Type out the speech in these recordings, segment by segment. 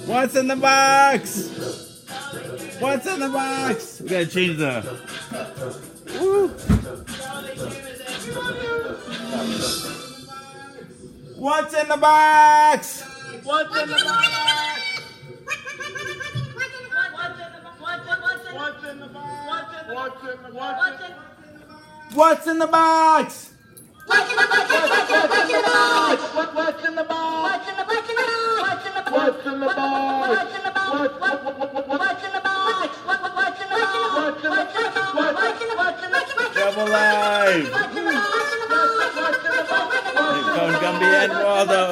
What's in the box? What's in the box? We gotta change the. Woo. What's in the box? What's in the box? What's in the box? What's in the box? What's in the box? What's in the box? Double live. Con Gumby and Waldo.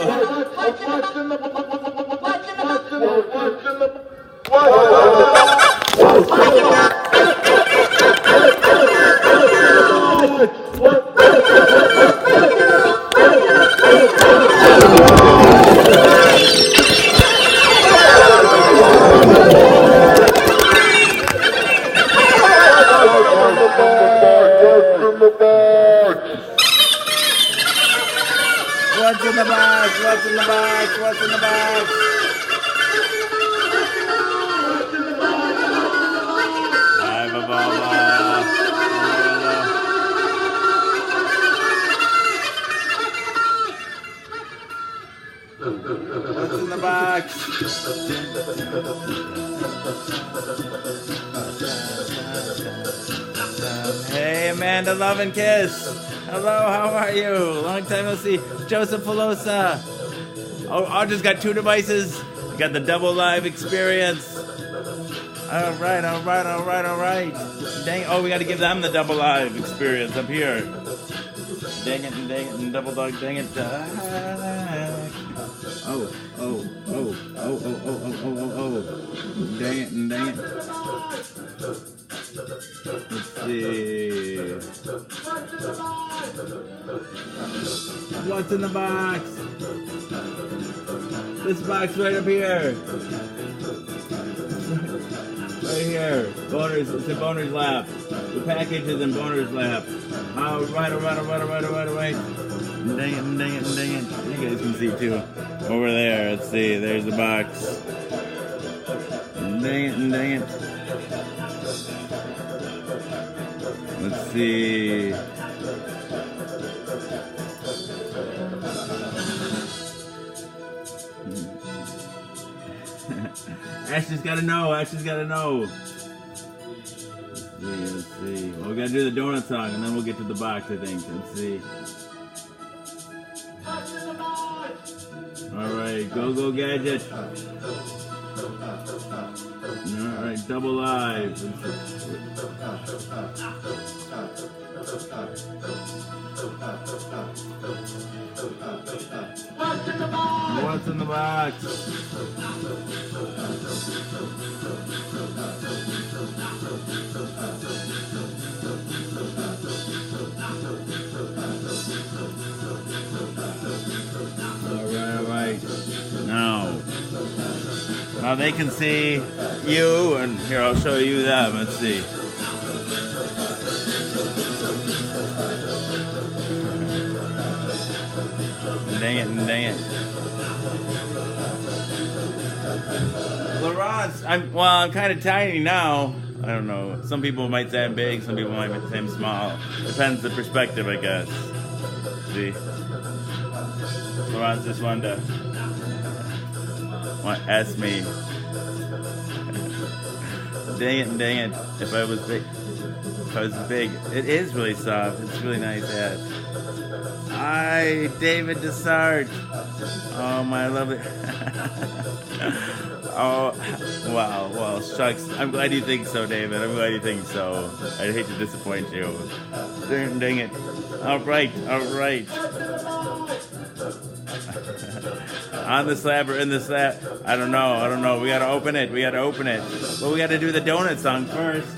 What's in the box? What's in the box? What's in the box? Hi, Baba. What's in the box? Hey, Amanda, love and kiss. Hello, how are you? Long time no see. Joseph Pelosa. Oh, I just got 2 devices. Got the double live experience. All right. Dang. Oh, we got to give them the double live experience up here. Dang it, and double dog, dang it. Oh. Dang it. Let's see. What's in the box? This box right up here. Right here. Boners, it's in Boner's lap. The package is in Boner's lap. Oh, right. Dang it. You guys can see too. Over there, let's see. There's the box. Dang it. Let's see. Ashley's gotta know. Let's see. Well, we gotta do the donut song and then we'll get to the box, I think. Let's see. Alright, go Gadget. Alright, double live. What's in the box? Alright. Now they can see you, and here I'll show you them. Let's see. Dang it. Laurence, I'm kind of tiny now. I don't know. Some people might say I'm big, some people might say I'm small. Depends the perspective, I guess. See? Laurence just wanted to ask me. Dang it. If I was big. It is really soft. It's really nice hat. Hi, David Desart. Oh, my lovely. Oh, wow. Well, shucks. I'm glad you think so, David. I'm glad you think so. I'd hate to disappoint you. Dang it. All right. On the slab or in the slab? I don't know. We gotta open it. But we gotta do the donut song first.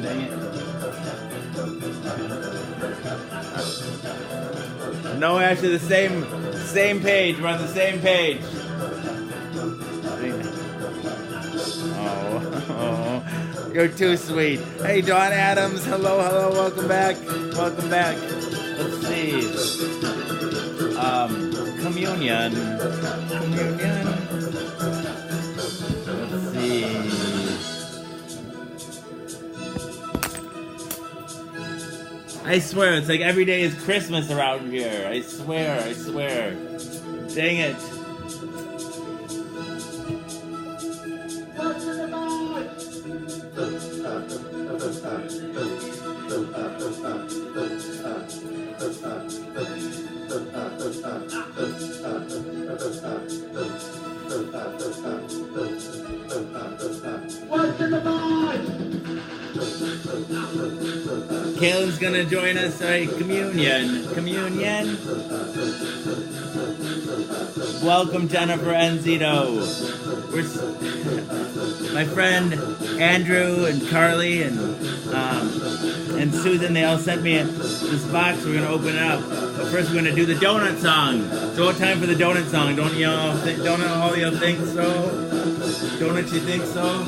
Dang it. No, actually, the same page. We're on the same page. Oh, you're too sweet. Hey, Dawn Adams. Hello. Welcome back. Let's see. communion. Communion. Let's see. I swear, it's like every day is Christmas around here. I swear, I swear. Dang it. What's in the box? What's in the box? Kalen's gonna join us at communion. Communion. Welcome, Jennifer and Zito. My friend Andrew and Carly and Susan, they all sent me this box. We're gonna open it up. But first, we're gonna do the donut song. So, what time for the donut song? Don't all y'all think so? Don't you think so?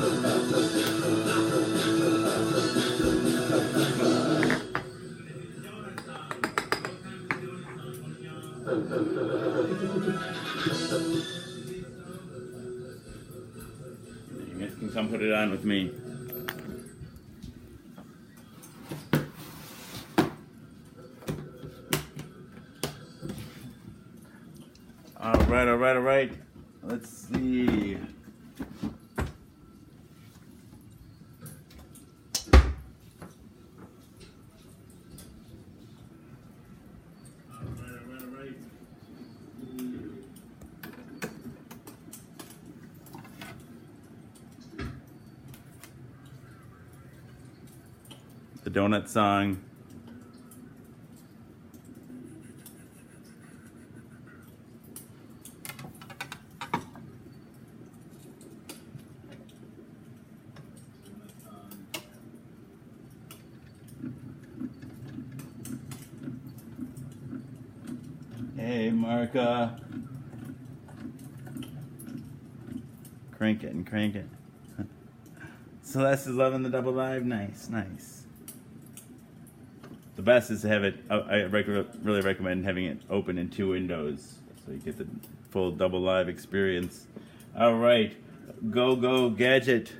You guys can come put it on with me. All right. Let's see. The donut song. Hey, Marka. Crank it and crank it. Celeste is loving the double live. Nice. The best is to have it, really recommend having it open in 2 windows so you get the full double live experience. All right, go gadget.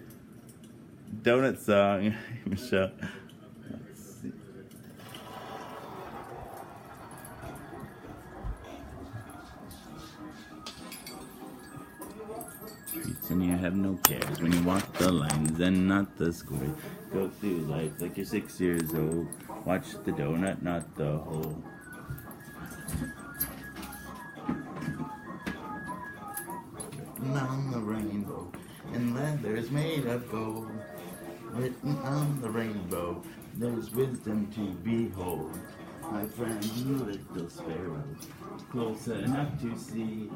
Donut song, Michelle. Let's see. Treats and you have no cares when you walk the lines and not the square. Go through life like you're 6 years old. Watch the donut, not the hole. Written on the rainbow, and leather's made of gold. Written on the rainbow, there's wisdom to behold. My friend, little sparrow, close enough to see.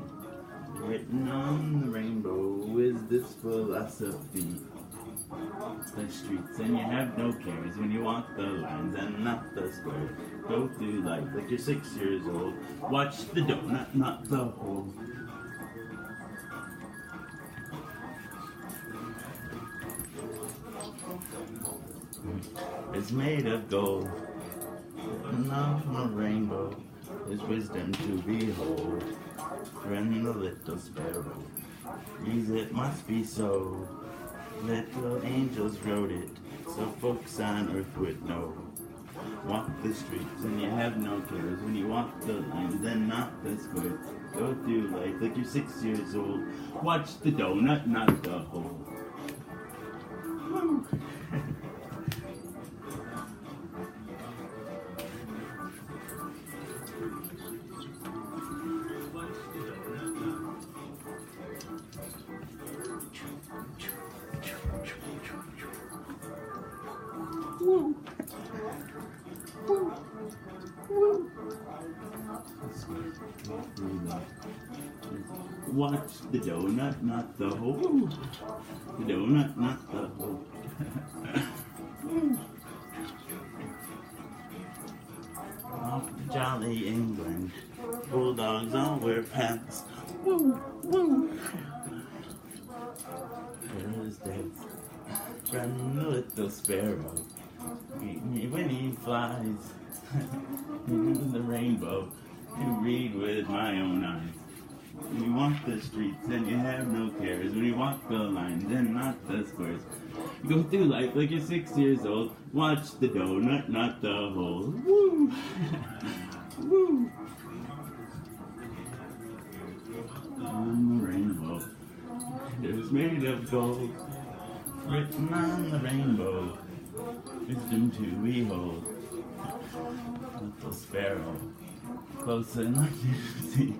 Written on the rainbow is this philosophy. The streets and you have no cares when you walk the lines and not the square. Go through life like you're 6 years old. Watch the donut, not the hole. It's made of gold. And on the rainbow is wisdom to behold. Friend the little sparrow, reads it must be so. Little angels wrote it, so folks on earth would know. Walk the streets and you have no cares when you walk the lines and not the square. Go through life like you're 6 years old. Watch the donut, not the hole. Woo. Watch the donut, not the hole. The donut, not the hole. Off to jolly England, bulldogs all wear pants. Woo, woo. Thursdays, friend the little sparrow, meet me when he flies. In the rainbow to read with my own eyes. When you walk the streets and you have no cares, when you walk the lines and not the squares, you go through life like you're 6 years old. Watch the donut, not the hole. Woo! Woo! On the rainbow, it was made of gold, written on the rainbow, wisdom to behold. Little sparrow, close enough to see.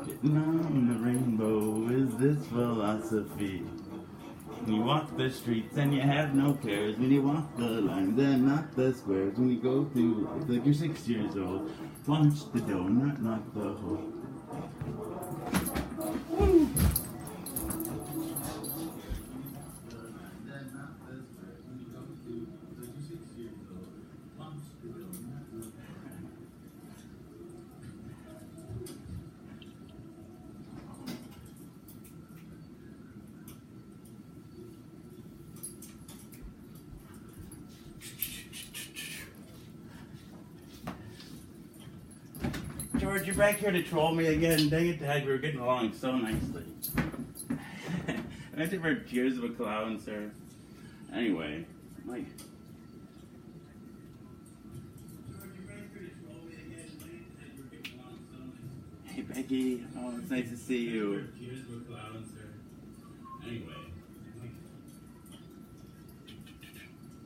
Getting on the rainbow is this philosophy. When you walk the streets and you have no cares, when you walk the lines and not the squares, when you go through life like you're 6 years old, watch the donut, not the hole. Woo! George, you're back here to troll me again. Dang it, Dad, we were getting along so nicely. Imagine for tears of a clown, sir. Anyway, Mike. George, you're back here to troll me again. Dang it, Dad, we were getting along so nicely. Hey, Becky. Oh, it's nice to see you. Tears of a clown, sir. Anyway.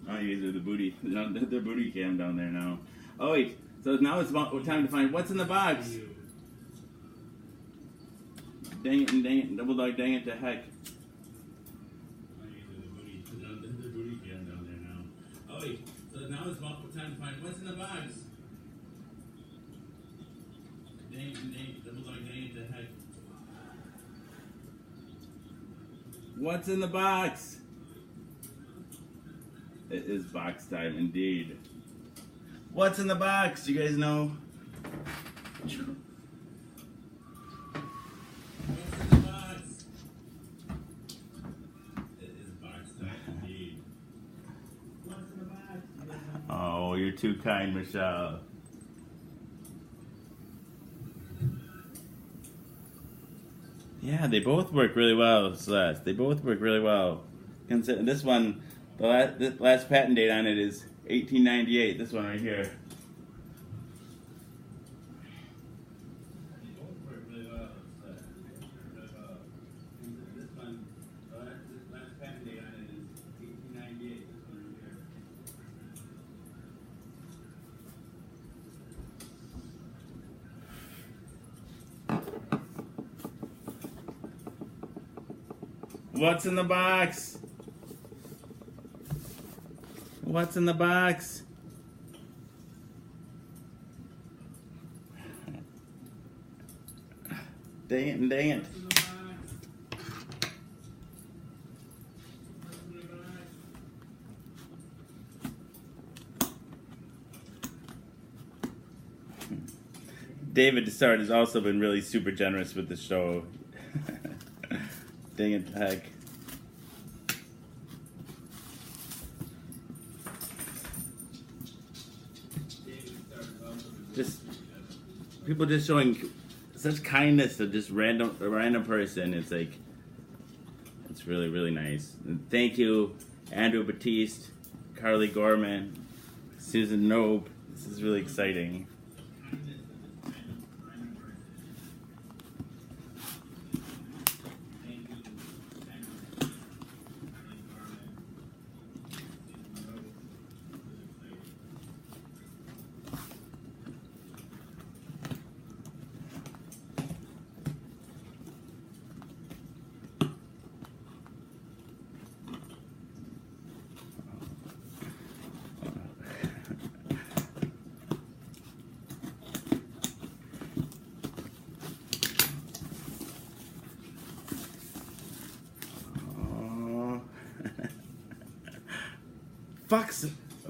Oh, you guys are the booty. They're booty cam down there now. Oh, wait. So now it's about time to find what's in the box. Dang it, double dog, dang it to heck. Oh wait, so now it's about time to find what's in the box. Dang it, double dog, dang it to heck. What's in the box? It is box time indeed. What's in the box? You guys know? What's in the box? It is box time indeed. What's in the box? Oh, you're too kind, Michelle. Yeah, they both work really well, Celeste. They both work really well. Consider this one, the last patent date on it is 1898, this one right here. This one, the last patent date on it is 1898, this one right here. What's in the box? What's in the box? Dang it and dang it. David Dessart has also been really super generous with the show. Dang it, heck. Just people just showing such kindness to just a random person. It's like it's really, really nice. And thank you, Andrew Batiste, Carly Gorman, Susan Nope. This is really exciting.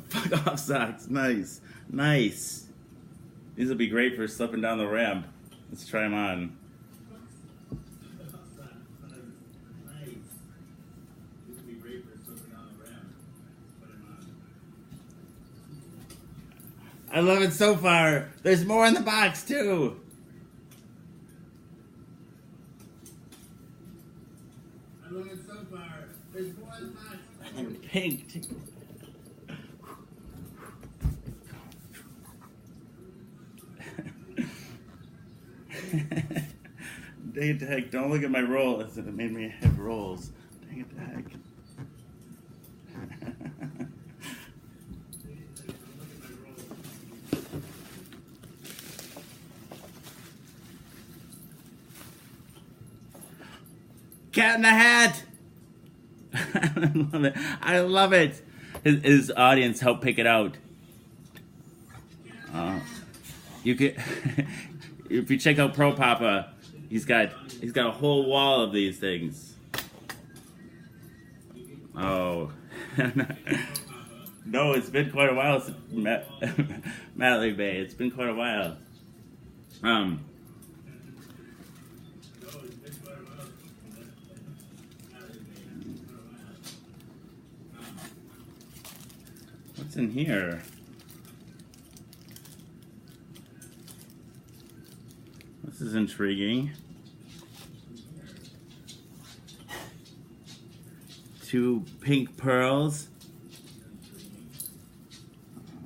Fuck off socks. Nice. Nice. These will be great for slipping down the ramp. Let's try them on. I love it so far. There's more in the box too. I love it so far. There's more in the box. And pink too. Dang it to heck, don't look at my roll. It made me have rolls. Dang it to heck. Cat in the Hat! I love it. I love it. His audience helped pick it out. You could, if you check out Pro Papa, he's got a whole wall of these things. Oh, no, it's been quite a while since Mattingly Bay. It's been quite a while. What's in here? This is intriguing. 2 pink pearls.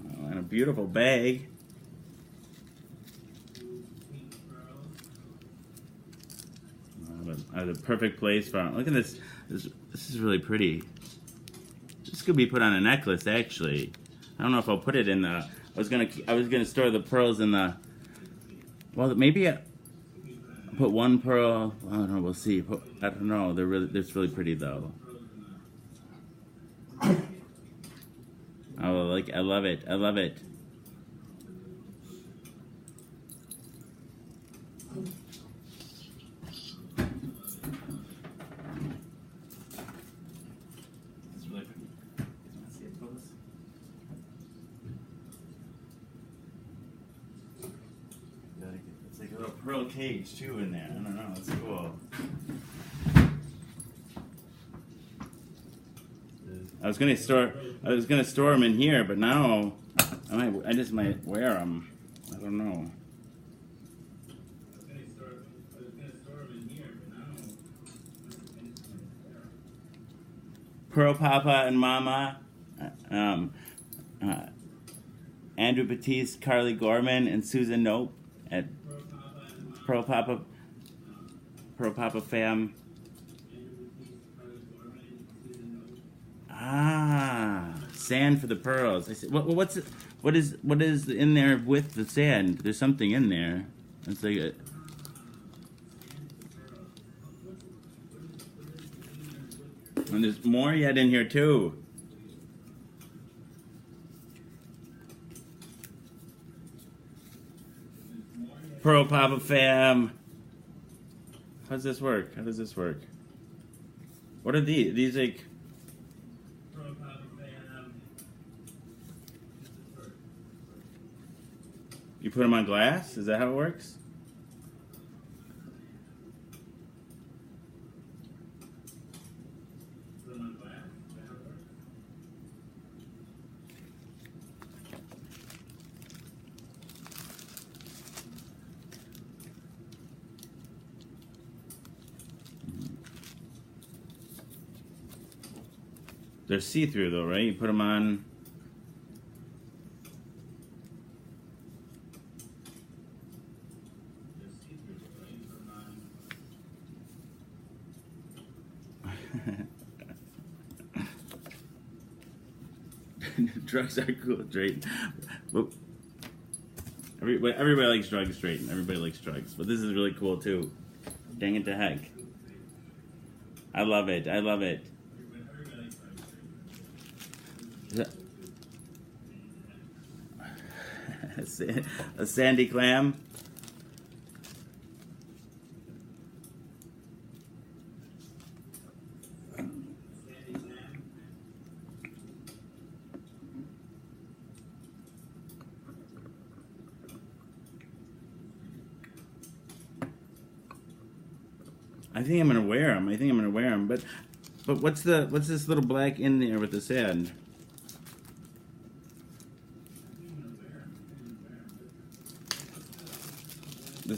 Oh, and a beautiful bag. The perfect place for. Look at this. This is really pretty. This could be put on a necklace, actually. I don't know if I'll put it in the. I was gonna store the pearls in the. Well, maybe I put one pearl. I don't know. We'll see. I don't know. They're really pretty though. Oh, I love it. I love it. It's like a little pearl cage too in there. I don't know. It's cool. I was gonna store them in here, but now I just might wear them. I don't know. Pearl Papa and Mama, Andrew Batiste, Carly Gorman, and Susan Nope at Pearl Papa Fam. Ah, sand for the pearls. I said, what is in there with the sand? There's something in there. It's like and there's more yet in here too. Pearl Papa Fam. How does this work? How does this work? What are these? These like. You put them on glass? Is that how it works? Put them on glass? Is that how it works? They're see-through though, right? You put them on. Drugs are cool, Drayton. Everybody likes drugs, Drayton. Everybody likes drugs. But this is really cool, too. Dang it to heck. I love it. I love it. A sandy clam. I think I'm gonna wear them. But what's this little black in there with the sand?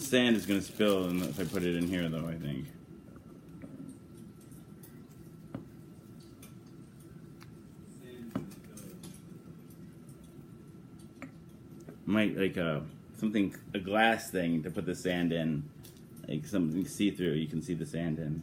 sand is going to spill if I put it in here, though, I think. Might like a glass thing to put the sand in, like something see-through. You can see the sand in.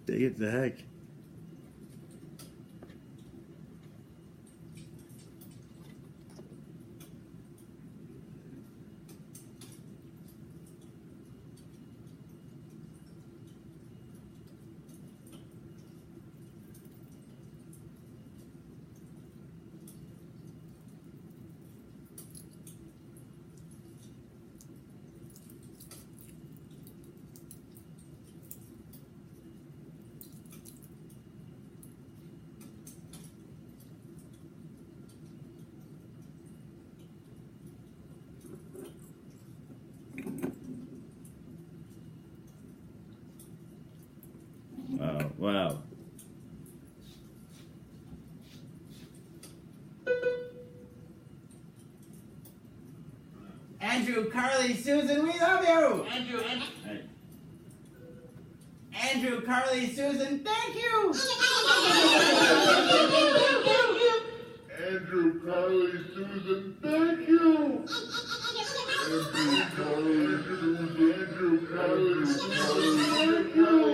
Dig it the heck. Wow. Andrew, Carly, Susan, we love you! Andrew, Carly, Susan, thank you! Andrew, Carly, Susan, thank you! Andrew, Carly, Susan, thank you!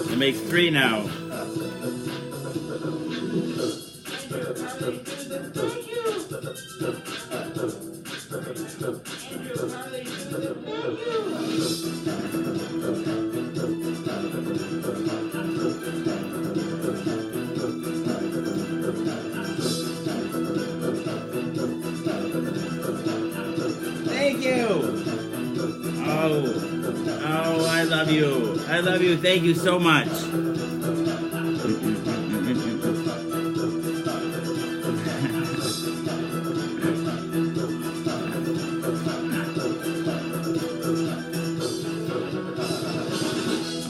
It makes 3 now. Thank you. Oh, I love you. I love you. Thank you so much.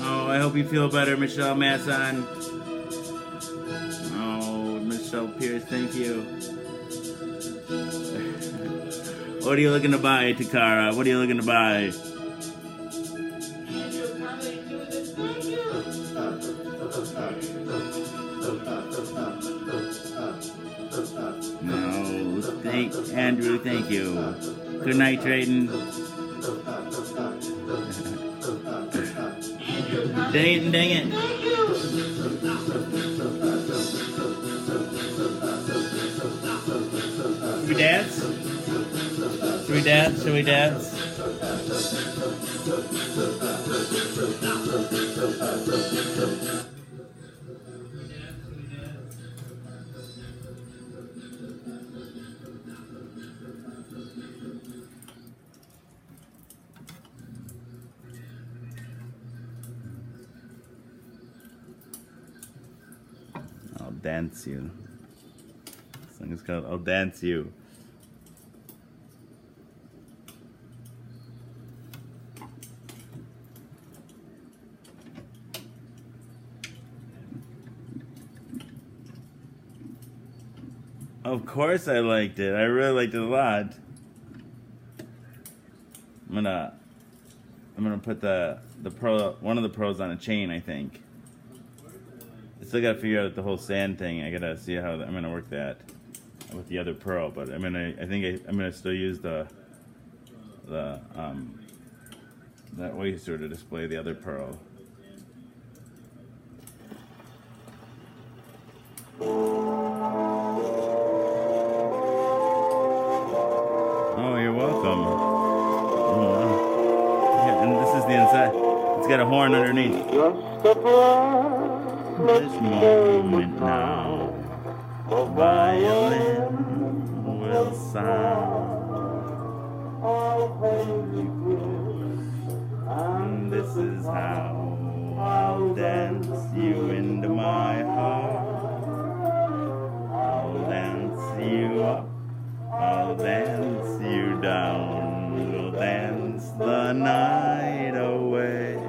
Oh, I hope you feel better, Michelle Masson. Oh, Michelle Pierce, thank you. What are you looking to buy, Takara? What are you looking to buy? No, Andrew, thank you. Good night, Drayton. Dang it. Should we dance? Should we dance? I'll dance you. This song is called I'll Dance You. Of course I liked it. I really liked it a lot. I'm gonna put the one of the pearls on a chain, I think. I still gotta figure out the whole sand thing. I gotta see how I'm gonna work that with the other pearl, but I'm gonna still use that oyster to display the other pearl. Oh, you're welcome. Yeah, and this is the inside. It's got a horn underneath. This moment now, a violin will sound. And this is how I'll dance you into my heart. I'll dance you up, I'll dance you down. We'll dance the night away.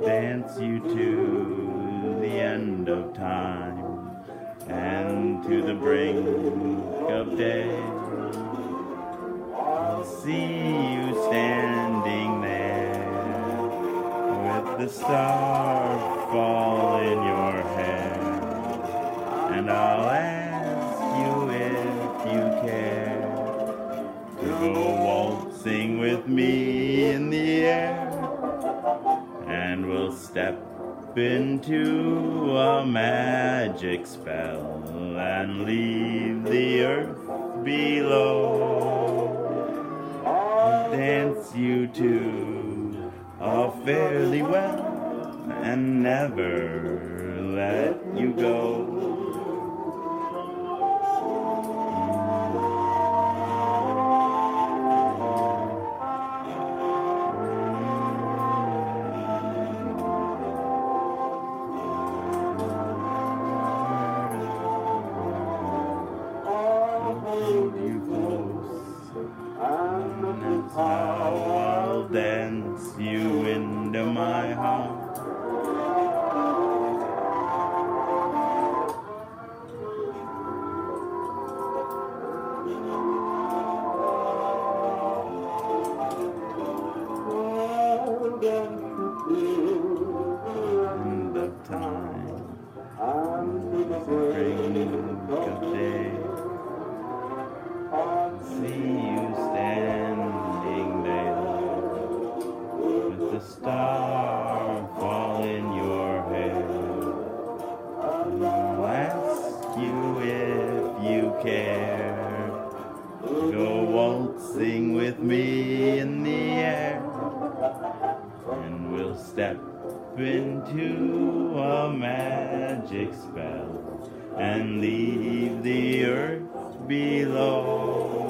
Dance you to the end of time and to the brink of day. I'll see you standing there with the star fall in your hair, and I'll ask you if you care to go waltzing with me in the air. And we'll step into a magic spell and leave the earth below. Dance you to a fairly well and never let you go. Dance you into my heart. End of time, spring of day. See you standing there with the star fall in your hair. I'll ask you if you care to go waltzing with me in the air, and we'll step into a magic spell and leave the earth below.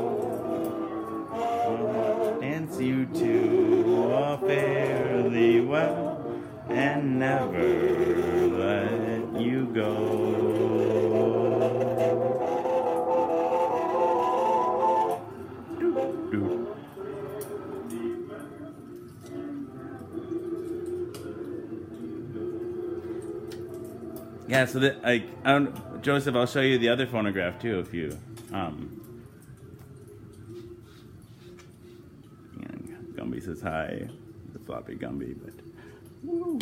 I'll dance you to a fairly well and never let you go. Yeah, so that Joseph, I'll show you the other phonograph too if you high, the floppy Gumby, but woo.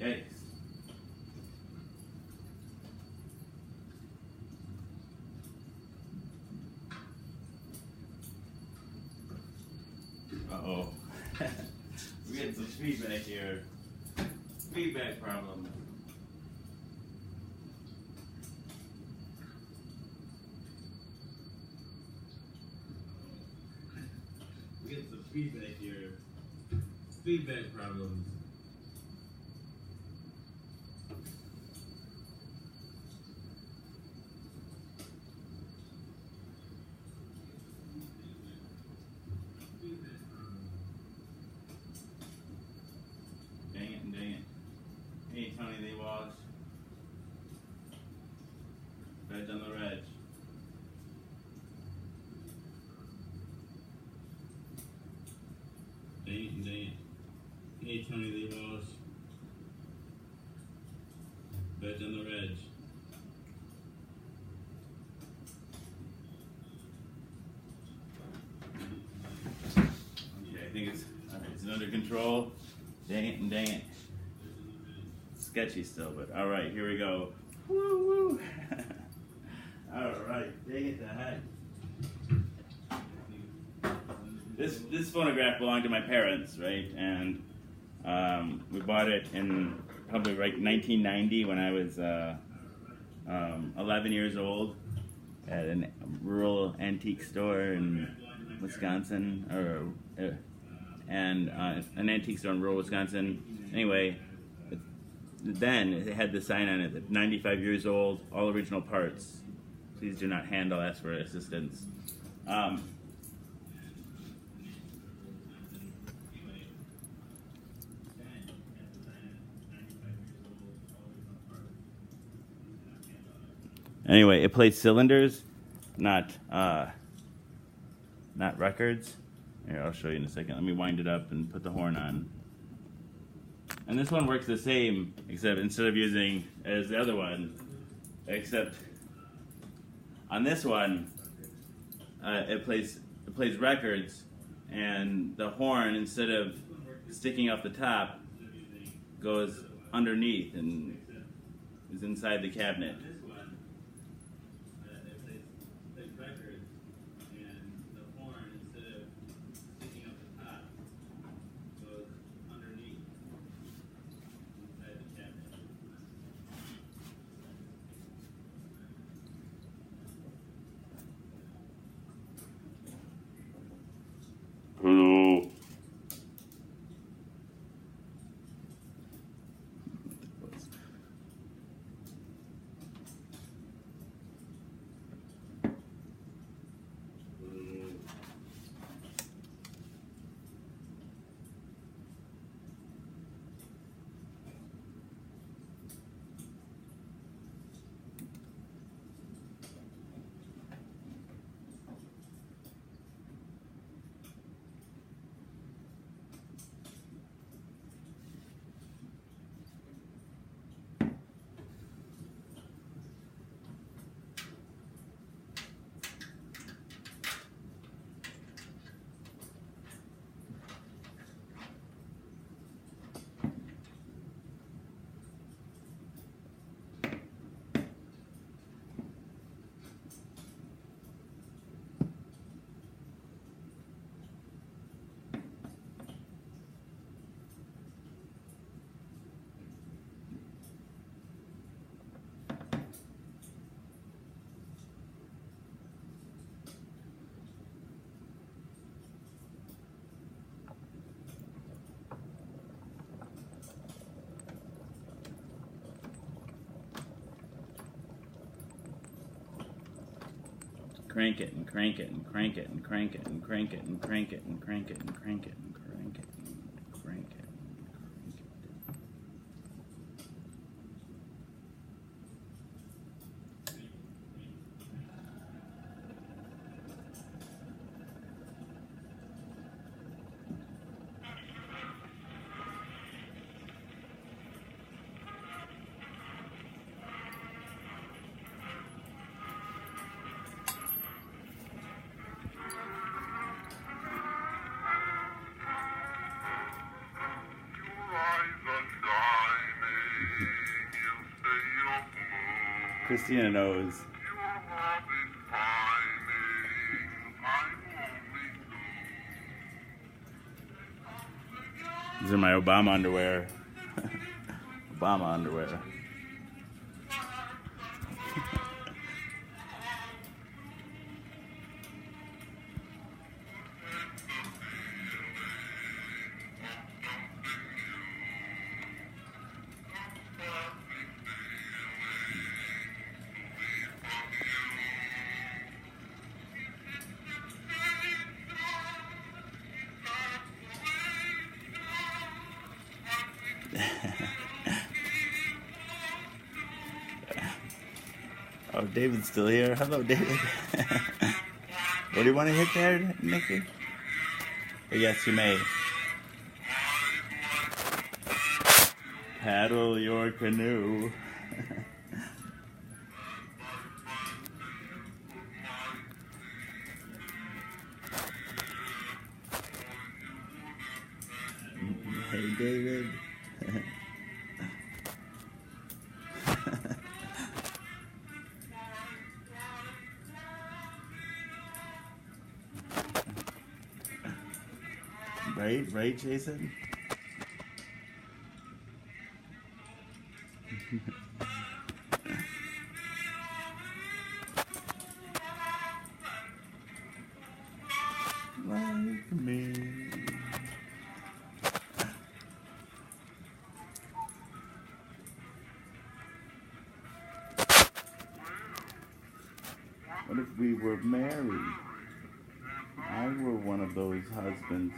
Yikes. Uh-oh. We're getting some feedback here. Feedback problem. We're getting some feedback here. Feedback problems. Dang it. Hey, Tony, they washed. Veg on the reg. Dang it. Hey, Tony, they washed. Veg on the reg. Yeah, I think it's under control. Dang it. Sketchy still, but all right, here we go. Woo! All right, dang it to heck. This phonograph belonged to my parents, right? And we bought it in probably like 1990 when I was 11 years old at a rural antique store in Wisconsin, an antique store in rural Wisconsin. Anyway, then it had the sign on it that 95 years old, all original parts. Please do not handle, ask for assistance. Anyway, it plays cylinders, not records. Here, I'll show you in a second. Let me wind it up and put the horn on. And this one works the same, except instead of using as the other one, except on this one, it plays records, and the horn, instead of sticking off the top, goes underneath and is inside the cabinet. Hello. crank it and crank it and crank it and crank it and crank it and crank it and crank it and crank it and crank it and crank it. Christina knows. These are my Obama underwear. Obama underwear. Oh, David's still here. Hello, David. What do you want to hit there, Nikki? Oh, yes, you may. Paddle your canoe. Hey, David. Right, Jason? Like me. What if we were married? I were one of those husbands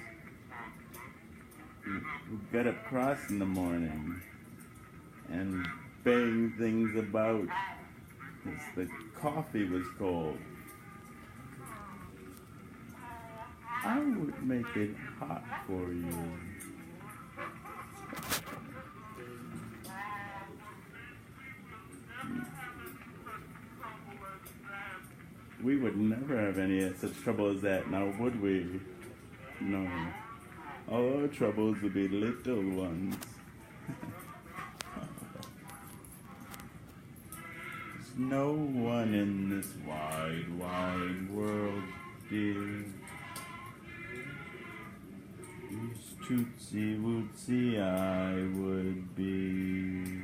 who get up cross in the morning and bang things about because the coffee was cold. I would make it hot for you. We would never have any such trouble as that, now would we? No. All our troubles would be little ones. There's no one in this wide, wide world, dear, whose tootsie wootsy I would be.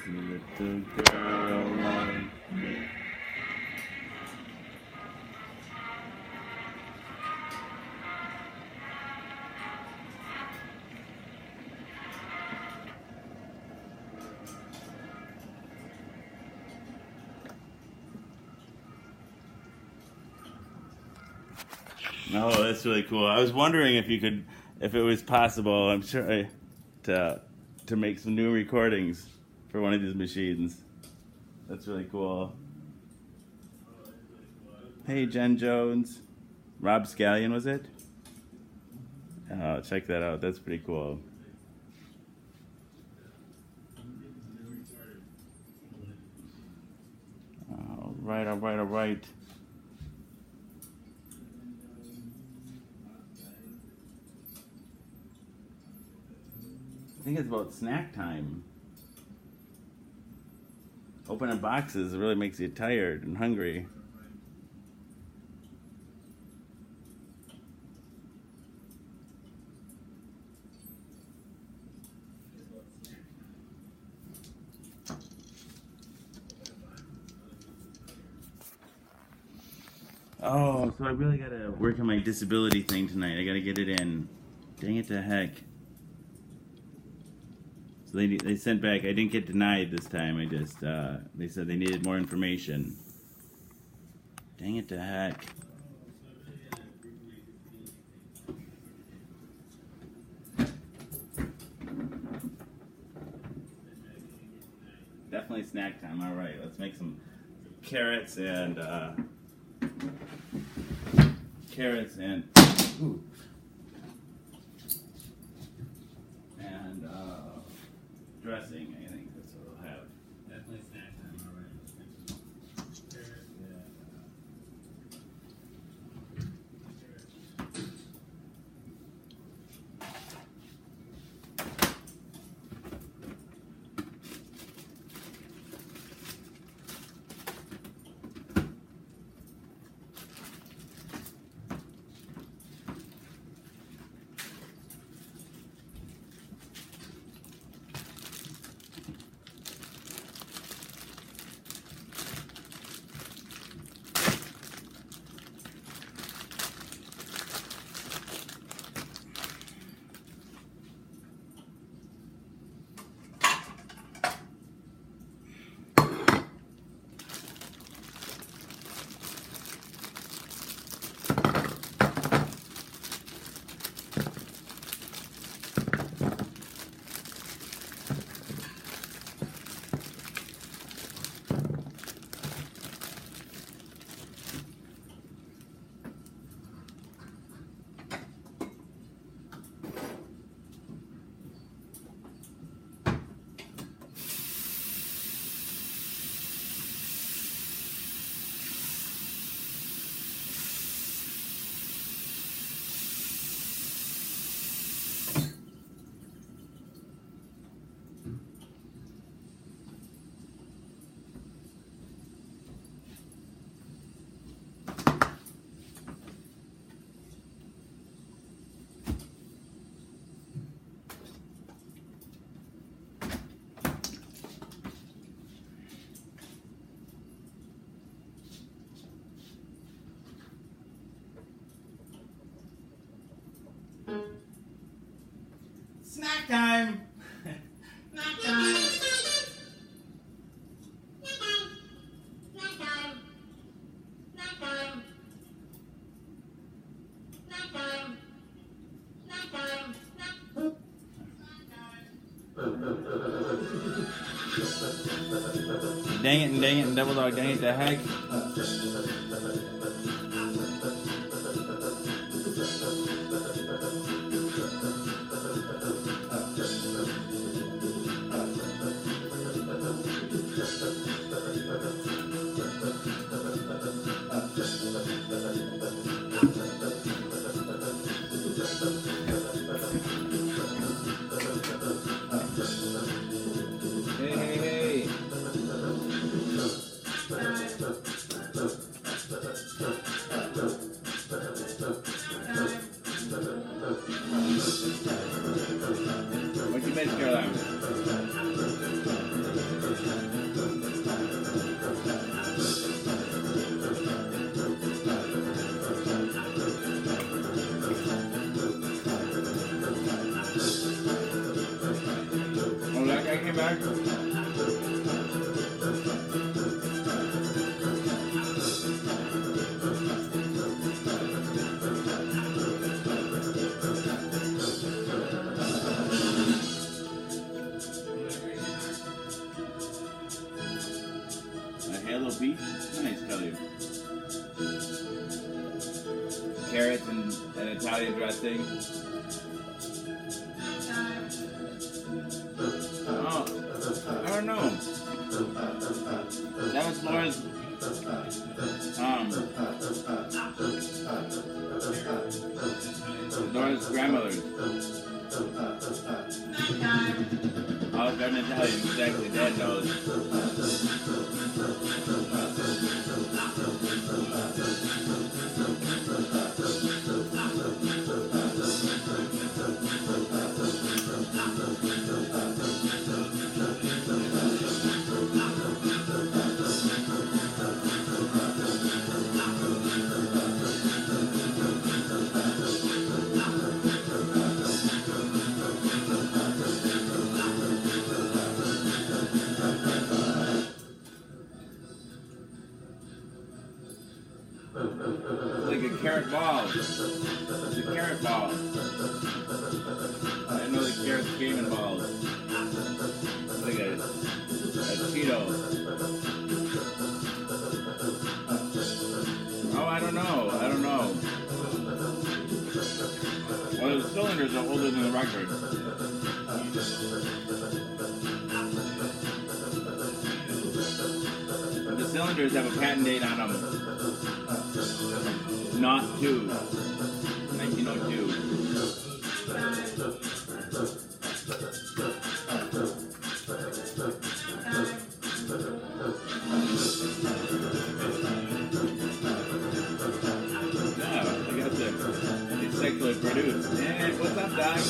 Little girl like me. No, that's really cool. I was wondering if you could, if it was possible, I'm sure, to make some new recordings for one of these machines. That's really cool. Hey, Jen Jones. Rob Scallion, was it? Oh, check that out. That's pretty cool. All right, all right, all right. I think it's about snack time. Opening boxes really makes you tired and hungry. Oh, so I really gotta work on my disability thing tonight. I gotta get it in. Dang it to heck. So they sent back. I didn't get denied this time. I just they said they needed more information. Dang it to heck. Definitely snack time. All right, let's make some carrots and ooh, and dressing. I think that's what we'll have. Definitely snack time. All right, let's make some carrots and snack time. Snack time. Dang it and double dog, dang it the heck. Hey. What you make, Caroline? Oh, that guy came back? Halo beef? Nice, Kelly. Carrots and an Italian dressing. Oh, I don't know. That was Laura's grandmother's. I was going to tell you exactly, Dad knows. It's like a carrot ball. It's a carrot ball. I didn't know the carrots came in balls. It's like a Cheeto. Oh, I don't know. Well, the cylinders are older than the record. But the cylinders have a patent date on them. Not 1902. Produced. And what's up, Doc?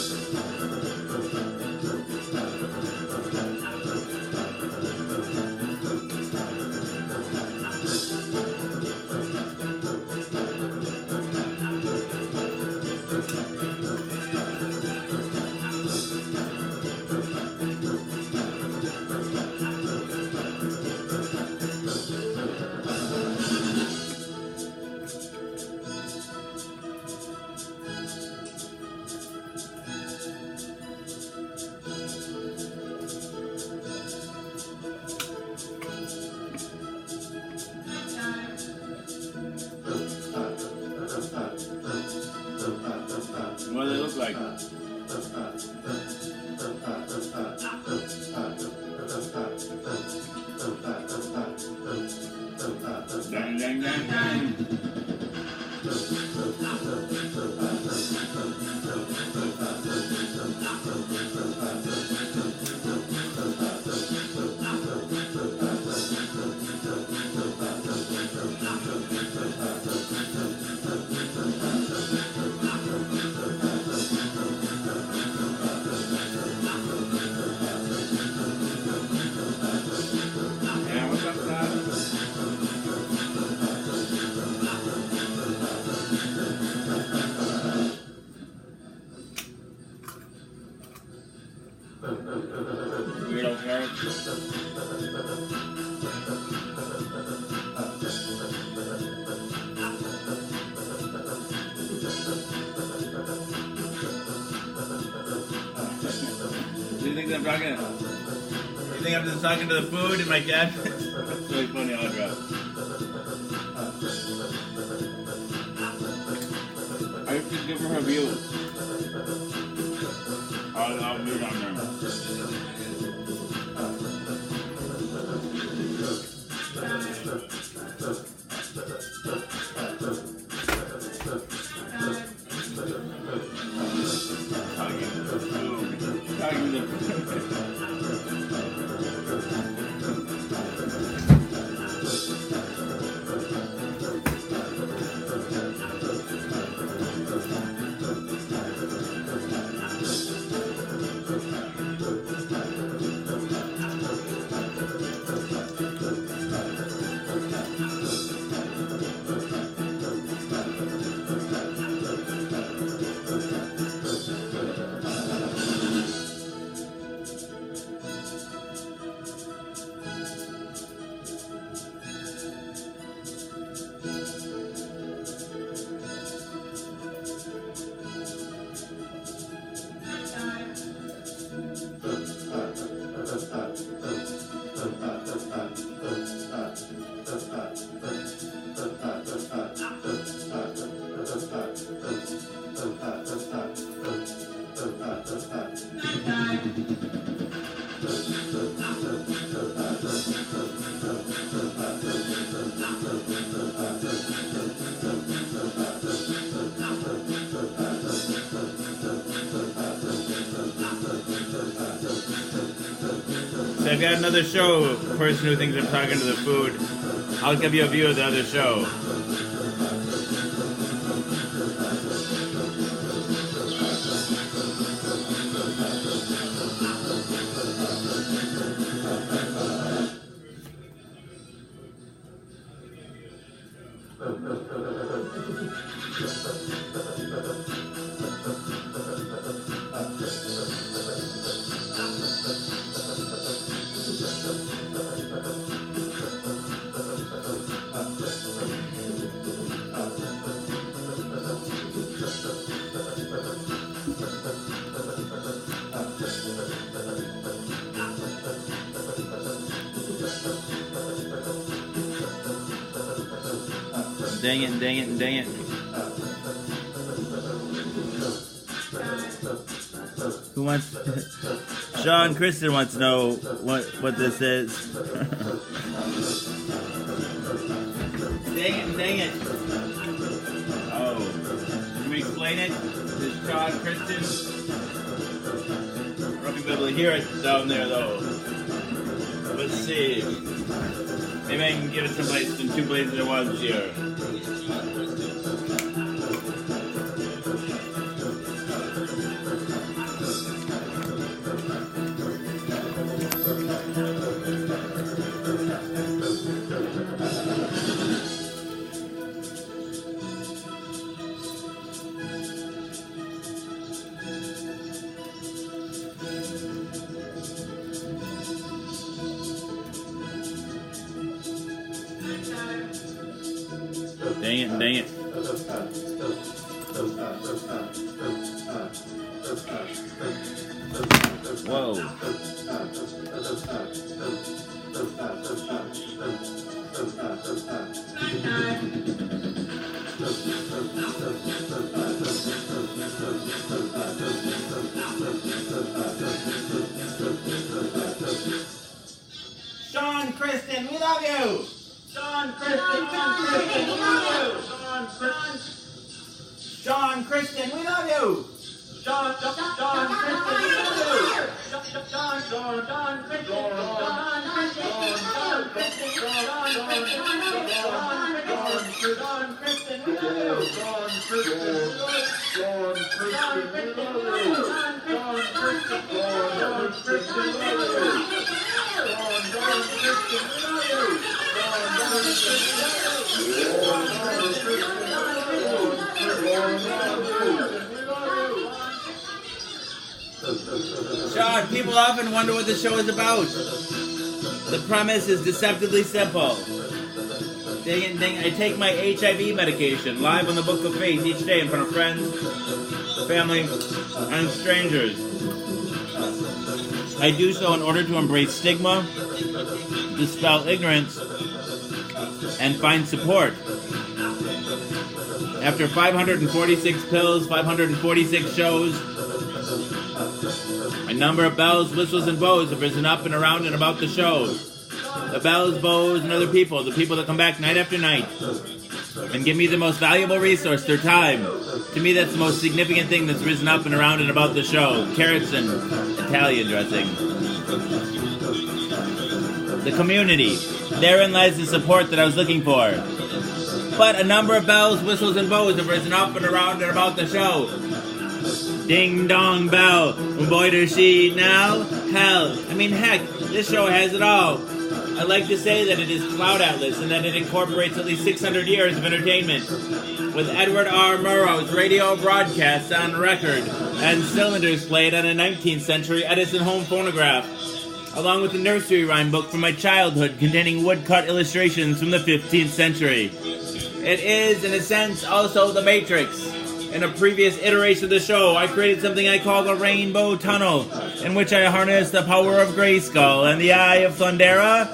What do they look like? Dang, dang, dang, dang. Yeah, what's up, Dad? Weirdo carrots. Do you think I'm talking? You think I'm just talking to the food in my cabin? That's really funny, Audra. I used to give her a view. I'll move on there. So I've got another show, person who thinks I'm talking to the food. I'll give you a view of the other show. Dang it, dang it, dang it. Who wants... Sean Kristen wants to know what this is. Dang it, dang it. Oh. Can we explain it? This is Sean Kristen. I don't know if you'll be able to hear it down there, though. Let's see. Maybe I can give it some two places at once here. Dang it, dang it. Whoa. Sean Kristen, we love you! Sean Kristen, we love you! Sean Kristen, we love you! Sean Kristen, we love you! Sean, people often wonder what the show is about. The premise is deceptively simple. Dang it, dang it. I take my HIV medication live on the Book of Faith each day in front of friends, family, and strangers. I do so in order to embrace stigma, dispel ignorance, and find support. After 546 pills, 546 shows, a number of bells, whistles, and bows have risen up and around and about the show. The bells, bows, and other people, the people that come back night after night and give me the most valuable resource, their time. To me, that's the most significant thing that's risen up and around and about the show. Carrots and Italian dressing. The community. Therein lies the support that I was looking for. But a number of bells, whistles, and bows have risen up and around and about the show. Ding dong bell, boy does she now. Hell, I mean heck, this show has it all. I like to say that it is Cloud Atlas and that it incorporates at least 600 years of entertainment. With Edward R. Murrow's radio broadcasts on record and cylinders played on a 19th century Edison home phonograph, along with a nursery rhyme book from my childhood containing woodcut illustrations from the 15th century. It is, in a sense, also The Matrix. In a previous iteration of the show, I created something I call the Rainbow Tunnel, in which I harness the power of Grayskull and the Eye of Thundera,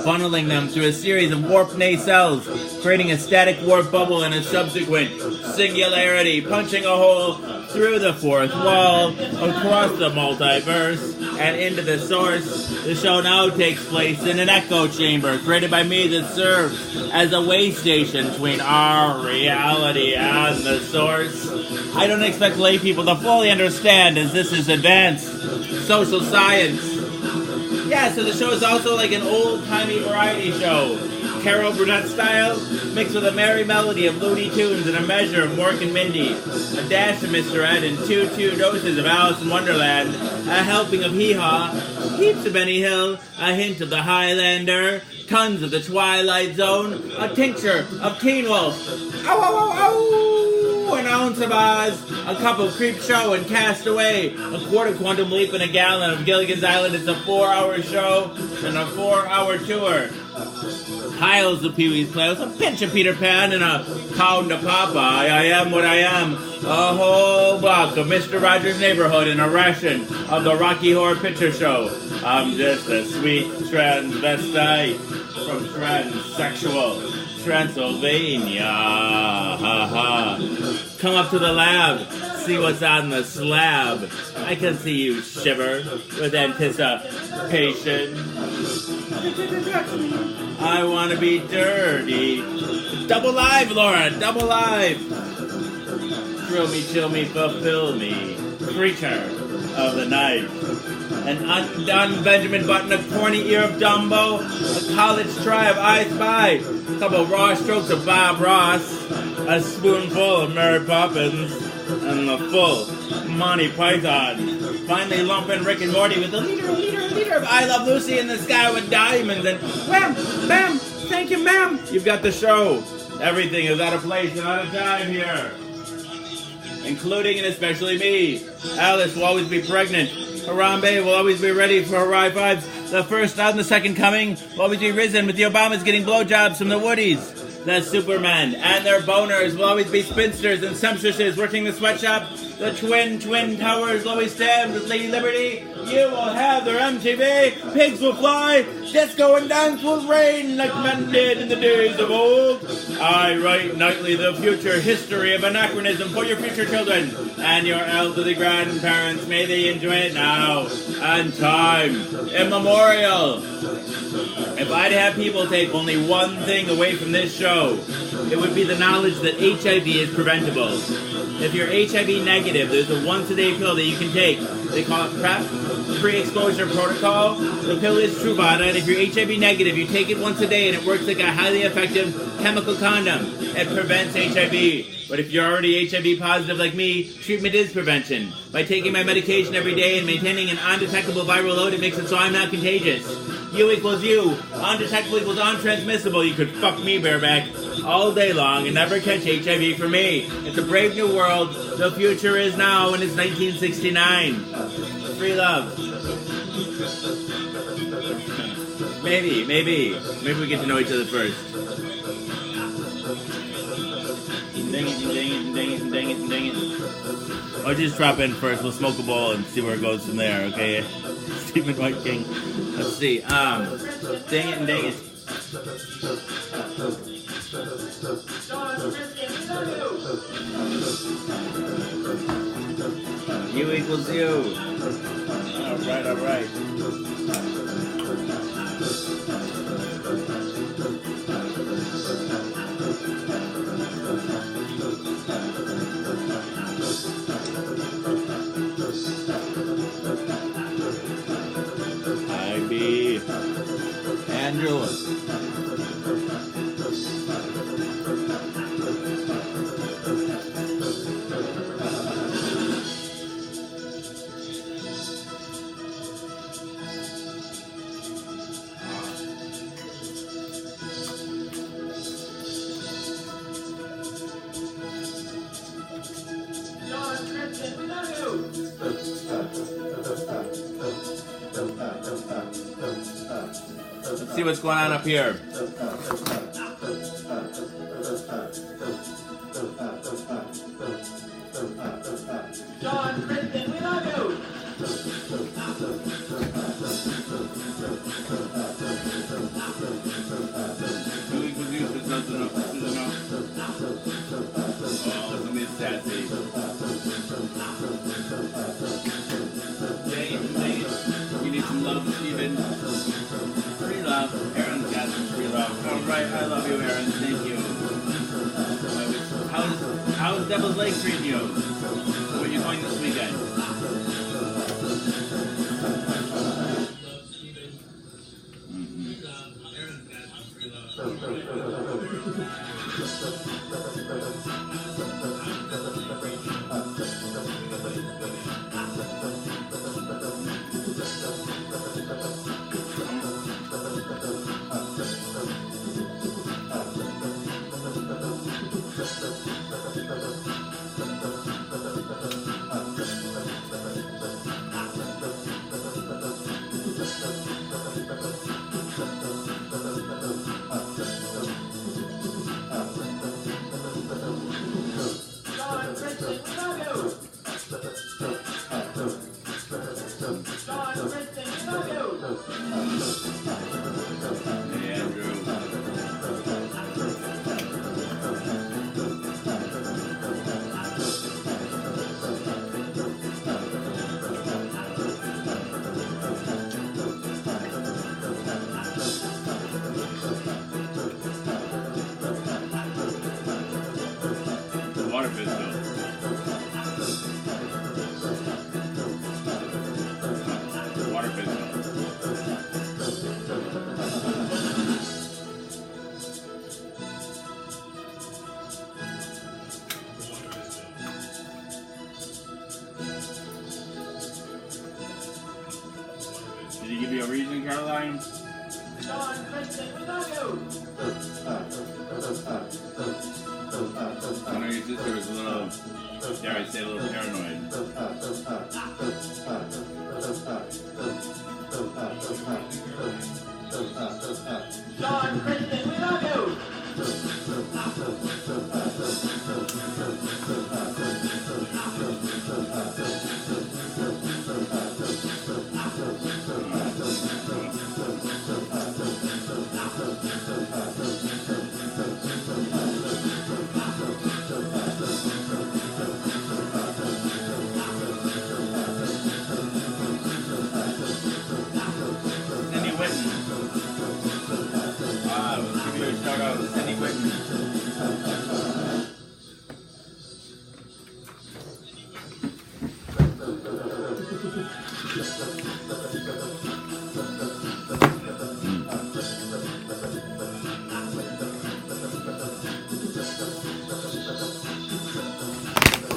funneling them through a series of warp nacelles, creating a static warp bubble and a subsequent singularity, punching a hole through the fourth wall, across the multiverse, and into the source. The show now takes place in an echo chamber created by me that serves as a way station between our reality and the source. I don't expect lay people to fully understand, as this is advanced social science. Yeah, so the show is also like an old-timey variety show. Carol Burnett style, mixed with a merry melody of Looney Tunes and a measure of Mork and Mindy, a dash of Mr. Ed and two doses of Alice in Wonderland, a helping of Hee Haw, heaps of Benny Hill, a hint of the Highlander, tons of the Twilight Zone, a tincture of Teen Wolf, ow ow ow ow, an ounce of Oz, a cup of Creep Show and Castaway, a quart of Quantum Leap and a gallon of Gilligan's Island. It's a 4-hour show and a 4-hour tour. Piles of Pee-wee's Playhouse, a pinch of Peter Pan, and a pound of Popeye. I am what I am. A whole block of Mr. Rogers' Neighborhood and a ration of the Rocky Horror Picture Show. I'm just a sweet transvestite from transsexual Transylvania. Ha ha. Come up to the lab. See what's on the slab. I can see you shiver with anticipation. I want to be dirty. Double live, Laura. Double live. Thrill me, chill me, fulfill me. Creature of the night. An undone Benjamin Button, a corny ear of Dumbo, a college tribe I spy, a couple raw strokes of Bob Ross, a spoonful of Mary Poppins, and the full Monty Python. Finally lumping Rick and Morty with the leader of I Love Lucy in the Sky with Diamonds, and wham, bam, thank you, ma'am. You've got the show. Everything is out of place and out of time here. Including and especially me. Alice will always be pregnant. Harambe will always be ready for her high fives. The first and the second coming will always be risen with the Obamas getting blowjobs from the Woodies. The Supermen and their boners will always be spinsters and sumptuouses working the sweatshop. The twin towers will always stand with Lady Liberty. You will have their MTV. Pigs will fly. Disco and dance will reign like men did in the days of old. I write nightly the future history of anachronism for your future children and your elderly grandparents. May they enjoy it now and time immemorial. If I'd have people take only one thing away from this show, it would be the knowledge that HIV is preventable. If you're HIV negative, there's a once-a-day pill that you can take. They call it PrEP, Pre-Exposure Protocol. The pill is Truvada, and if you're HIV negative, you take it once a day, and it works like a highly effective chemical condom. It prevents HIV. But if you're already HIV positive like me, treatment is prevention. By taking my medication every day and maintaining an undetectable viral load, it makes it so I'm not contagious. U equals U. Undetectable equals untransmissible. You could fuck me bareback all day long and never catch HIV from me. It's a brave new world. The future is now, and it's 1969. Free love. Maybe we get to know each other first. Dang it. Or just drop in first. We'll smoke a bowl and see where it goes from there, okay? Stephen White King. Let's see. Dang it. U equals U. All right. IB. Andrew. Let's see what's going on up here. John Kristen, we love you. You need some love, Stephen. Free love. Aaron's got some free love. All right, I love you, Aaron. Thank you. How's Devil's Lake treating you? Where are you going this weekend? Water pistol. Water pistol. Did he give you a reason, Caroline? John, Kristen, we love you. I know your sister was a little, dare I say, a little paranoid. John, Kristen, we love you. Cindy Whitten. Let's give you a shout out to Cindy Whitten.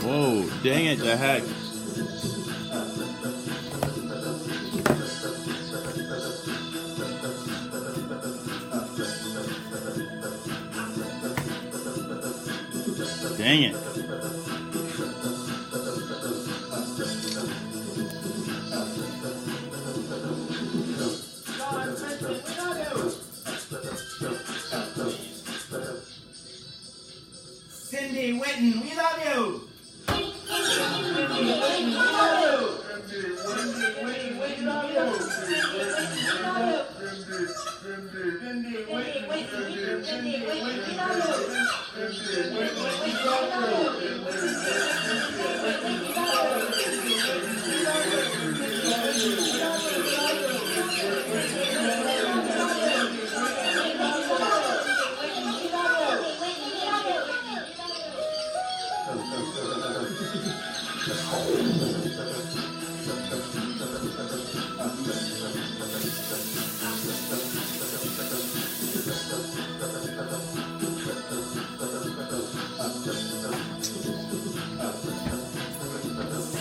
Whoa, dang it, the heck. Dang it. John, Kristen, we love you. Cindy Whitten, we love you.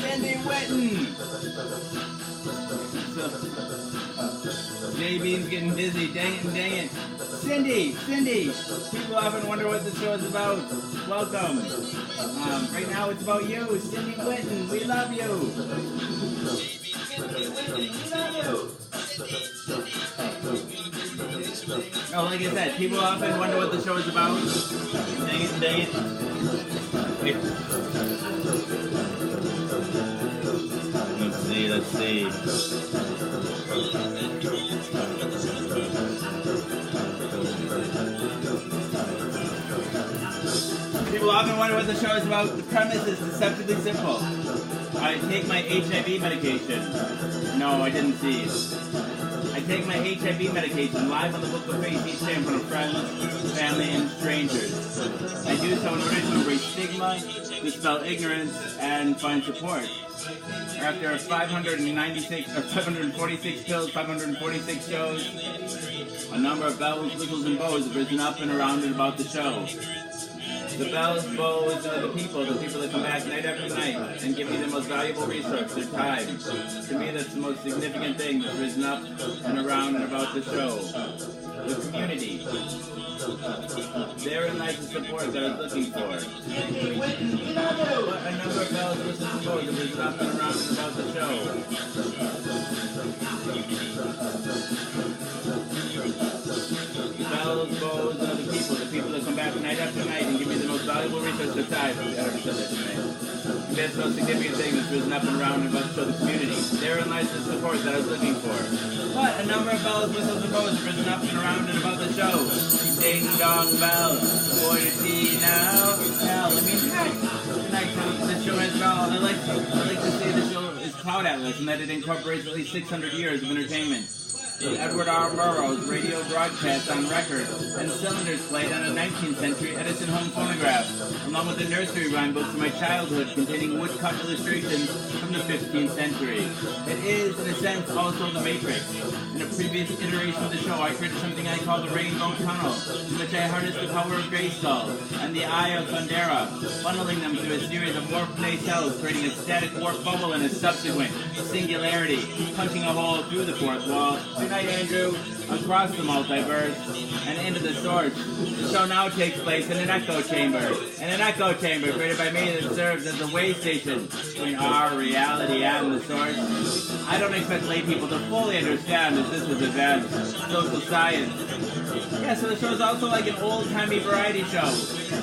Cindy Whitten. JB's getting dizzy. Dang it, dang it. Cindy. People often wonder what the show is about. Welcome. Right now it's about you, Cindy Whitten. We love you. Oh, like I said, people often wonder what the show is about. Dang it. Wait. Let's see. People often wonder what the show is about. The premise is deceptively simple. I take my HIV medication. No, I didn't see it. I take my HIV medication live on the Book of Faith each day in front of friends, family, and strangers. I do so in order to erase stigma, dispel ignorance, and find support. After 546 pills, 546 shows, a number of bells, whistles, and bows have risen up and around and about the show. The bells, bows are the people that come back night after night and give me the most valuable resource, their time. To me, that's the most significant thing that's risen up and around and about the show. The community. Therein lies the support that I was looking for. But a number of bells, whistles, and bows have risen up and around and about the show. Bells, bows are the people that come back night after night and give me the most valuable resource of time. I never said that tonight. That's the most significant thing that's risen up and around and about to show the community. Therein lies the support that I was looking for. But a number of bells, whistles, and bows have risen up and around and about the show. Ding dong bell, boy to tea now. Now, let me tonight the show has well. I like to say the show is Cloud Atlas and that it incorporates at least 600 years of entertainment. with Edward R. Murrow's radio broadcast on record and cylinders played on a 19th century Edison home phonograph, along with the nursery rhyme books from my childhood containing woodcut illustrations from the 15th century. It is, in a sense, also the Matrix. In a previous iteration of the show, I created something I call the Rainbow Tunnel, in which I harnessed the power of Grayskull and the Eye of Thundera, funneling them through a series of warp play cells, creating a static warp bubble and a subsequent singularity, punching a hole through the fourth wall. Good night, Andrew. Across the multiverse and into the source. The show now takes place in an echo chamber. Created by me that serves as a way station between our reality and the source. I don't expect lay people to fully understand that this is advanced social science. Yeah, so the show's also like an old-timey variety show,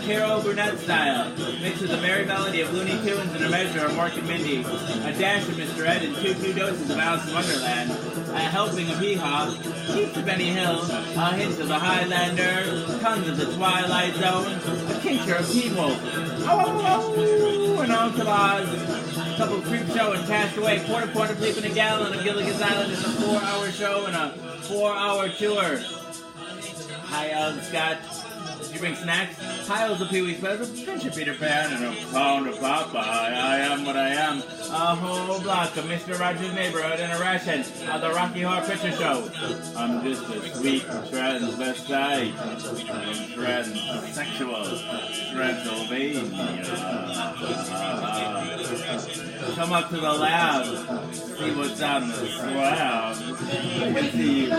Carol Burnett style, mixed with a merry melody of Looney Tunes and a measure of Mork and Mindy, a dash of Mr. Ed and two doses of Alice in Wonderland, a helping of Hee-Haw, heaps of Benny Hill, a hint of the Highlander, tons of the Twilight Zone, a tincture of Teen-Wolf, an entourage, a couple of Creep Show and Castaway, Quarter Bleep in a Gallon of Gilligan's Island is a 4-hour show and a 4-hour tour. Hi, Scott. Did you bring snacks? Piles of Pee-wee Spread, a pinch of Peter Pan, and a pound of Popeye. I am what I am. A whole block of Mr. Rogers' Neighborhood and a ration of the Rocky Horror Picture Show. I'm just a sweet transvestite. Transsexual. Transylvania. Come up to the lab. See what's on the slab. I can see you.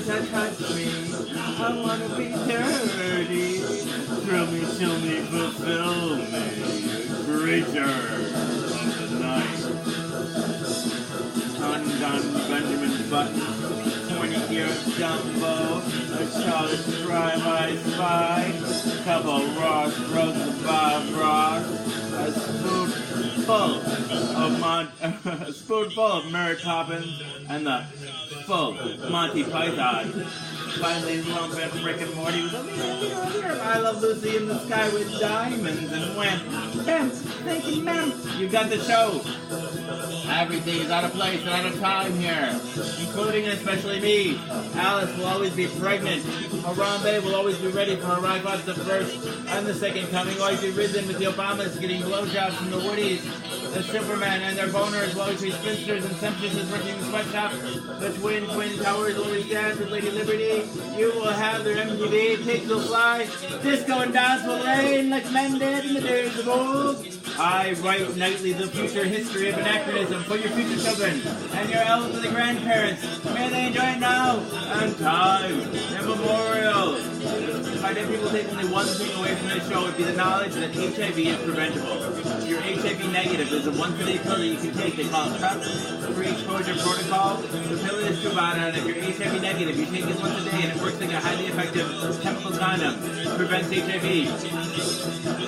Touch me, I wanna be dirty. Thrill me, chill me, fulfill me. Creature of the night. Undone Benjamin Button, 20-year jumbo, a Charlotte Stripe I spy, couple Ross, Rosa Bob Ross, a spoonful of Mary Poppins, and the full Monty Python. Finally, lumping Rick and Morty with a little I Love Lucy in the Sky with Diamonds, and wham, bam, thank you, ma'am. You got the show. Everything is out of place and out of time here, including and especially me. Alice will always be pregnant. Harambe will always be ready for Arrival the first and the second coming. Always be risen with the Obamas getting blowjobs from the Woodies. The Superman and their boners will always be spinsters and seamstresses working in the sweatshop. The Twin Towers will always dance with Lady Liberty. You will have their MTV, pigs will fly, disco and dance will reign like men did in the days of old. I write nightly the future history of anachronism for your future children and your elderly grandparents. May they enjoy it now and time immemorial. If I did people take only one thing away from this show, it would be the knowledge that HIV is preventable. If you're HIV negative, there's a once-a-day pill that you can take. They call it PrEP, pre-exposure protocol. The pill is Truvada, and if you're HIV negative, you take it once a day, and it works like a highly effective chemical condom. It prevents HIV.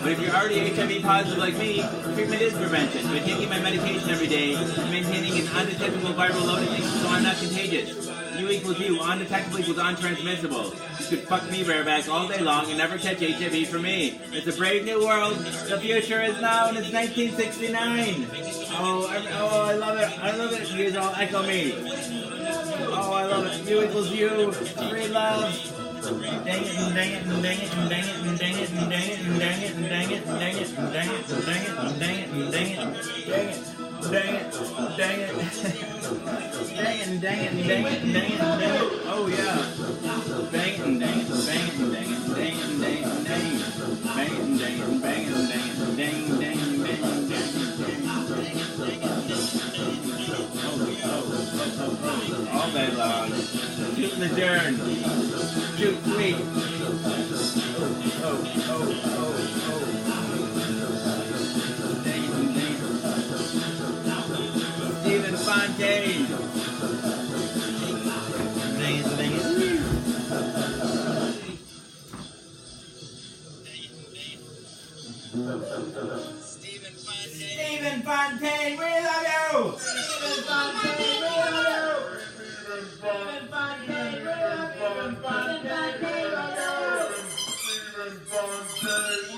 But if you're already HIV positive like me, treatment is prevention. By taking my medication every day and maintaining an undetectable viral load of things so I'm not contagious. U equals U, undetectable equals untransmissible. You could fuck me bareback all day long and never catch HIV from me. It's a brave new world. The future is now, and it's 1969. Oh, I love it. I love it. You guys all echo me. Oh, I love it. U equals U. Free love. Dang it and dang it and dang it and dang it and dang it and dang it and dang it and dang it and dang it and dang it and dang it and dang it and dang it and dang it. Dang it, dang it, dang it, and dang it, and dang it, and dang it, and dang it. Oh yeah. Bang it and dang it, bang it and dang it, dang it and dang it, and dang it. Bang it and dang it, and bang it and dang it, and dang it, dang it, dang it, dang it. All day long. Shoot the adjourn. Shoot sweet. Oh. Dang it and dang it. Stephen Fontaine. Dang it. Stephen Fontaine, we love you! Stephen Fontaine, we love you! Stephen Fontaine, we love you! Stephen Fontaine, we love you! Stephen Fontaine.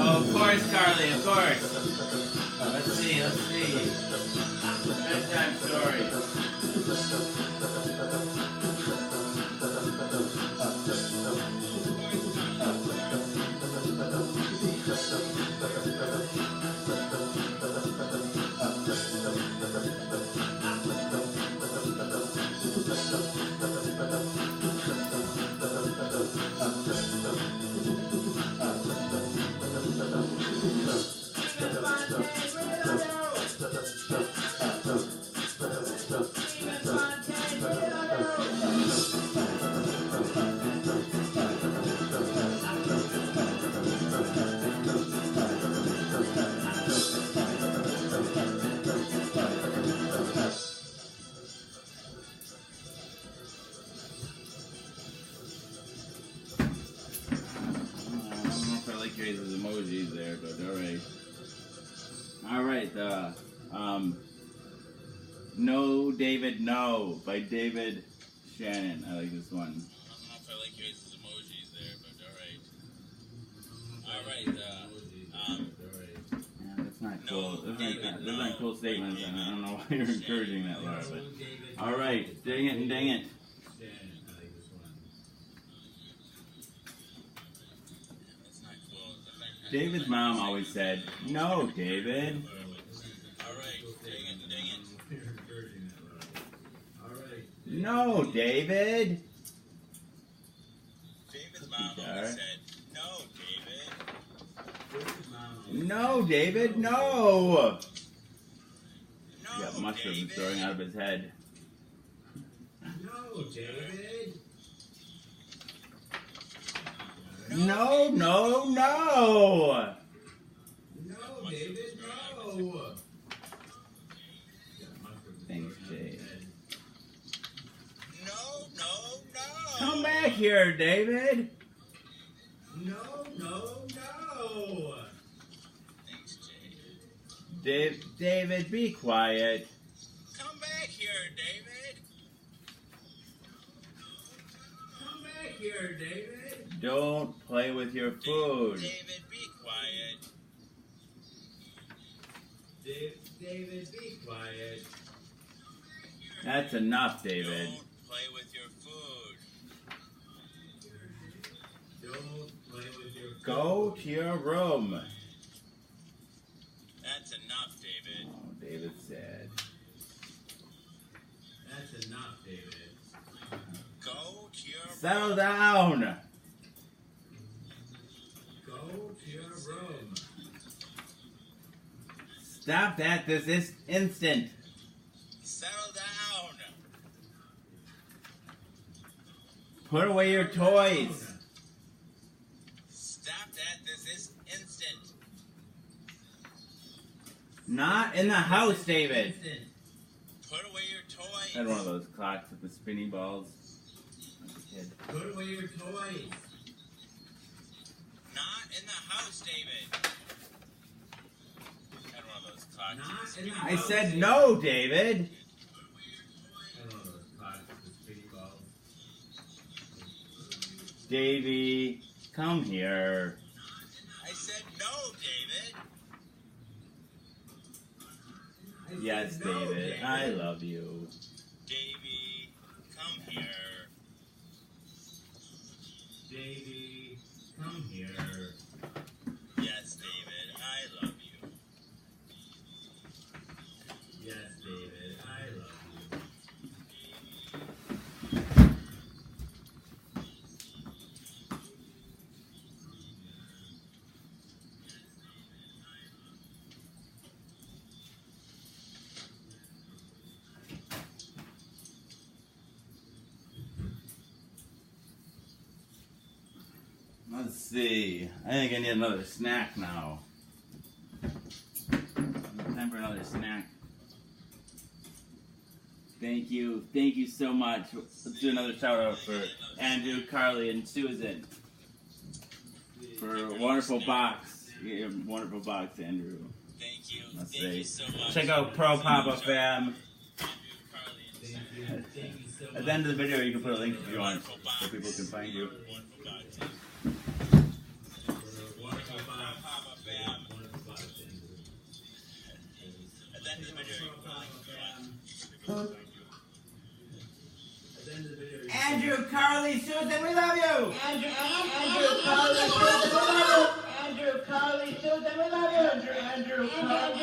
Oh, of course, Carly, of course. Let's see. Bedtime story. His emojis there, but all right. No David No by David Shannon. I like this one. I don't know if I like his emojis there, but all right. Yeah, that's not cool. Those aren't cool statements, and I don't know why you're encouraging that, Laura. But all right, dang it. David's mom always said, "No, David." All right, dang it. No, David. David's mom always said, "No, David." No, David, no. He's got mushrooms throwing out of his head. No, David. No. No, David, no. Thanks, Jay. No. Come back here, David. No. Thanks, Jay. David, be quiet. Come back here, David. Come back here, David. Don't play with your food. David, be quiet. David, be quiet. That's enough, David. Don't play with your food. Don't play with your food. Go to your room. That's enough, David. Oh, David said. That's enough, David. Go to your Settle down. Go to your room. Stop that this instant. Settle down. Put away your toys. Stop that this instant. Not in the house, David. Put away your toys. I had one of those clocks with the spinny balls as a kid. Put away your toys. Not in the house, David. I had one of those clocks. Not in the house. I said no, David. Davey, come here. I said no, David. Yes, David. I love you. Davey, come here. Davey, come here. Yes, David, I love you. Yes, David, I love you. Let's see. I think I need another snack now. Time for another snack. Thank you. Thank you so much. Let's do another shout out for Andrew, Carly, and Susan. For a wonderful box. Yeah, wonderful box, Andrew. Thank you. Let's Thank you see. so much. Check out Pro Papa Fam. Thank you so At the end of the video, you can put a link if you want, Wonderful box. so people can find you. Wonderful box. Wonderful Papa Bam. And then the video you Andrew, Carly, Susan, we love you! Andrew, Carly, Susan, we love you. Andrew, Carly, Susan, we love you. Andrew, Carly,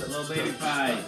Little baby pie.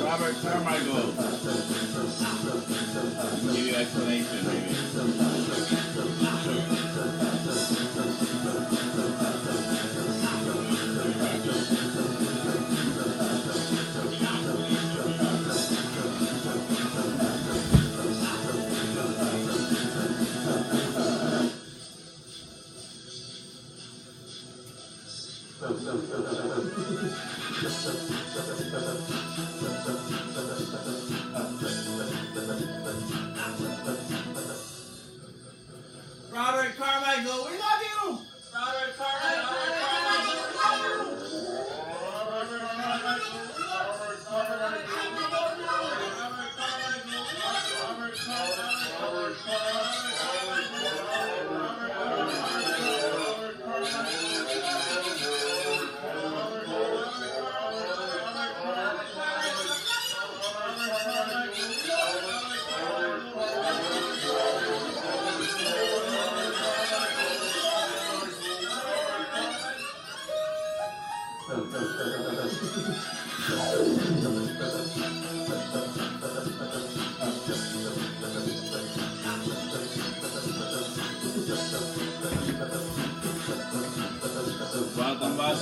Robert Carmichael. I'll give you an explanation, maybe. Robert Carmichael, we love you! Robert Carmichael,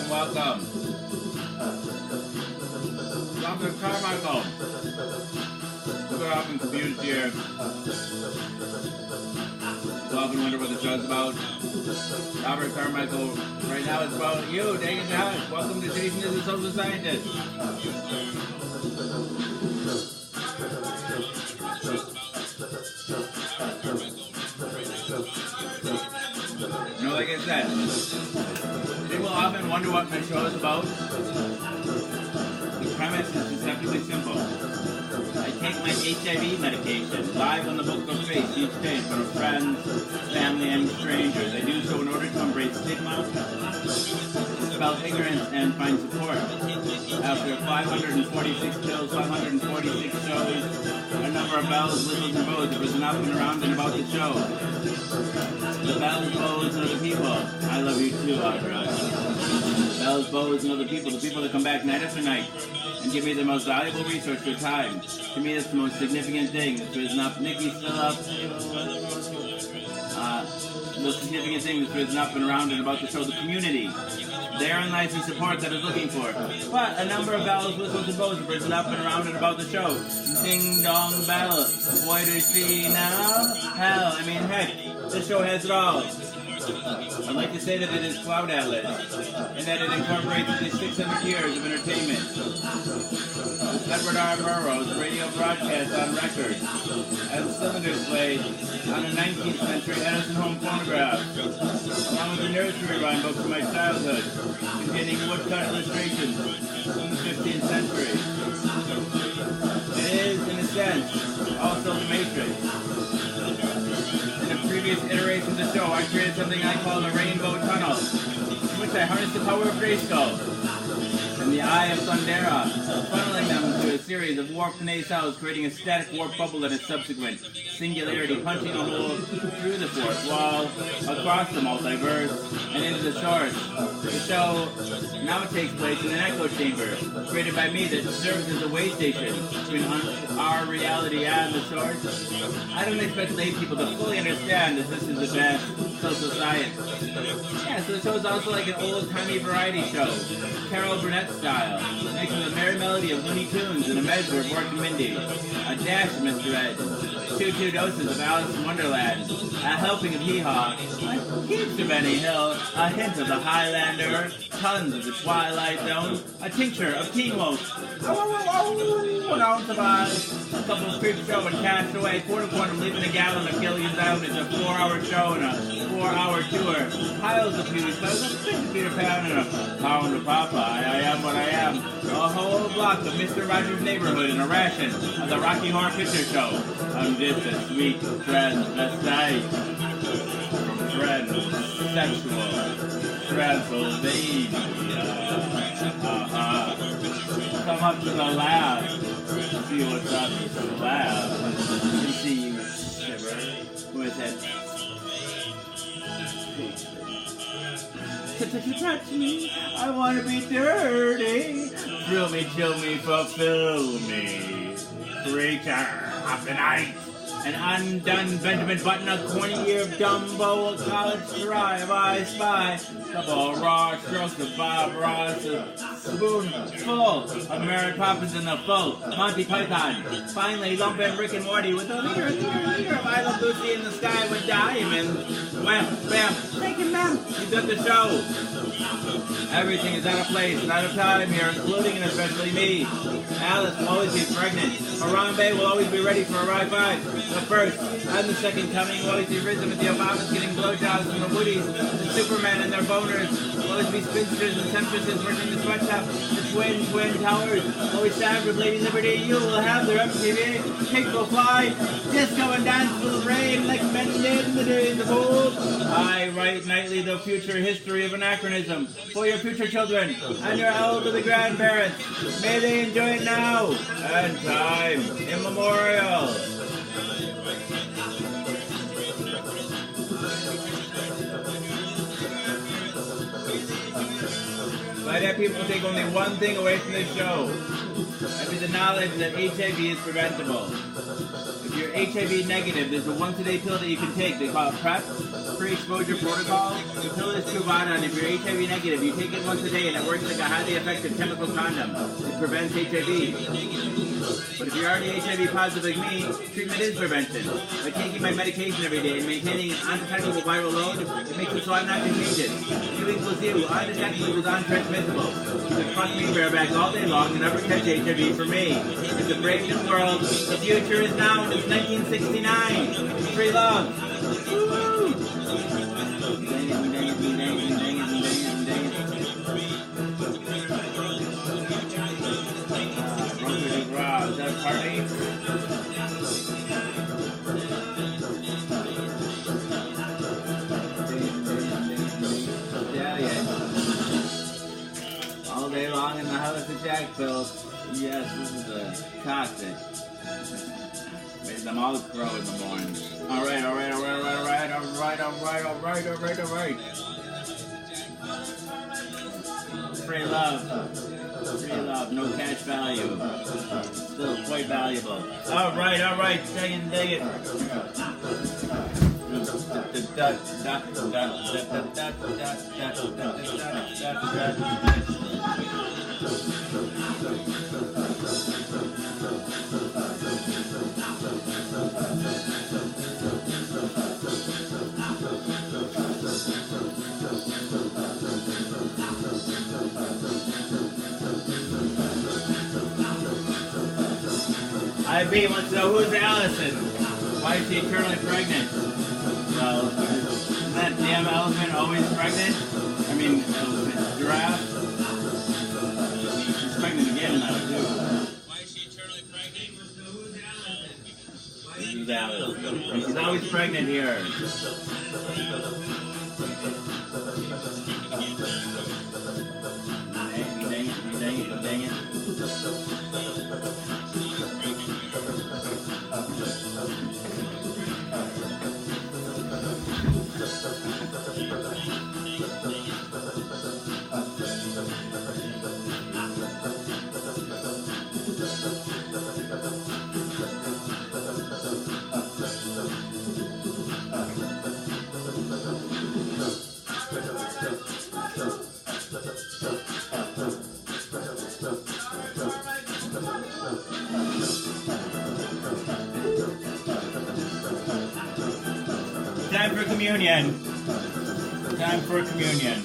Welcome. Robert Carmichael. We're often confused here. We often wonder what the show's about. Robert Carmichael, right now it's about you, Dagan Dallas. Welcome to Jason is a Social Scientist. You know, like I said, people often wonder what my show is about. The premise is deceptively simple. I take my HIV medication live on the book of face each day in front of friends, family, and strangers. I do so in order to embrace stigma, dispel ignorance, and find support. After 546 pills, 546 shows, a number of bells, whistles, and bows, there was enough and around and about the show. The the bells, bows, and other people. I love you too, Audra. Bells, bows, and other people. The people that come back night after night and give me the most valuable resource, their time. To me, that's the most significant thing. If there's enough Nikki's still up. The most significant thing that's risen up and around and about to show the community. Therein lies the support that is looking for. But a number of bells, whistles, and bows have risen up and around and about the show. Ding dong bell. What do you see now? Hell, I mean, heck, this show has it all. I'd like to say that it is Cloud Atlas, and that it incorporates the 600 years of entertainment. Edward R. Murrow's radio broadcast on record, as cylinders played on a 19th century Edison home phonograph, along with the nursery rhyme book from my childhood, containing woodcut illustrations from the 15th century. It is, in a sense, also the Matrix. In a previous iteration of the show, I created something I call a rainbow tunnel, in which I harnessed the power of Grayskull and the Eye of Thundera, funneling them into a series of warped nacelles, creating a static warp bubble and its subsequent singularity, punching a hole through the fourth wall, across the multiverse, and into the source. The show now takes place in an echo chamber, created by me that serves as a way station between our reality and the source. I don't expect lay people to fully understand that this is the best social science. Yeah, so the show is also like an old-timey variety show, Carol Burnett style, mixing the merry melody of Looney Tunes and a measure of Mork and Mindy, a dash of Mr. Ed, two doses of Alice in Wonderland, a helping of Hee-Haw, a hint of Benny Hill, a hint of the Highlander, tons of the Twilight Zone, a tincture of Teen Wolf, an ounce of Oz, a couple of Creep Show and Cast Away, quarter quantum leaving a gallon of Gilligan's Island. It's a 4-hour show and a 4-hour tour, piles of beauty spells, a bit of Peter Pan and a pound of Popeye, I am what I am, a whole block of Mr. Rogers' Neighborhood and a ration of the Rocky Horror Picture Show. I'm just a sweet transvestite from transsexual Transylvania. Come up to the lab, see what's on the slab, and see you shiver with that. Touch me, I want to be dirty. Thrill me, chill me, fulfill me. Creature of the night. An undone Benjamin Button, a 20-year Dumbo, a college thrive, I spy. Couple raw strokes of Bob Ross, a spoonful of Mary Poppins in the full Monty Python. Finally, lump in Rick and Morty with a leader of I Love Lucy in the Sky with diamonds. Wham, bam, thank you, ma'am. You did the show. Everything is out of place and out of time here, including and especially me. Alice will always be pregnant. Harambe will always be ready for a ride five. The first and the second coming will always be risen with the Obamas getting blowjobs from the Woodies. The Superman and their boners will always be spinsters and temptresses working the sweatshop. The twin towers always stabbed with Lady Liberty. You will have their MTV. Cake will fly. Disco and dance will reign like men did in the days of old. I write nightly the future history of anachronism for your future children and your elderly grandparents. May they enjoy it now and time immemorial. Why do people take only one thing away from this show? That is the knowledge that HIV is preventable. If you're HIV negative, there's a once-a-day pill that you can take. They call it PrEP, pre-exposure protocol. The pill is Truvada, and if you're HIV negative, you take it once a day, and it works like a highly effective chemical condom. It prevents HIV. But if you're already HIV positive like me, treatment is prevention. By taking my medication every day and maintaining an undetectable viral load, it makes it so I'm not contagious. You equals you, undetectable is untransmissible. You can fuck me bareback all day long and never catch HIV for me. It's a brave new world. The future is now, and it's 1969. Free love. Woo! Is that a party? All day long in the house of Jackville. Yes, this is a toxic. Made them all grow in the morning. Alright. alright. Free love, no cash value. Still quite valuable. Alright, dig it. IB wants to know who's Allison? Why is she eternally pregnant? Well, isn't that damn elephant always pregnant? I mean, giraffe? She's pregnant again now, too. Why is she eternally pregnant? Who's Allison? She's always pregnant here. Dang it. Time for communion.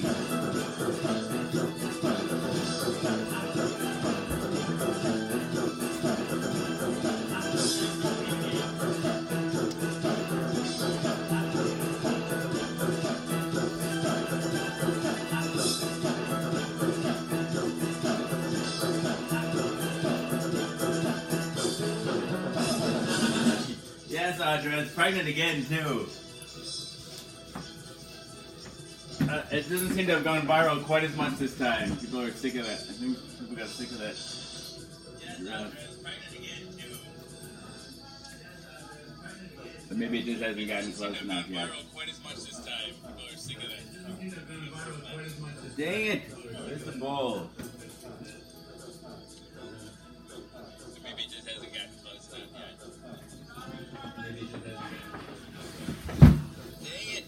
Yes, Audra, it's pregnant again, too. It doesn't seem to have gone viral quite as much this time. People are sick of it. I think people got sick of it. But maybe it just hasn't gotten close enough yet. Quite as much this time. People are sick of it. Dang it! Where's the bowl? Maybe it just hasn't gotten close enough yet. Dang it!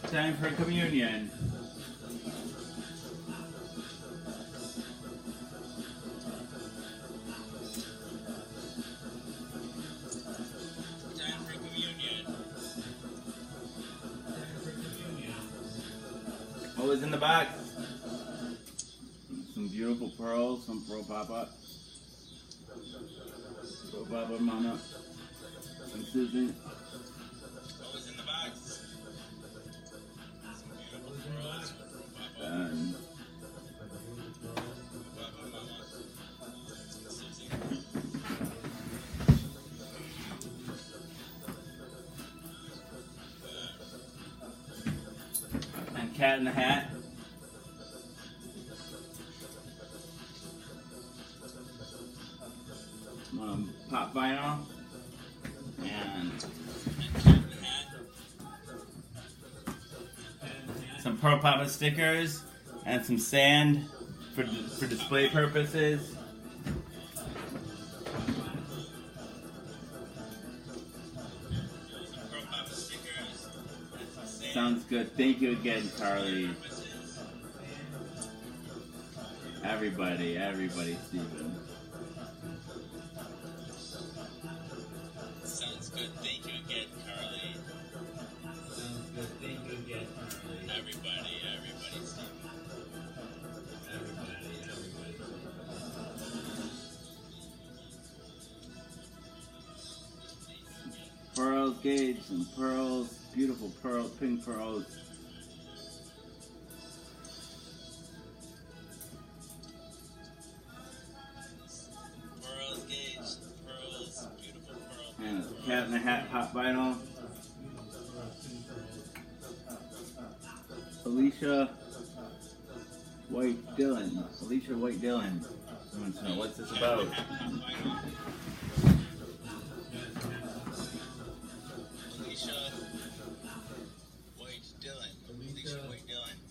Time for communion. Time for communion. What was in the box? Some beautiful pearls, some pearl papa. Pearl papa, mama. And Susan. What was in the box? Some beautiful pearls. And Cat in the Hat. Pop vinyl. And some Pearl Papa stickers. And some sand for display purposes. Sounds good. Thank you again, Carly. Everybody, Stephen. Sounds good. Thank you again, Carly. Sounds good. Thank you again, Carly. Everybody, Stephen. Everybody. Pearls, Gage, some pearls. Beautiful pearls, pink pearls. Pearls, Gage, pearls, beautiful pearl. And a Cat in the Hat pop vinyl. Alicia. White Dillon. Alicia White Dillon. I want to know what's this about.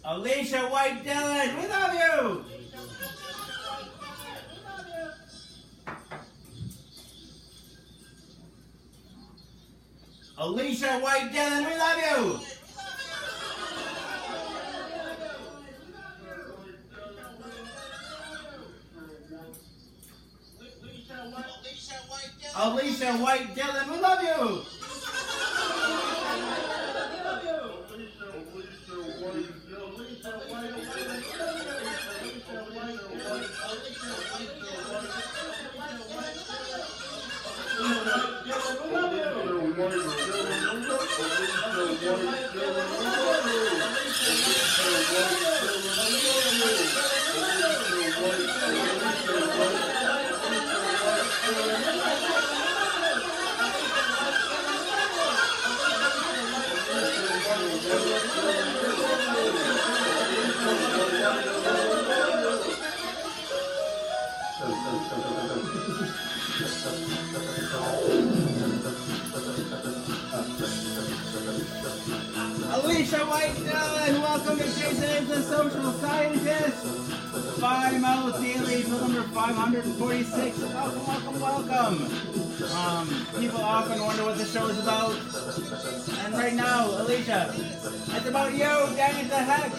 Alicia White Dillon, we love you! Alicia White Dillon, we love you! Alicia White Dillon, we love you! Alicia White Dillon, welcome to Jason is the Social Scientist. Five Miles Daily, bill number 546. Welcome, welcome. People often wonder what the show is about. And right now, Alicia, it's about you, dang it the heck.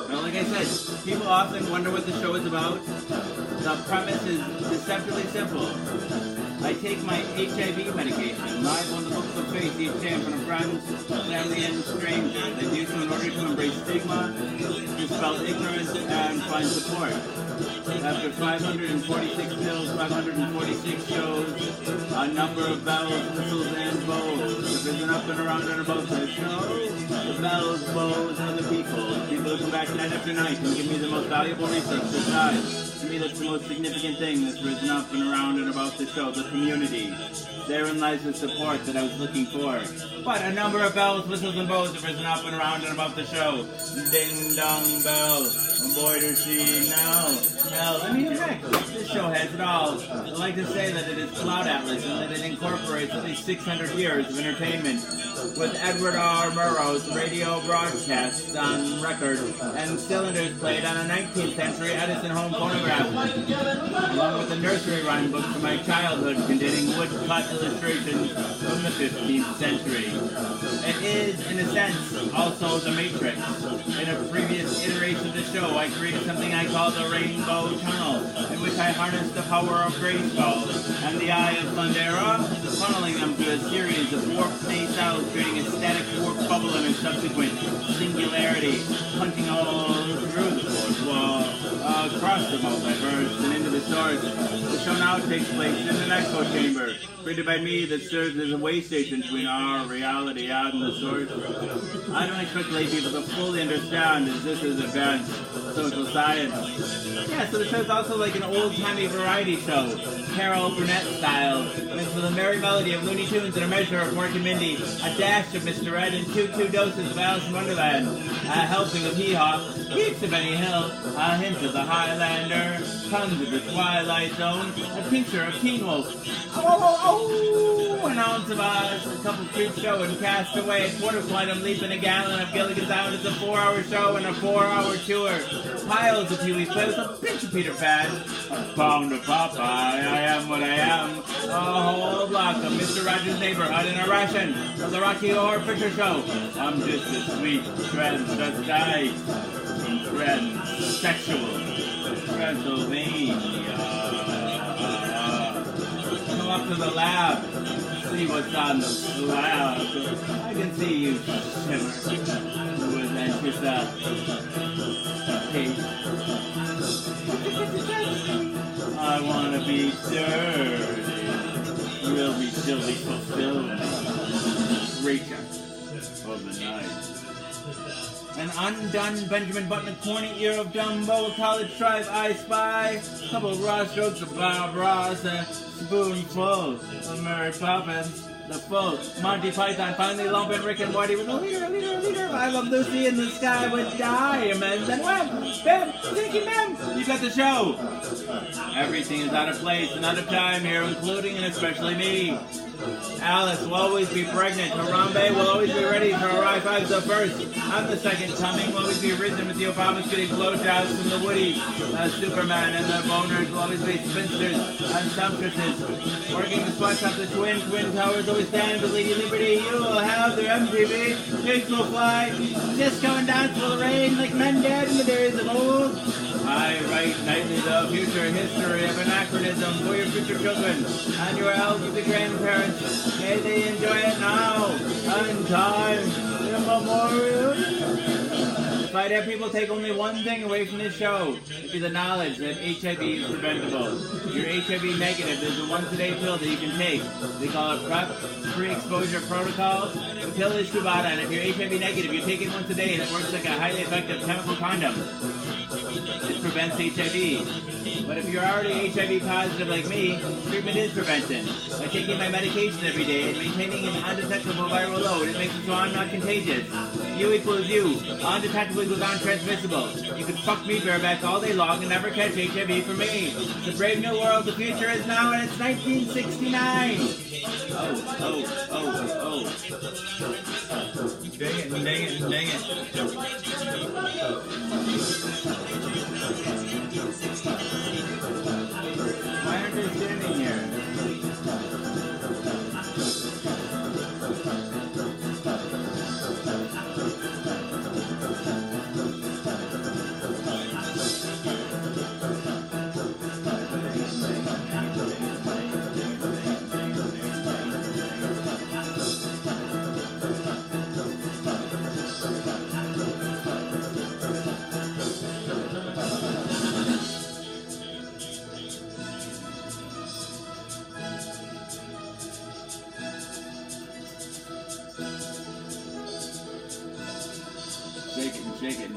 Well, like I said, people often wonder what the show is about. The premise is deceptively simple. I take my HIV medication live on the books of faith each day in front of friends, family, and strangers. I do so in order to embrace stigma, dispel ignorance, and find support. After 546 pills, 546 shows, a number of bells, whistles, and bows have been up and around and about the show. The bells, bows, and other people who come back night after night and give me the most valuable resource besides. To me, that's the most significant thing that's risen up and around and about the show, the community. Therein lies the support that I was looking for. But a number of bells, whistles, and bows have risen up and around and about the show. Ding dong bell, boy does she know. Hell, I mean, heck, this show has it all. I like to say that it is Cloud Atlas and that it incorporates at least 600 years of entertainment with Edward R. Murrow's radio broadcasts on record and cylinders played on a 19th century Edison home phonograph, along with the nursery rhyme books from my childhood containing woodcut illustrations from the 15th century. It is, in a sense, also The Matrix. In a previous iteration of the show, I created something I call the Rainbow Tunnel, in which I harnessed the power of Grayskull and the Eye of Thundera, funneling them through a series of warp phase cells, creating a static warp bubble and a subsequent singularity, punching all through the fourth wall, across the multiverse and into the source. The show now takes place in an echo chamber, created by me that serves as a way station between our reality and the source. I don't expect lay people to fully understand as this is advanced social science. Yeah, so the show's also like an old-timey variety show, Carol Burnett style, mixed with a merry melody of Looney Tunes and a measure of Mork and Mindy, a dash of Mr. Ed, and two doses of Alice in Wonderland, a helping of Hee-Haw, heaps of Benny Hill, a hint of the Highlander, tons of the Twilight Zone, a tincture of Teen Wolf, an ounce of Oz, a couple Creep Show and Castaway, a quarter quantum leap and a gallon of Gilligan's Island. It's a 4-hour show and a 4-hour tour. Piles of Pee-wee's Playhouse, a pinch of Peter Pan, a pound of Popeye, I am what I am, a whole block of Mr. Rogers' Neighborhood and a ration of the Rocky Horror Picture Show. I'm just a sweet transvestite from transsexual Transylvania. Come up to the lab, see what's on the slab. I can see you shimmer with anticipation. I want to be dirty, really silly fulfillment, creature of the night. An undone Benjamin Button, a corny ear of Dumbo, a college tribe I spy, couple of raw strokes of Bob Ross, a spoonful of Mary Poppins, the full Monty Python, finally lumping Rick and Morty with a leader. I love Lucy in the sky with diamonds, and wham, bam, thinky bam, you got the show. Everything is out of place and out of time here, including and especially me. Alice will always be pregnant. Harambe will always be ready for a high five. So first, I'm the second coming. Will always be risen with the Obamas getting blowjobs from the Woody. Superman and the boners will always be spinsters and sumptuouses. Working the sweats up the twin towers always stand with Lady Liberty. You will have their MTV. Pigs will fly. Disco and dance will rain like men did in the days of old. I write nightly the future history of anachronism for your future children and your elderly grandparents. May they enjoy it now and time immemorial. If I'd have people take only one thing away from this show, it'd be the knowledge that HIV is preventable. You're HIV negative. There's a once-a-day pill that you can take. They call it PrEP, pre-exposure protocol. The pill is Truvada, and if you're HIV negative, you take it once a day, and it works like a highly effective chemical condom. It prevents HIV. But if you're already HIV positive like me, treatment is prevention. By taking my medication every day and maintaining an undetectable viral load, it makes it so I'm not contagious. You equals you. Undetectable equals untransmissible. You can fuck me bareback all day long and never catch HIV from me. The brave new world, the future is now, and it's 1969. Oh. Dang it. Why aren't they standing here? Shake it.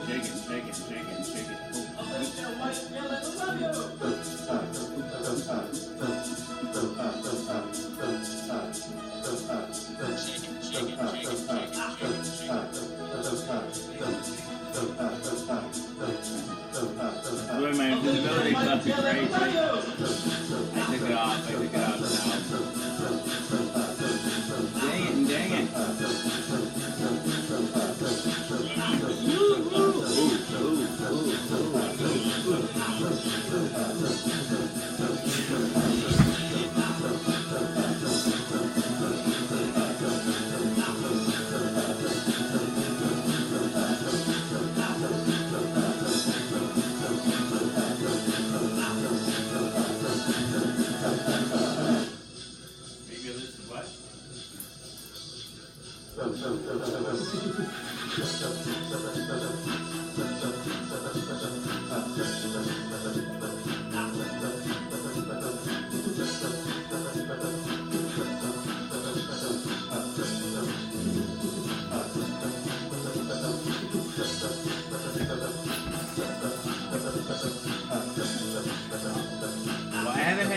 Boy, my invisibility stuff is crazy. I took it off now. Dang it.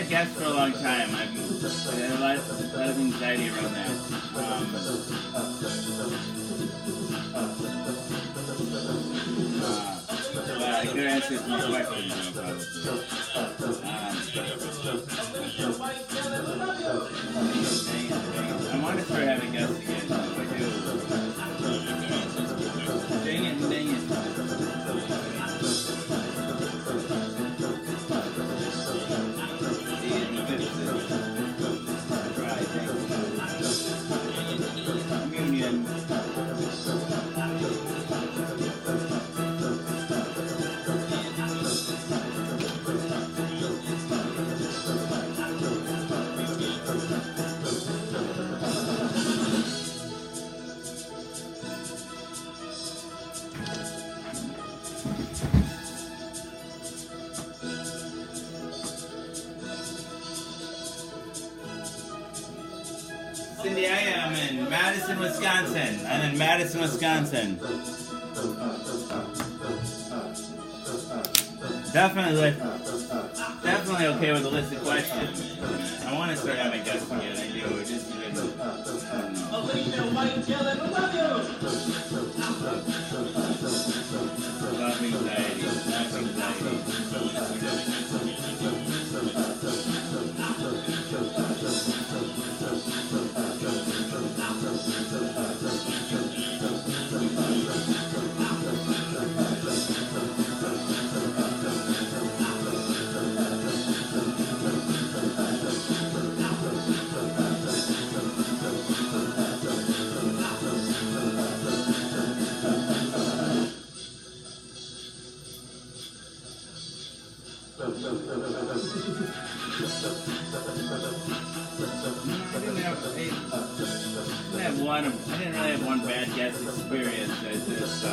Guests for a long time. I've had a lot of anxiety around that. But I could answer some questions, I want to start having guests again. I do. Dang it. Cindy, I am in Madison, Wisconsin. I'm in Madison, Wisconsin. Definitely okay with a list of questions. I want to start having guests again. I do. It just didn't. Alicia White Dillon, we love you. Love anxiety. Love anxiety. I didn't really have one bad guest experience. It's just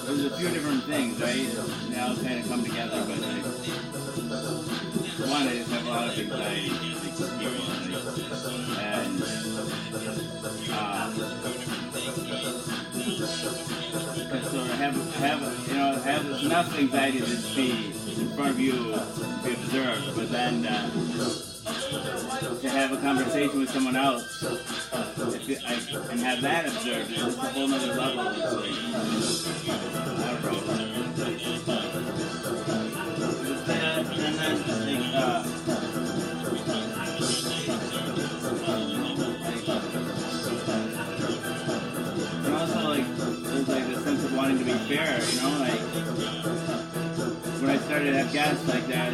there's a few different things, right? They all kind of come together, but like, one, I just have a lot of anxiety experience, and so I have enough anxiety to just be in front of you, be observed, but then to have a conversation with someone else and have that observed is just a whole nother level. It's like, I don't know. And then, and also, like, there's like this sense of wanting to be fair, you know, like, when I started to have guests like that,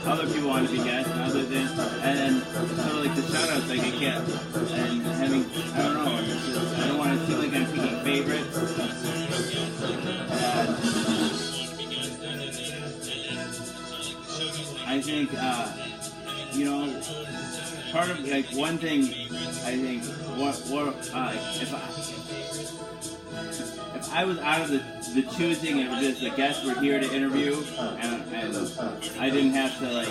other people want to be guests, and other than, and then sort of like the shout-outs, like I can't, and having, I don't know, it's just, I don't want to feel like I'm picking favorites. I think, you know, part of, like, one thing, I think, if I was out of the choosing and it was just the guests were here to interview and I didn't have to, like,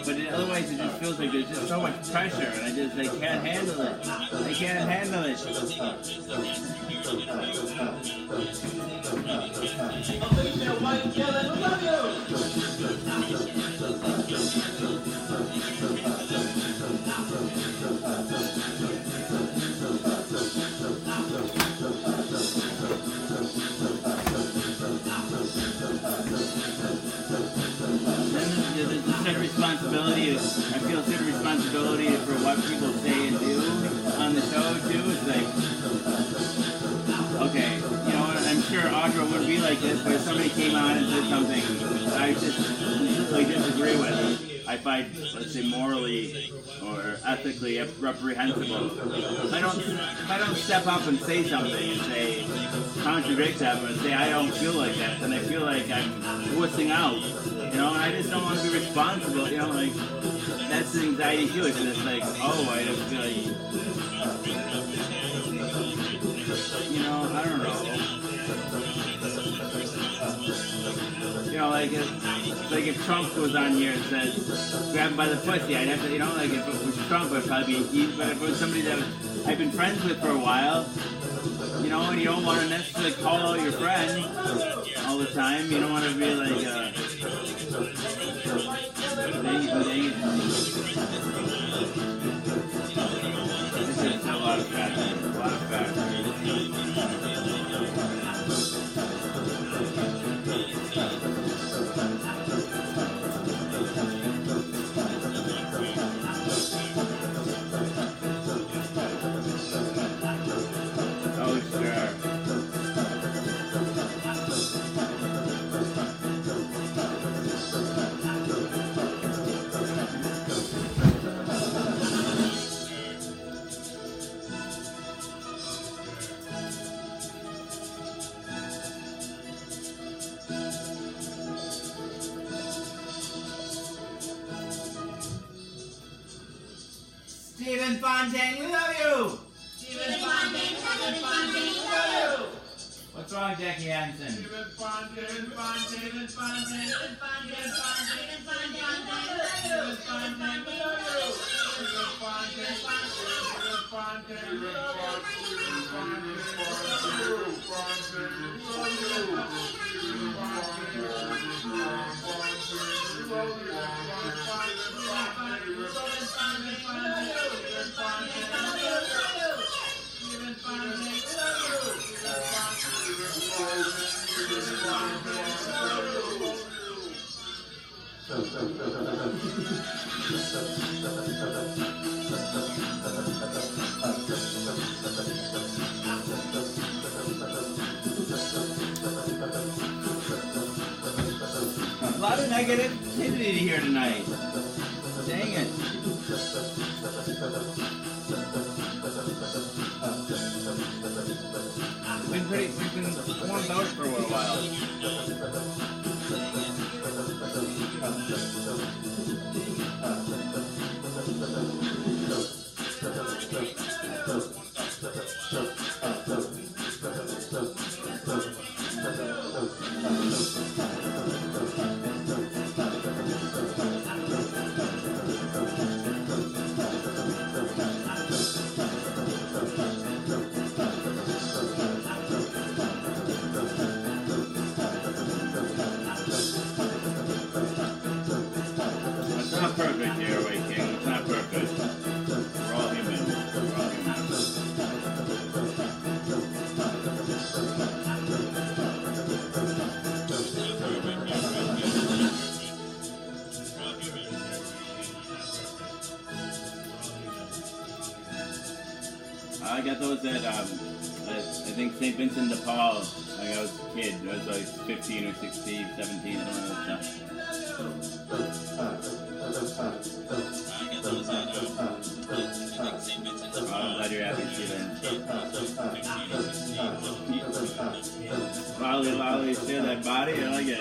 but otherwise it just feels like there's just so much pressure and I can't handle it. I can't handle it. Alicia White Dillon, we love you. There's a certain responsibility. I feel a certain responsibility for what people say and do on the show too. It's like, okay, you know, I'm sure Audra wouldn't be like this, but if somebody came on and said something I just completely disagree with, I find, let's say, morally or ethically reprehensible. If I don't step up and say something and say contradict that, but say I don't feel like that, then I feel like I'm wussing out. You know, and I just don't want to be responsible, you know, like, that's the anxiety too, it's just like, oh, I just feel like, you know, I don't know. You know, like if Trump goes on here and says, grab him by the pussy, I'd have to, you know, like, if it was Trump, I'd probably be easy, but if it was somebody that I've been friends with for a while, you know, and you don't want to necessarily call out your friend all the time, you don't want to be like, it's just a lot of factors, Oh, sure. Stephen Fontaine, we love you! Stephen Fontaine, Stephen Fontaine, we love you. What's wrong, Jackie Hansen? Stephen Fontaine, Stephen Fontaine, Stephen Fontaine, Stephen Fontaine, Stephen Fontaine, Stephen Fontaine, we love you. Stephen Fontaine, Stephen Fontaine, we love you. Stephen Fontaine, we love you. A lot of negativity here tonight. Dang it. We've been warmed out for a little while. It's not perfect here, White King. It's not perfect. We're all human. We're all human. I got those at I think St. Vincent de Paul. Like I was a kid. I was like 15 or 16, 17, something like that. I got those at, I think St. Vincent de I'm Paul. glad you're happy to see that. 15 or 16. Lolly, feel that body? I like it.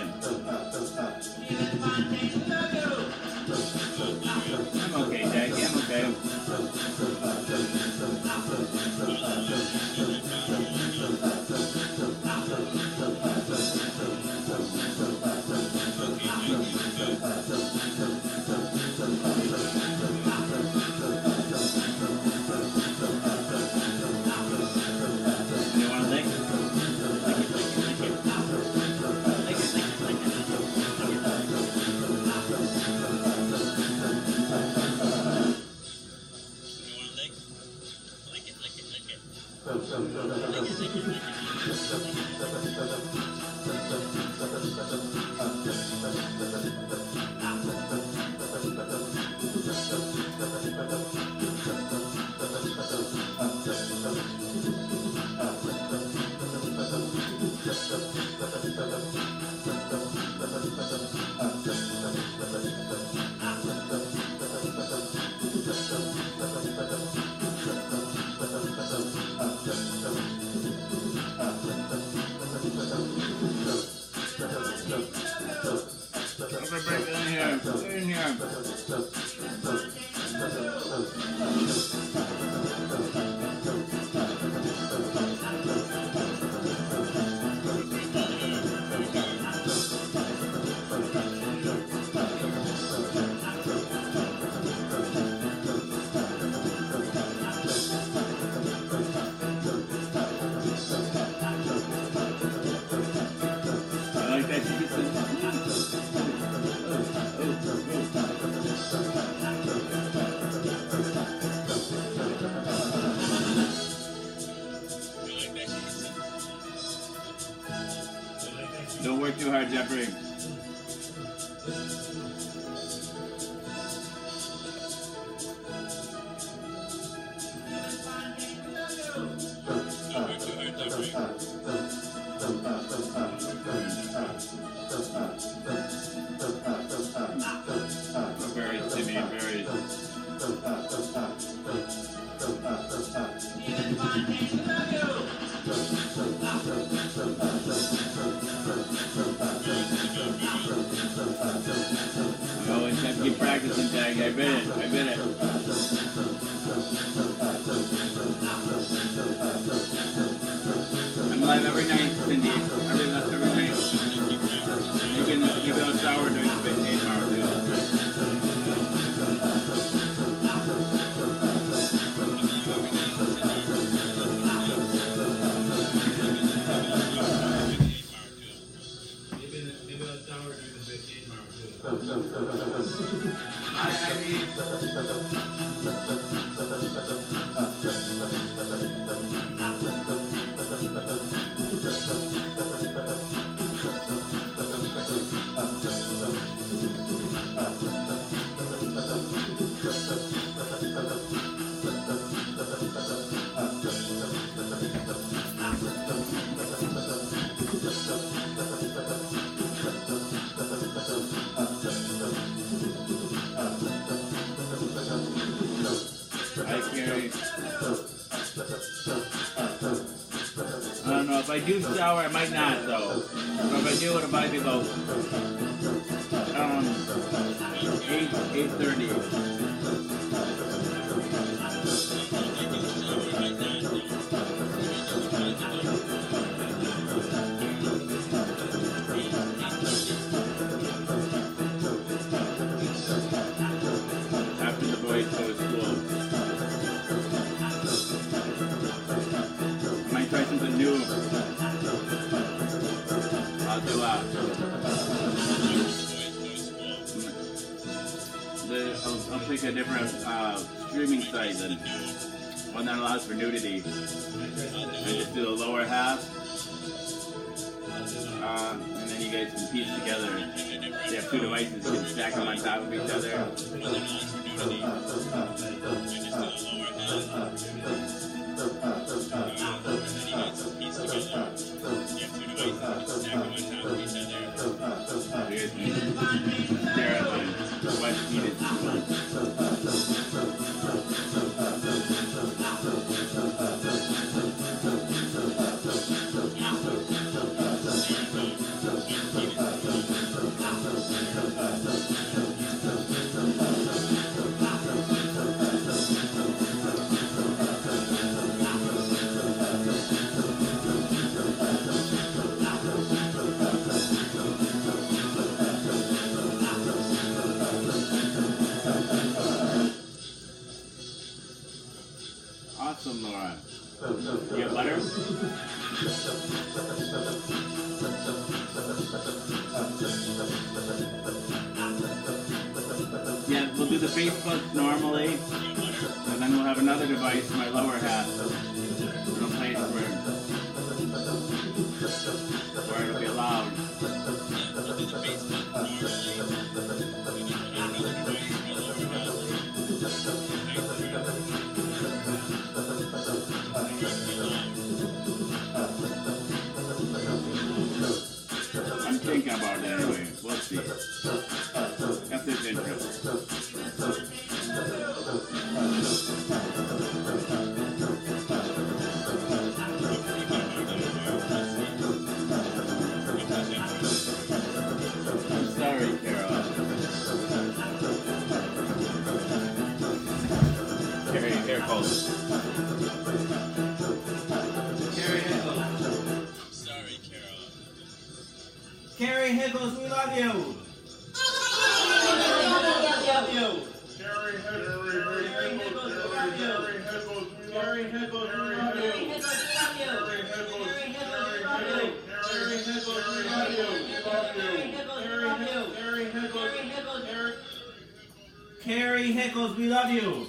I'm okay, Jackie. I'm okay. You want to lick? You want to lick? Lick it, lick it, lick it. Lick it, lick it, lick Break in here. Get in here. I like that. Don't work too hard, Jeffrey. Berries, Timmy, berries. I always have to keep practicing, Tag. I bet it. I bet it. I'm live every night, Cindy. Every night. You can keep it on shower during the big day tomorrow, too. I do shower, I might not though. But if I do, it'll probably be about 8:30. After the boys go to school. I might try something new. I'll do I'll pick a different streaming site than one that allows for nudity. I just do the lower half, and then you guys can piece together. You have two devices, you can stack them on top of each other. Awesome, Laura. You got butter? Yeah, we'll do the Facebook normally, and then we'll have another device, my lower half. It'll place where it'll be loud. I'm thinking about it anyway. We'll see. If there's interest. I'm sorry, Carol. Carrie, hair cold. Sorry, Carol. Carrie Hickles, we love you. Carrie Hickles, we love you.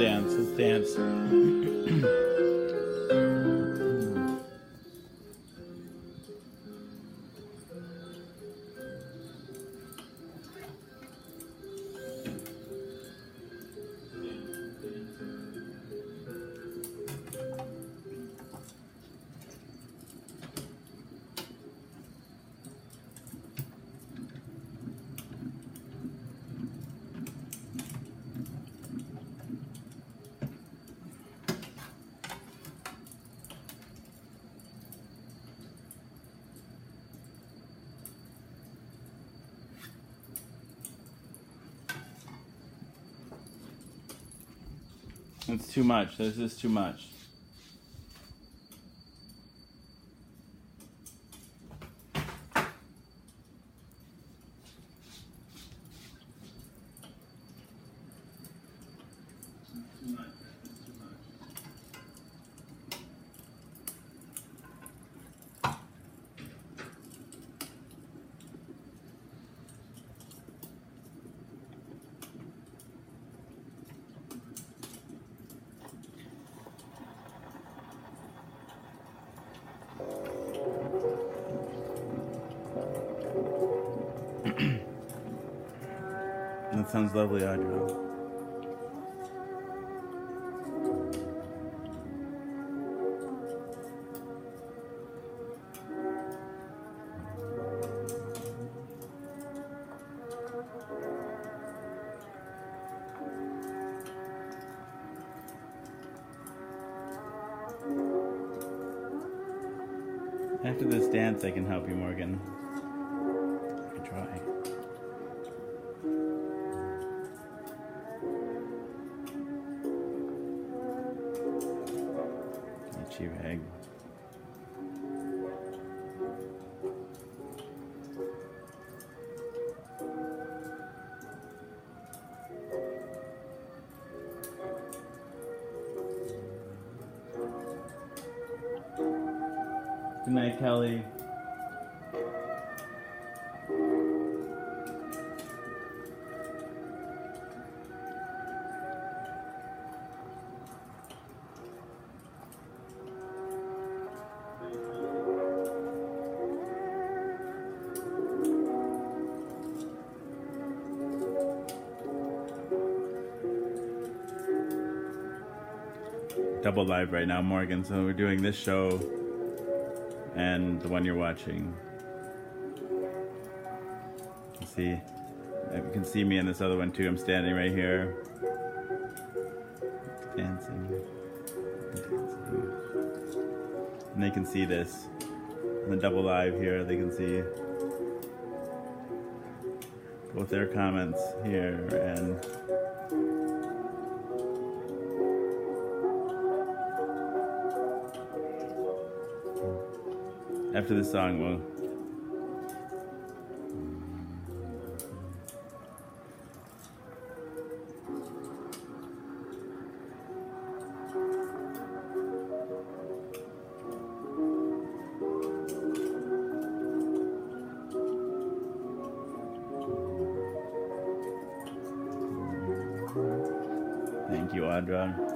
dance. Let's dance. It's too much. This is too much. That sounds lovely, Audra. After this dance, I can help you, Morgan. I can try. Itchy rag. Good night, Kelly. Double live right now, Morgan. So we're doing this show and the one you're watching. See, you can see me in this other one too. I'm standing right here, dancing. And they can see this. In the double live here, they can see both their comments here and after this song, we'll thank you, Audra.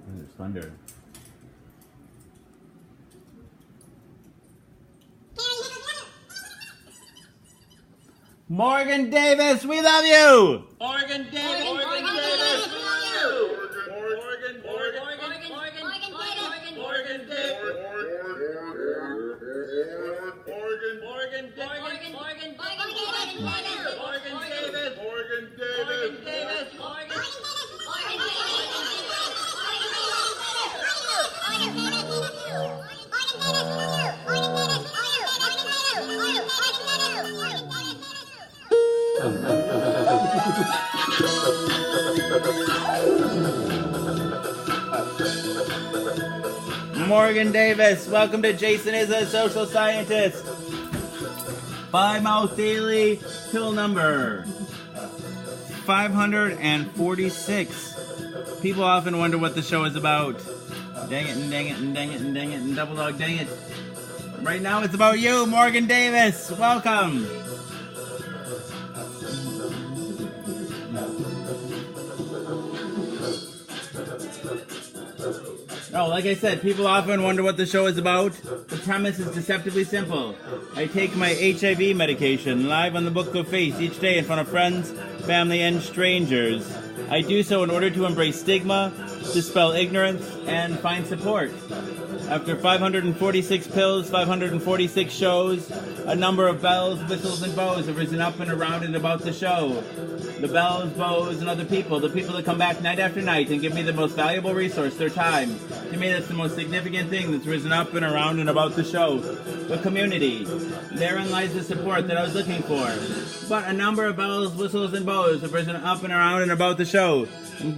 There's thunder. Morgan Davis, we love you! Morgan Davis! Morgan Davis! Morgan Morgan Davis. Welcome to Jason is a Social Scientist. Five Mouth Daily, pill number 546. People often wonder what the show is about. Dang it and dang it and dang it and dang it and double dog dang it. Right now it's about you, Morgan Davis. Welcome. Oh, like I said, people often wonder what the show is about. The premise is deceptively simple. I take my HIV medication live on the Book of Face each day in front of friends, family, and strangers. I do so in order to embrace stigma, dispel ignorance, and find support. After 546 pills, 546 shows, a number of bells, whistles, and bows have risen up and around and about the show. The bells, bows, and other people, the people that come back night after night and give me the most valuable resource, their time. To me, that's the most significant thing that's risen up and around and about the show. The community. Therein lies the support that I was looking for. But a number of bells, whistles, and bows have risen up and around and about the show.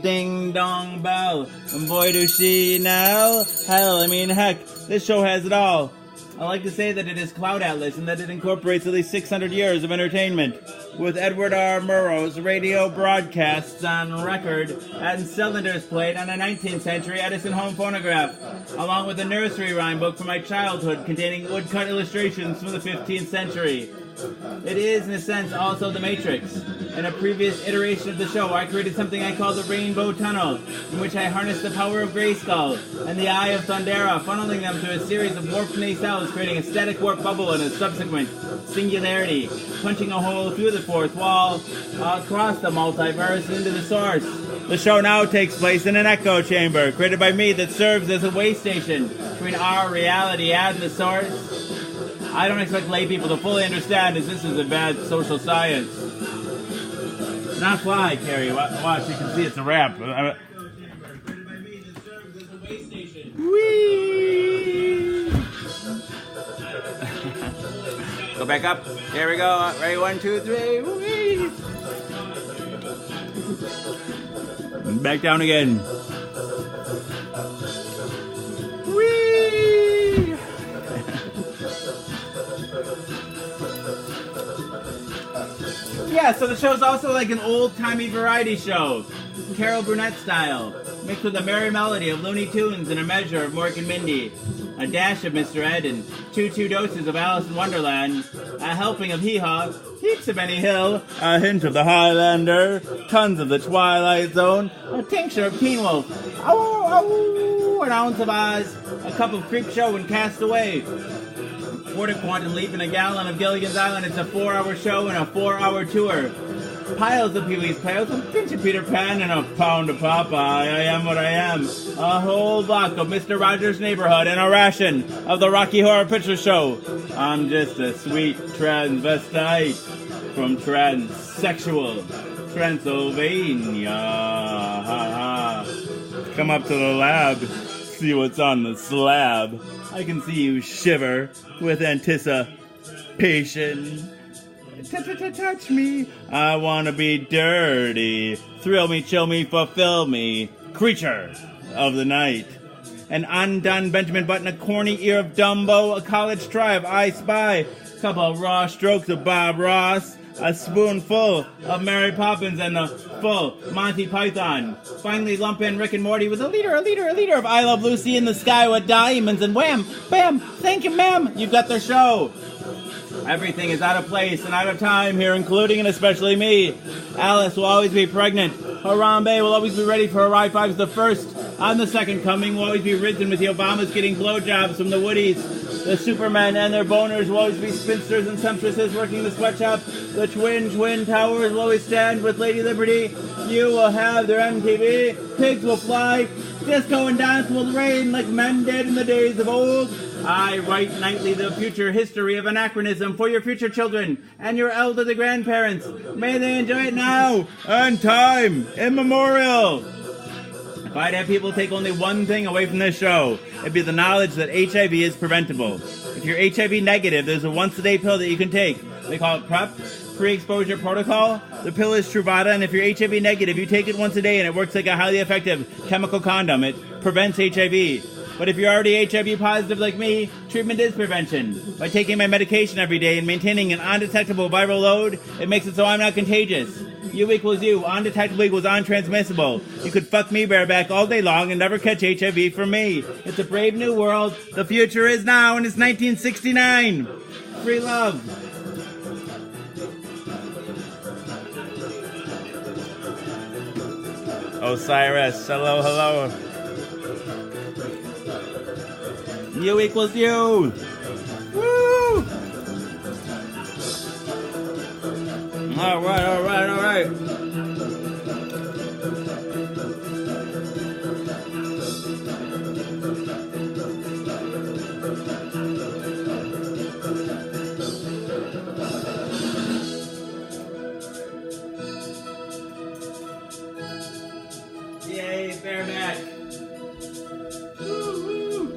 Ding dong bell, and boy do she know. Hell, I mean heck, this show has it all. I like to say that it is Cloud Atlas and that it incorporates at least 600 years of entertainment. With Edward R. Murrow's radio broadcasts on record and cylinders played on a 19th century Edison home phonograph, along with a nursery rhyme book from my childhood containing woodcut illustrations from the 15th century. It is, in a sense, also The Matrix. In a previous iteration of the show, I created something I call the Rainbow Tunnel, in which I harnessed the power of Grayskull and the Eye of Thundera, funneling them through a series of warped nacelles, creating a static warp bubble and a subsequent singularity, punching a hole through the fourth wall, across the multiverse into the source. The show now takes place in an echo chamber, created by me, that serves as a way station between our reality and the source. I don't expect lay people to fully understand, as this is a bad social science. Not fly, Carrie. Watch, you can see it's a wrap. Whee! Go back up. There we go. Ready? 1, 2, 3. Whee! Back down again. Whee! Yeah, so the show's also like an old-timey variety show, Carol Burnett style, mixed with a merry melody of Looney Tunes and a measure of Mork and Mindy, a dash of Mr. Ed, and two doses of Alice in Wonderland, a helping of Hee Haw, heaps of Benny Hill, a hint of the Highlander, tons of the Twilight Zone, a tincture of Teen Wolf, an ounce of Oz, a cup of Creep Show and Cast Away, quarter quantum leap and a gallon of Gilligan's Island. It's a 4-hour show and a 4-hour tour. Piles of Pee-wee's Playhouse, a pinch of Peter Pan, and a pound of Popeye. I am what I am. A whole block of Mr. Rogers' Neighborhood and a ration of the Rocky Horror Picture Show. I'm just a sweet transvestite from transsexual Transylvania. Come up to the lab, see what's on the slab. I can see you shiver with anticipation. Touch me. I wanna be dirty. Thrill me, chill me, fulfill me. Creature of the night. An undone Benjamin Button, a corny ear of Dumbo, a college try of I Spy, couple of raw strokes of Bob Ross, a spoonful of Mary Poppins, and a full Monty Python. Finally lump in Rick and Morty with a liter of I Love Lucy in the sky with diamonds, and wham, bam, thank you, ma'am, you've got the show. Everything is out of place and out of time here, including and especially me. Alice will always be pregnant. Harambe will always be ready for her high fives. The first on the second coming will always be risen with the Obamas getting blowjobs from the Woodies. The Supermen and their boners will always be spinsters and sumptuouses working the sweatshop. The Twin Towers will always stand with Lady Liberty. You will have their MTV. Pigs will fly. Disco and dance will reign like men did in the days of old. I write nightly the future history of anachronism for your future children and your elderly grandparents. May they enjoy it now and time immemorial. If I'd have people take only one thing away from this show, it'd be the knowledge that HIV is preventable. If you're HIV negative, there's a once-a-day pill that you can take. They call it PrEP, Pre-Exposure Protocol. The pill is Truvada, and if you're HIV negative, you take it once a day, and it works like a highly effective chemical condom. It prevents HIV. But if you're already HIV positive like me, treatment is prevention. By taking my medication every day and maintaining an undetectable viral load, it makes it so I'm not contagious. U equals U, undetectable equals untransmissible. You could fuck me bareback all day long and never catch HIV from me. It's a brave new world. The future is now, and it's 1969. Free love. Osiris, hello, hello. U equals U. Woo! All right, all right, all right. Yay, bareback. Woo-hoo.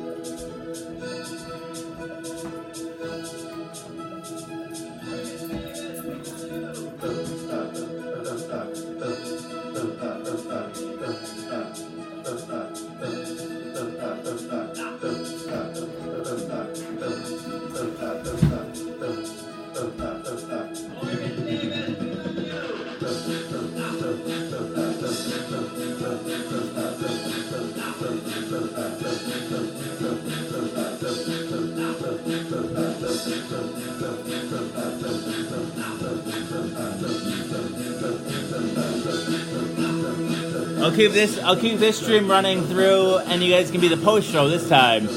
I'll keep this stream running through, and you guys can be the post show this time.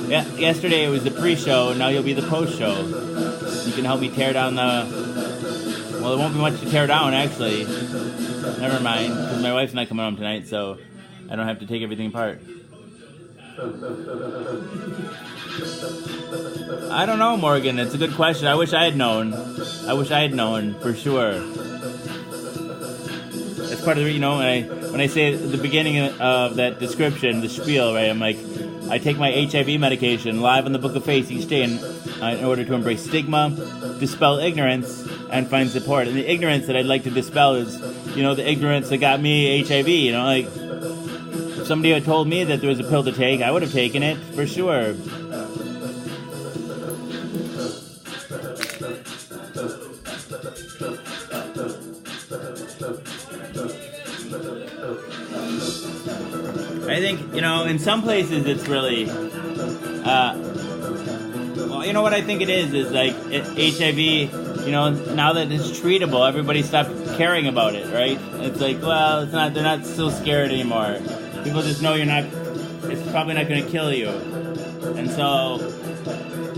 Yeah, yesterday it was the pre-show, now you'll be the post show. You can help me tear down the. Well, there won't be much to tear down actually. Never mind, because my wife's not coming home tonight, so I don't have to take everything apart. I don't know, Morgan. It's a good question. I wish I had known. I wish I had known for sure. That's part of the, when I say at the beginning of that description, the spiel, right? I'm like, I take my HIV medication live on the Book of Face each day in order to embrace stigma, dispel ignorance, and find support. And the ignorance that I'd like to dispel is, the ignorance that got me HIV. If somebody had told me that there was a pill to take, I would have taken it for sure. I think, in some places it's really, what I think it is like HIV, now that it's treatable, everybody stopped caring about it, right? It's like, well, they're not so scared anymore. People just know it's probably not going to kill you. And so,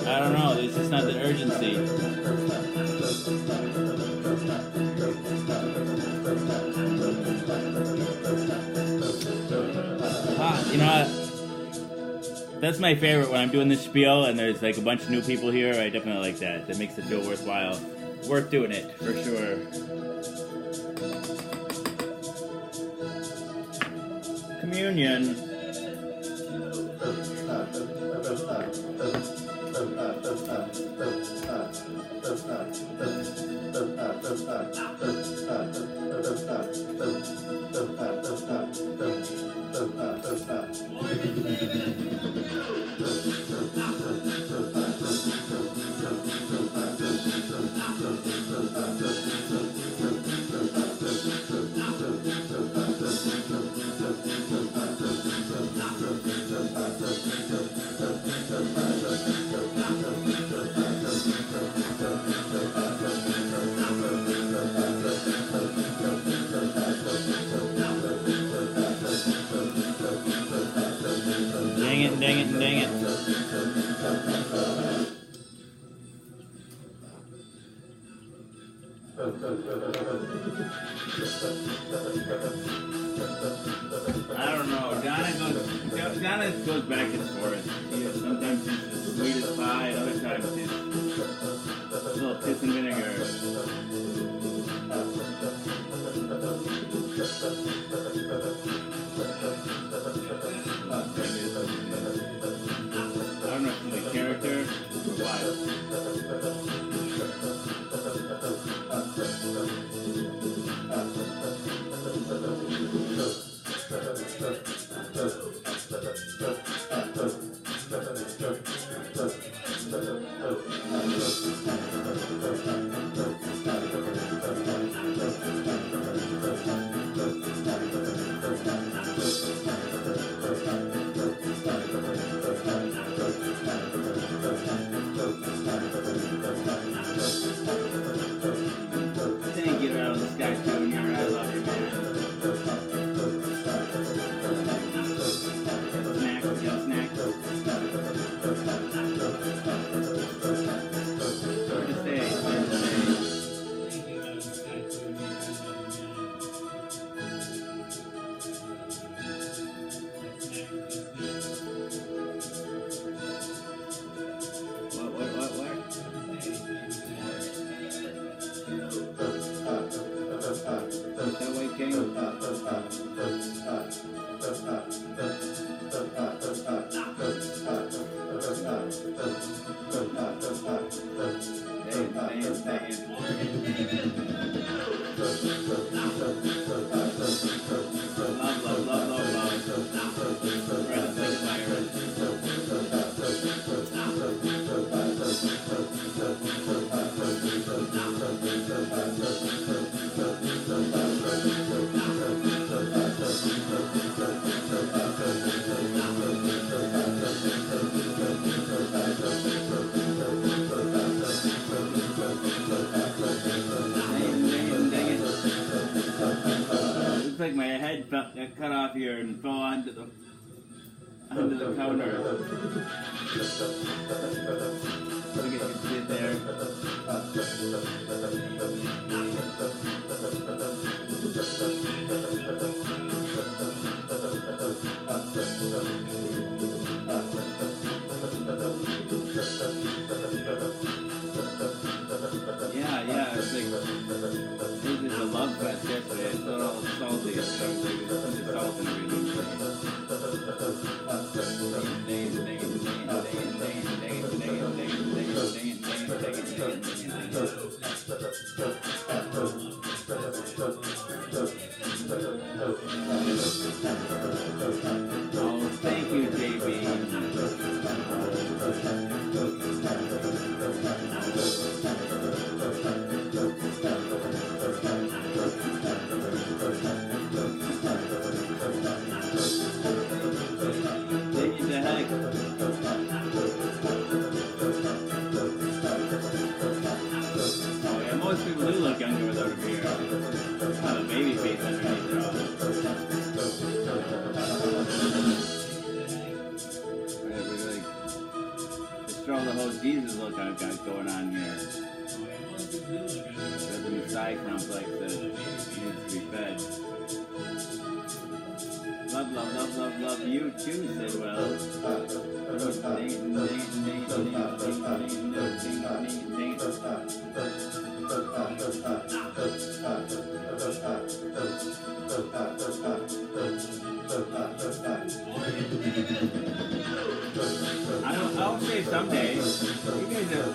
I don't know, there's just not the urgency. That's my favorite when I'm doing this spiel and there's like a bunch of new people here. I definitely like that. That makes it feel worthwhile. Worth doing it, for sure. Communion. Dang it. I don't know. Donna goes back and forth. Sometimes she's the sweetest pie, other times she's a little piss and vinegar. I don't know if it's a character or what. cut off here and fall onto the counter. Look at you sit there. Yeah, it's like this is a love fest yesterday. It's not all salty and stuff. Like it's salt and everything. Oh, thank you, JB. Most people do look younger without a beard. Have a baby face underneath it all. Like, just throw the whole Jesus look I've got going on here. There's a Messiah complex that needs to be fed. Love you too, Sidwell. I'll shave someday. You guys have.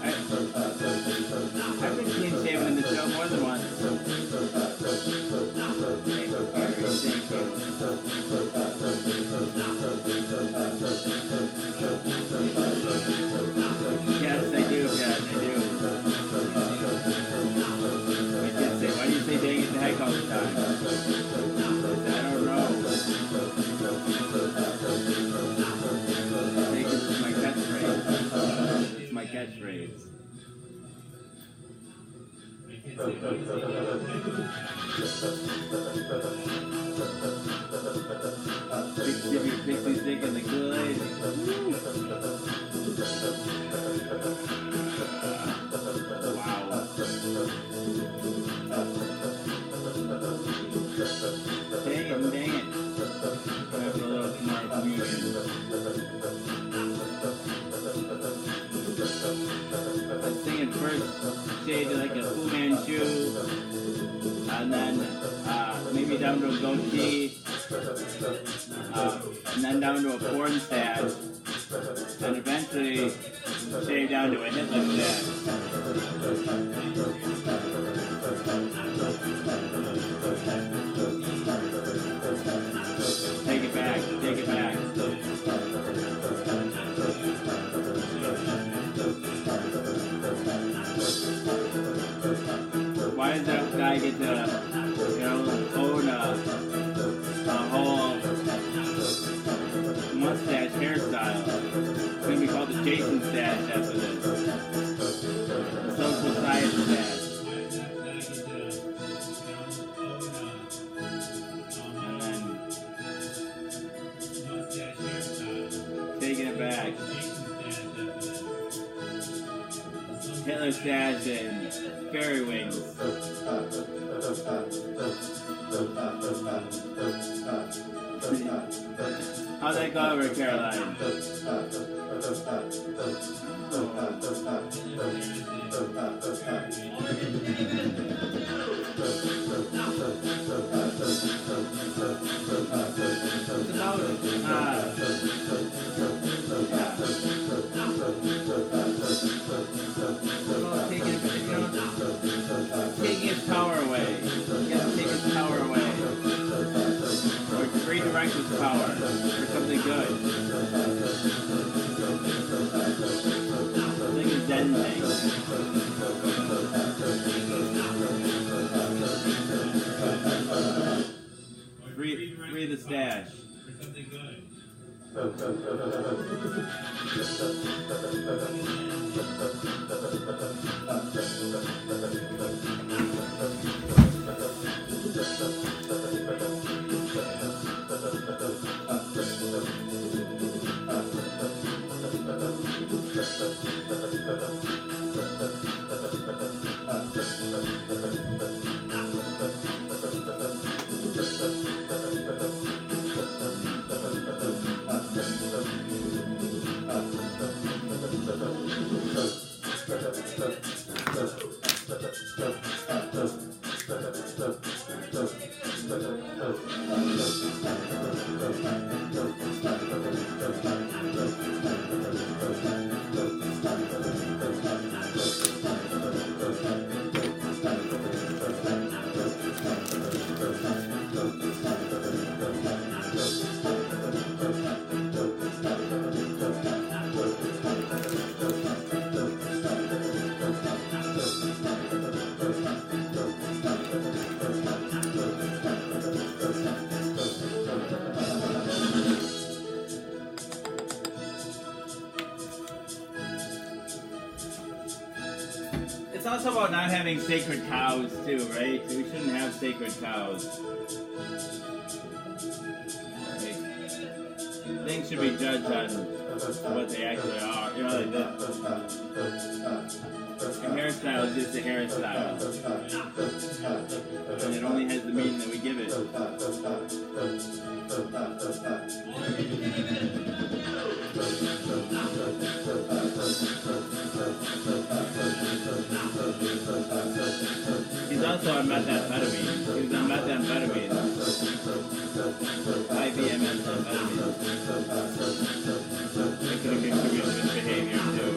I've been clean shaven in the show more than once. Thank you. Yes, I do. My kids say, why do you say dang it the heck all the time? I don't know. I think this is my catchphrase. It's my catchphrase. Dip your pixie stick in the Kool-Aid. Wow. Dang it. Have a little more communion. I was thinking first shade like a Fu Manchu, and then maybe down to a goatee, and then down to a porn stash, and eventually shade down to a Hitler stash. Take it back. Why does that guy get to, own a whole mustache hairstyle? It's going to be called the Jason stash after this. The social science stash. And then taking it back. Hitler stash and fairy wings. How'd that go over, Caroline? Taking its power away. You gotta take its power away. Or redirect its power for something good. Like a Zen thing. Free the stash. For something good. it's also about not having sacred cows too, right? We shouldn't have sacred cows. Like, things should be judged on what they actually are. You know, like that. A hairstyle is just a hairstyle. And it only has the meaning that we give it. He's also on methamphetamine. He was on methamphetamine. IBM methamphetamine. It could have contributed to his behavior too.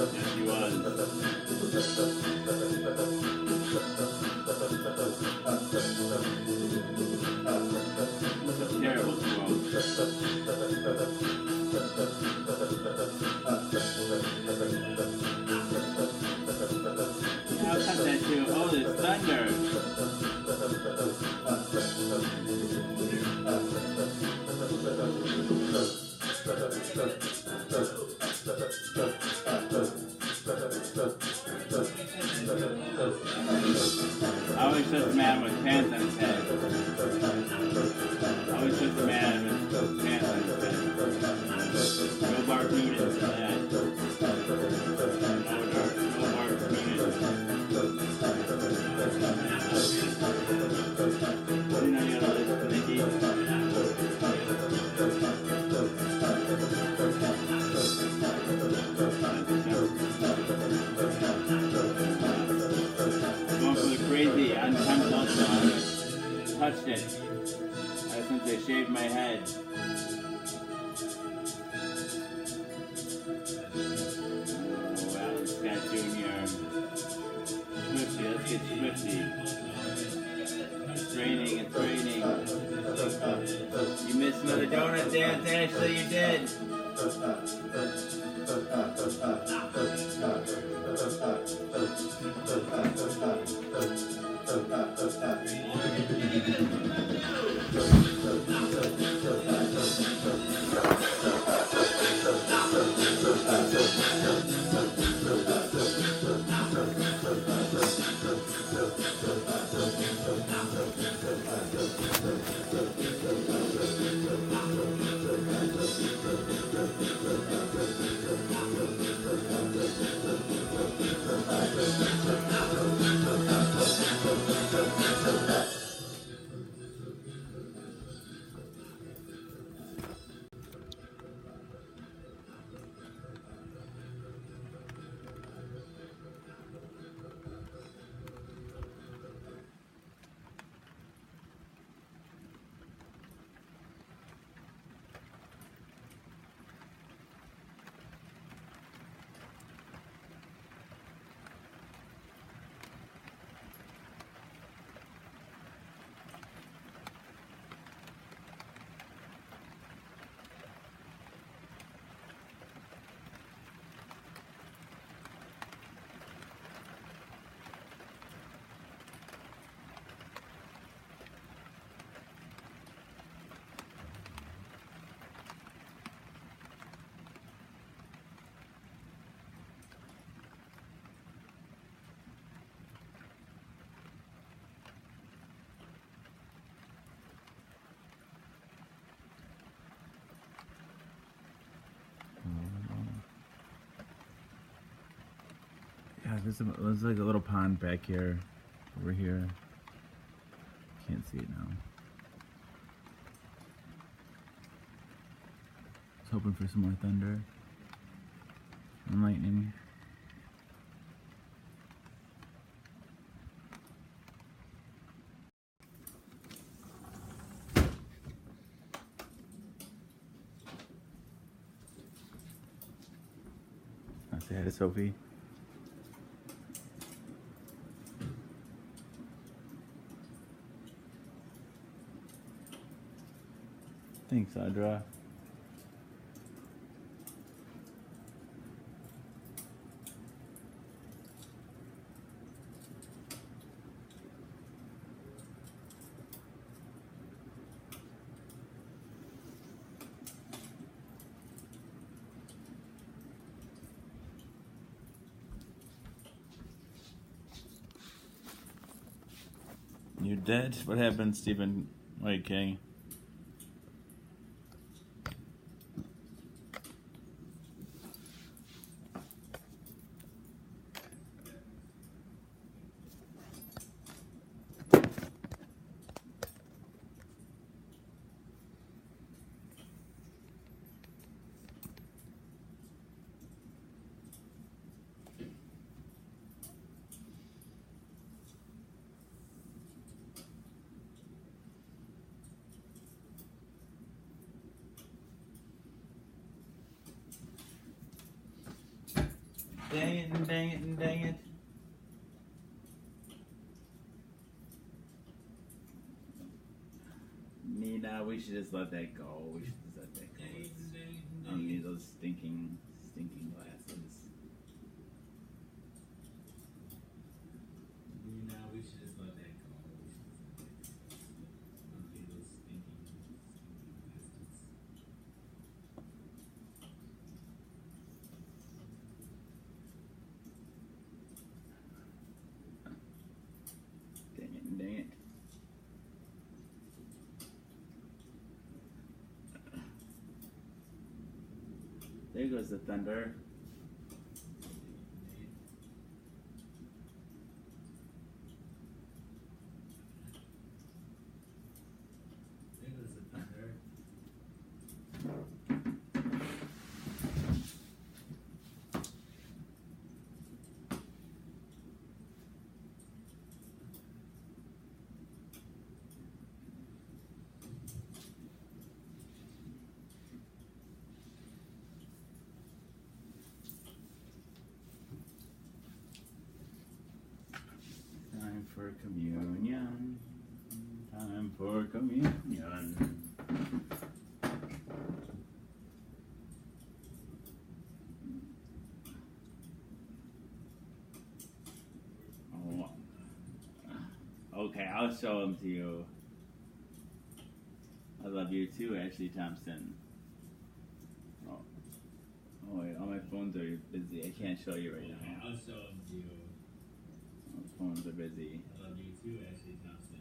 Yes, he was. Terrible quote. I'll cut that too. Oh, there's thunder. I was just a man with pants on his head. I was just a man with pants on his head. No Bart Noonan for that. No Bart Noonan. You know, you gotta listen to Nicky. Going for the crazy unkempt song. Touched it. Ever since they shaved my head. Oh, Alan Scott Jr. Swifty, let's get Swifty. It's raining, it's raining. You missed another donut dance, Ashley, you did. Yeah, there's like a little pond back here, over here. Can't see it now. I was hoping for some more thunder and lightning. I'll say hi to Sophie. Thanks, Audra. You're dead? What happened, Stephen White King? Dang it and dang it and dang it. Nina, we should just let that go. We should just let that go. I don't need those stinking glasses. Nina, we should just let that go. I don't need those stinking glasses. Dang it and dang it. There goes the thunder. There goes the thunder. Time for communion. Time for communion. Oh. Okay, I'll show them to you. I love you too, Ashley Thompson. Oh, wait, all my phones are busy. I can't show you right Okay, now. I'll show them to you. My phones are busy. I love you too, Ashley Thompson.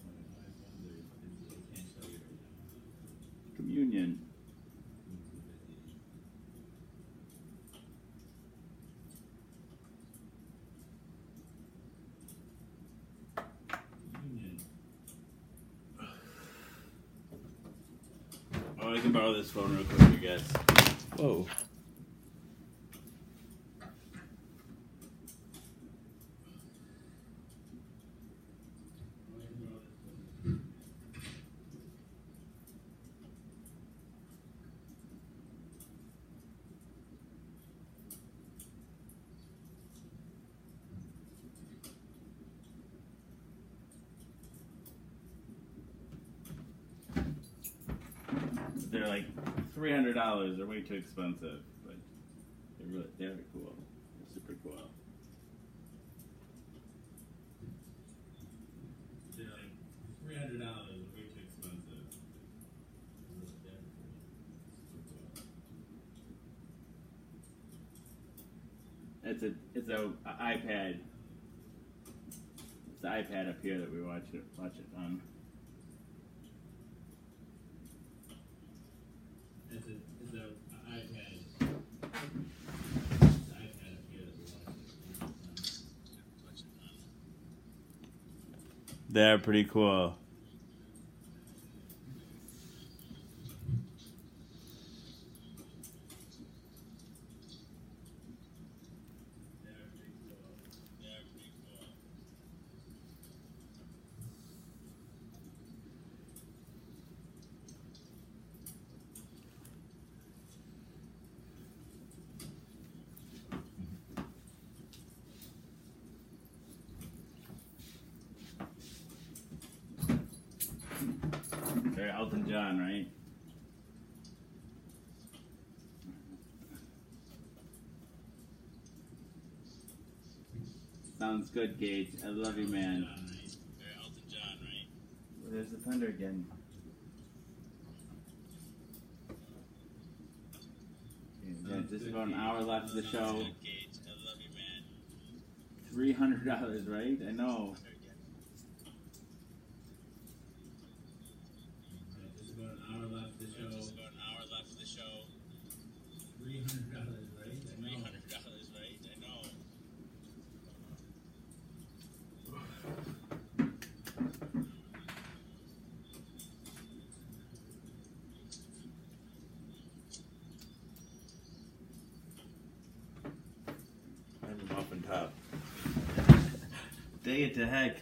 My phones are busy. I can't show you right now. Communion. I'm too busy. Union. Oh, I can borrow this phone real quick, I guess. Whoa. They're like $300. They're way too expensive, but they're cool. They're super cool. They're like $300, way too expensive. It's a iPad. It's the iPad up here that we watch it on. It's a iPad. It's the iPad up here that we watch it on. They're pretty cool. They're pretty cool. They're pretty cool. They're Elton John, right? Sounds good, Gage. I love you, man. They're Elton John, right? Well, there's the thunder again. Yeah, just about an hour left of the show. Good, Gage. I love you, man. $300, right? I know. Just about an hour left of the show. Just about an hour left of the show. $300, right? $300, right? I know. I'm muffin top. Day it to heck.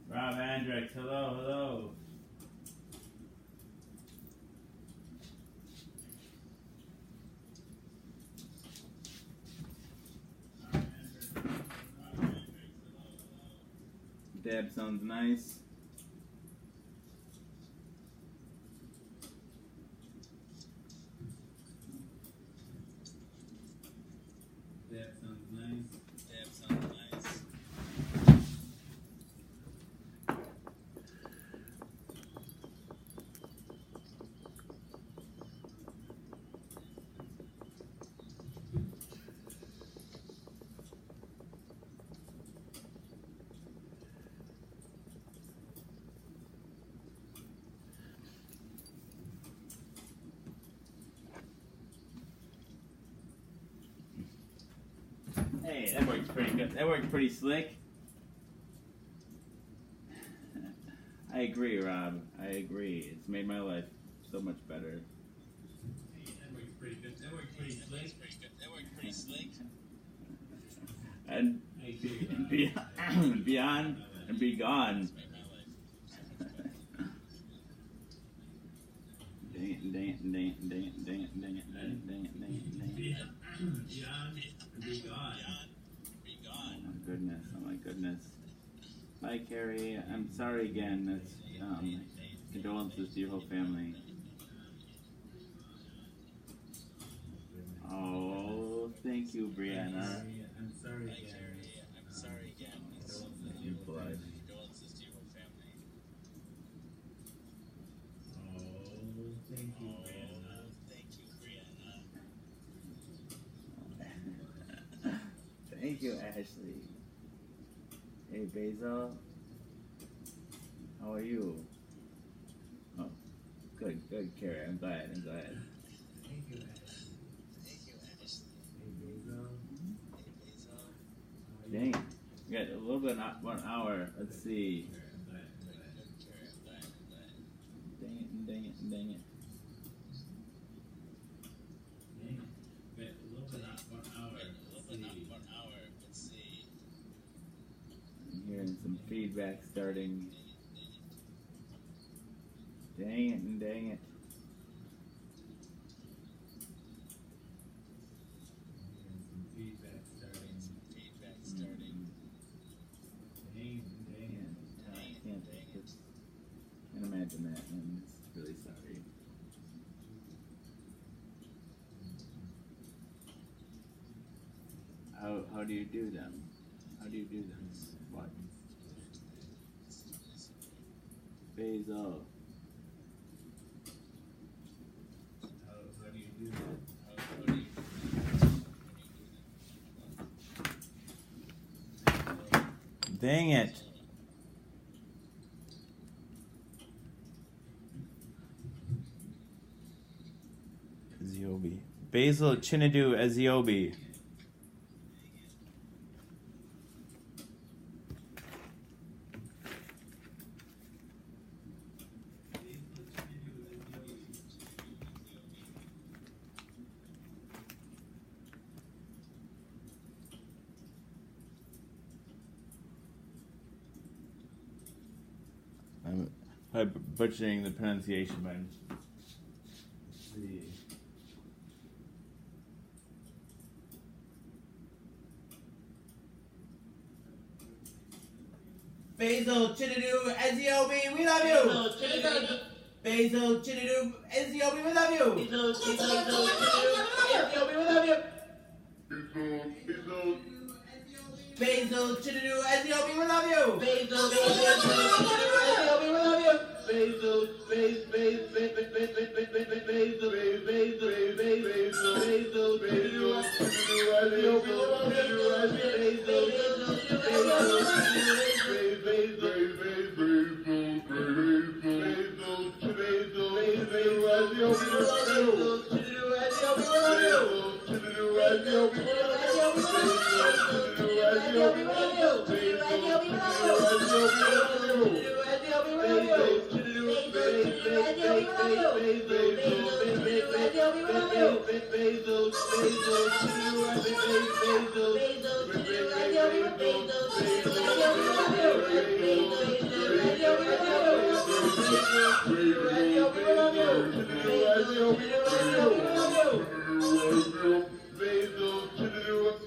Rob Andrix, hello, hello. Deb sounds nice. Deb sounds nice. Deb sounds nice. Hey, that works pretty good. That worked pretty slick. I agree, Rob. I agree. It's made my life so much better. Hey, that works pretty good. That worked pretty slick. That worked pretty slick. And I agree, Rob. beyond and be gone. Made my life. Dang it, dang it, dang it, dang it, dang it, dang it, dang it, dang it, dang it, dang it. Beyond and be gone. Be Oh gone. my goodness, oh my goodness. Bye, Carrie. I'm sorry again. That's condolences to your whole family. Oh, thank you, Brianna. I'm sorry, Gary. I'm sorry again. You blood. Condolences to your whole family. Oh, thank you, Brianna. Thank you, Brianna. Thank you, Ashley. Hey, Basil. How are you? Oh, good, Carrie. I'm glad. Thank you, Ash. Hey, Basil. Dang. We got a little bit, 1 hour. Let's see. Dang it. Dang, but a little bit not 1 hour. Let's see. I'm hearing some feedback starting. Dang it. Hearing some feedback starting. Can't imagine that. I'm really sorry. How do you do them? What? Basil. How do you do that? Dang it. Eziobi. Basil Chinadu Eziobi. I'm probably butchering the pronunciation, but let's see. Basil Chinadu Eziobi, we love you! Basil Chinadu Eziobi, we love you! Basil Chinadu Eziobi, we love you!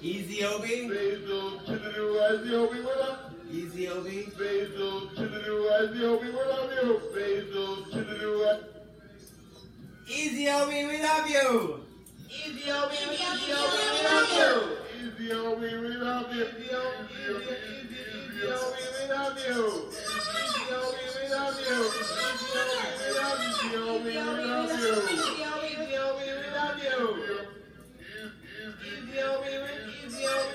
Easy Obi. Easy Obi. Easy Obi, we love you. Easy Obi, we love you. Easy Obi, we love you. Easy Obi, we love you. Easy Obi, we love you. Easy Obi, we love you. Easy Obi, we love you. Easy Obi, we love you. Easy Obi, we love you. Easy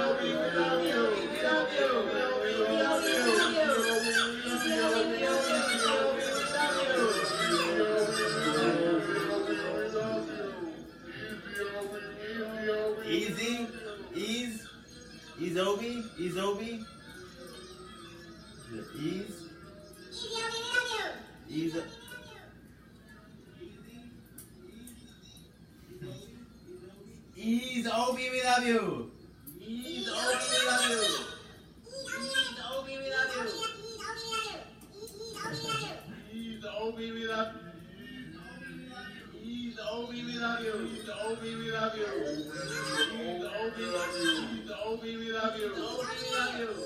Obi, we love you. We love you. We love you. Easy, ease Obi, ease Obi, ease, ease. Ease Obi, we love you. Ease Obi, we love you. Ease Obi, we love you. Ease Obi, we love you. Ease Obi, we love you. Ease Obi, we love you. Ease Obi, we love you. Ease Obi, we love you.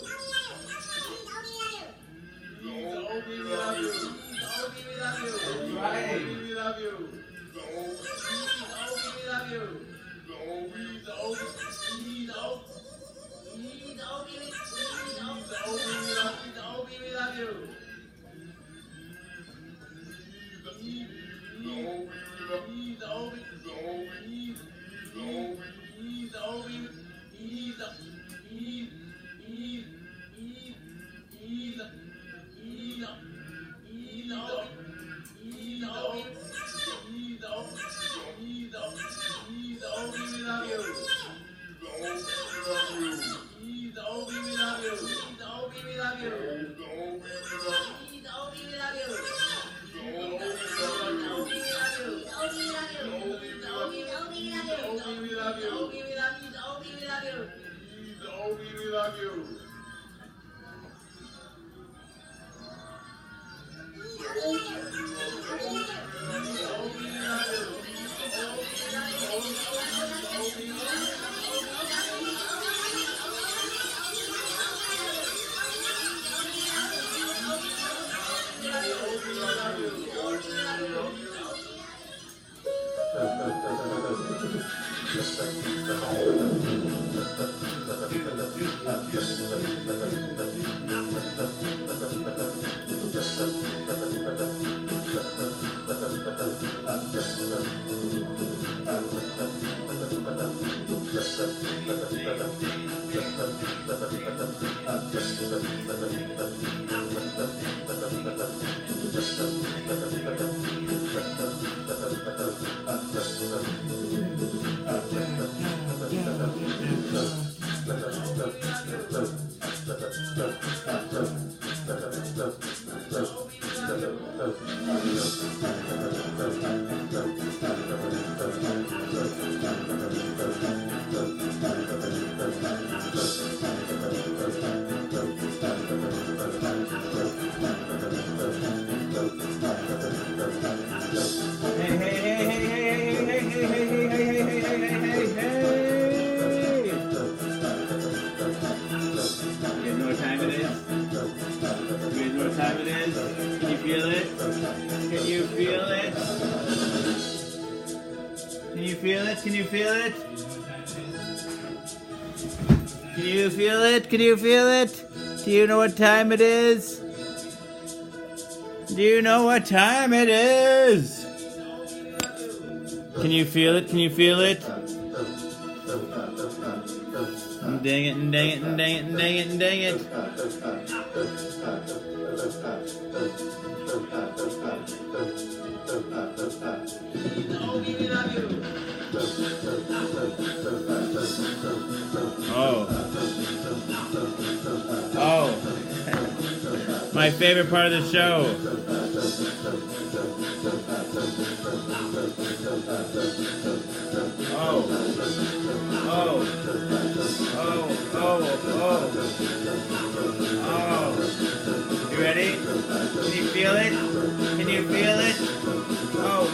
Ease Obi, we love you. Ease Obi, we love you. Right. We love you. Ease Obi, we love you. Ease Obi, ease Obi. Ease Obi, we love you. Ease Obi, Can you feel it? Can you feel it? Can you feel it? Do you know what time it is? Do you know what time it is? Can you feel it? Can you feel it? Dang it, and dang it, and dang it, and dang it, and dang it. Oh, my favorite part of the show. Oh, you ready? Can you feel it? Can you feel it? Oh.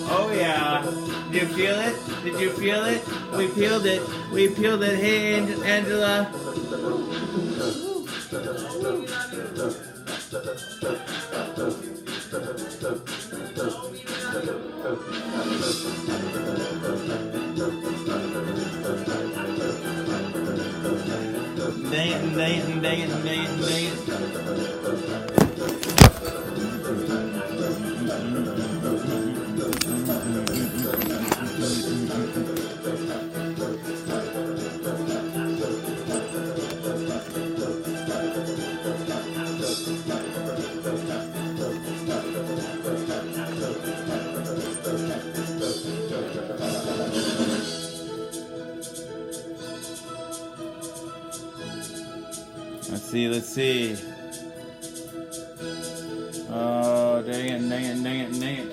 Oh yeah. Did you feel it? Did you feel it? We peeled it. We peeled it. Hey, Angela. Dang it, dang it, dang it, dang it, dang it. Let's see. Oh, dang it, dang it, dang it, dang it.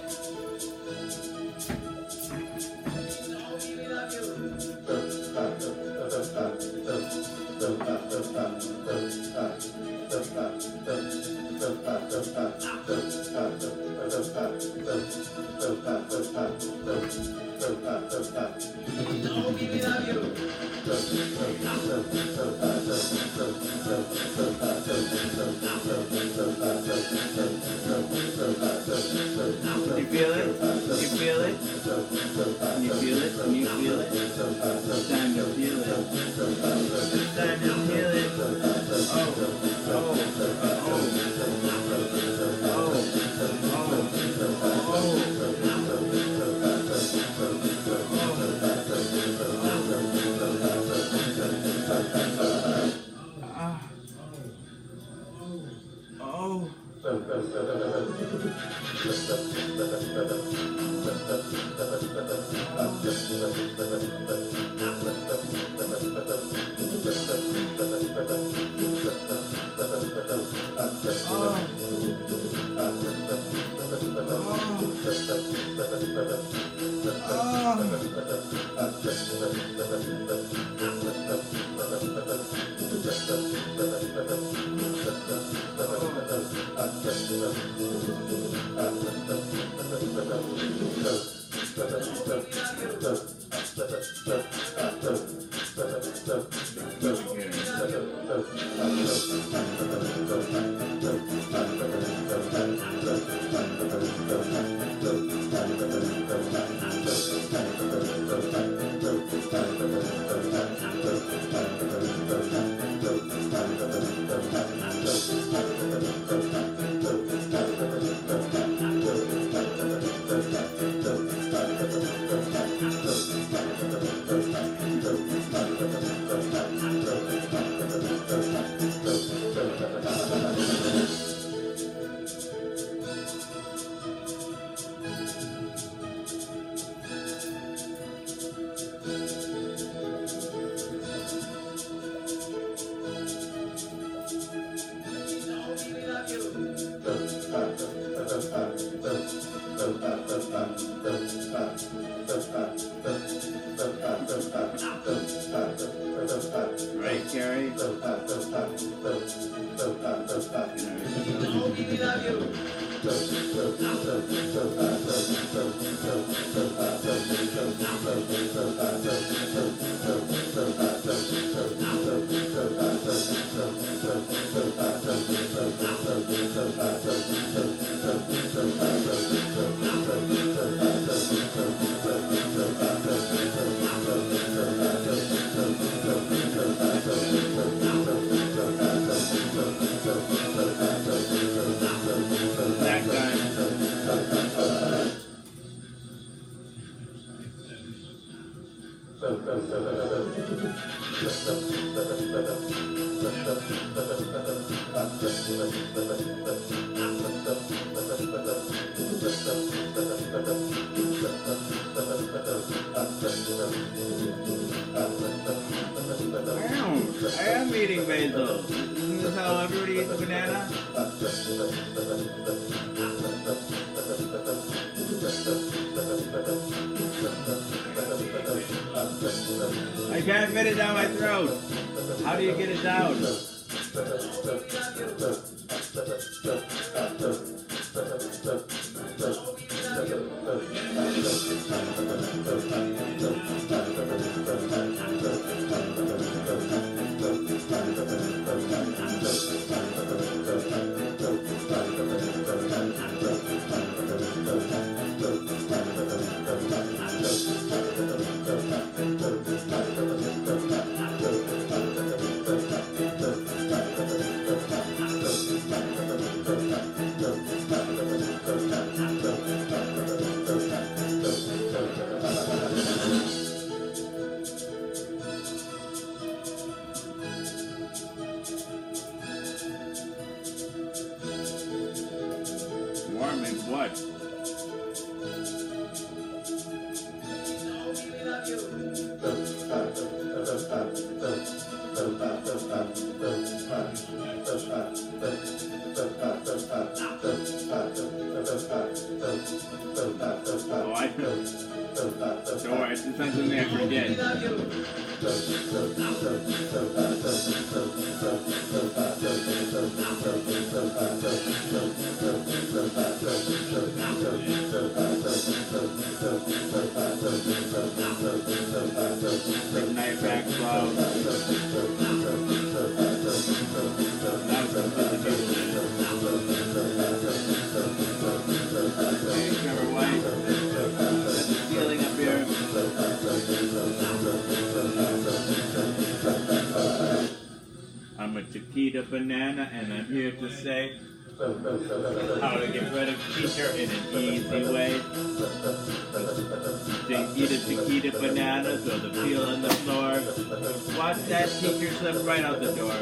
You feel it? You feel it? Can you feel it? Can you feel it? It's time to feel it. It's time to feel it. Right, Gary? That guy. I am eating basil. Isn't this how everybody eats banana? I can't fit it down my throat. How do you get it down? Warm and what? Oh, I know. Don't worry, it's not something I forget. Bring night back, love. Chiquita Banana, and I'm here to say how to get rid of teacher in an easy way. Eat a Chiquita Banana, throw the peel on the floor. Watch that teacher slip right out the door.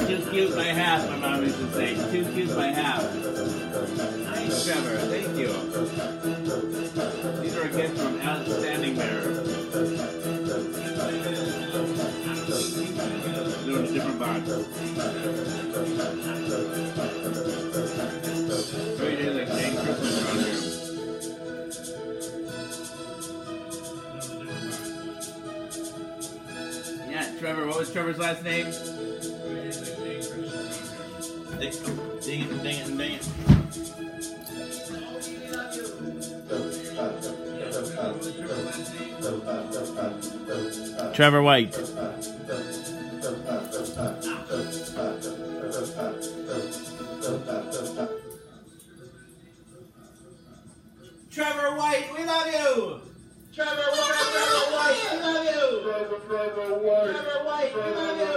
Too cute by half, my mom used to say. Too cute by half. Thanks, Trevor. Thank you. These are a gift from Outstanding Mirror. They're in a different box. 3 days like Jane Christmas around here. Yeah, Trevor. What was Trevor's last name? Dang it, dang it, dang it. Trevor White. Trevor White, we love you! Trevor White, we love you! Trevor White, Trevor White, we love you!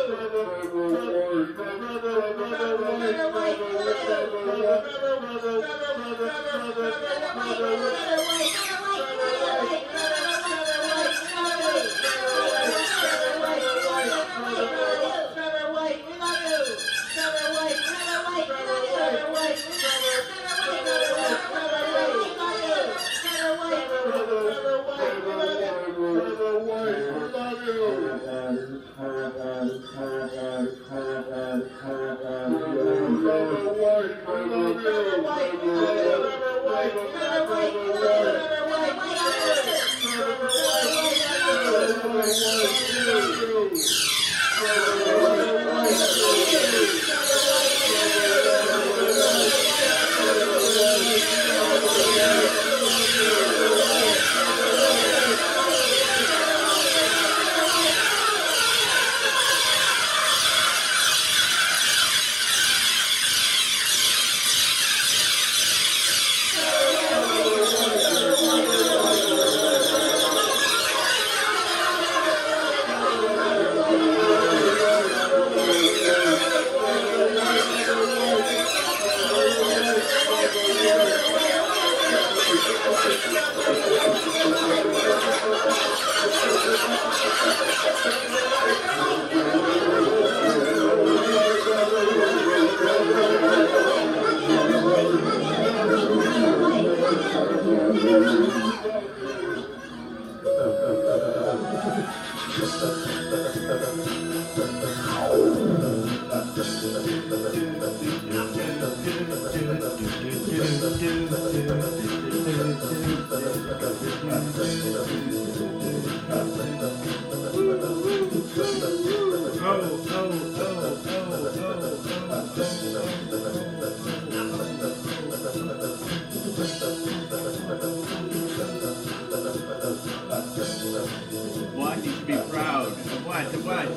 What? You should be proud. Of what? Of what?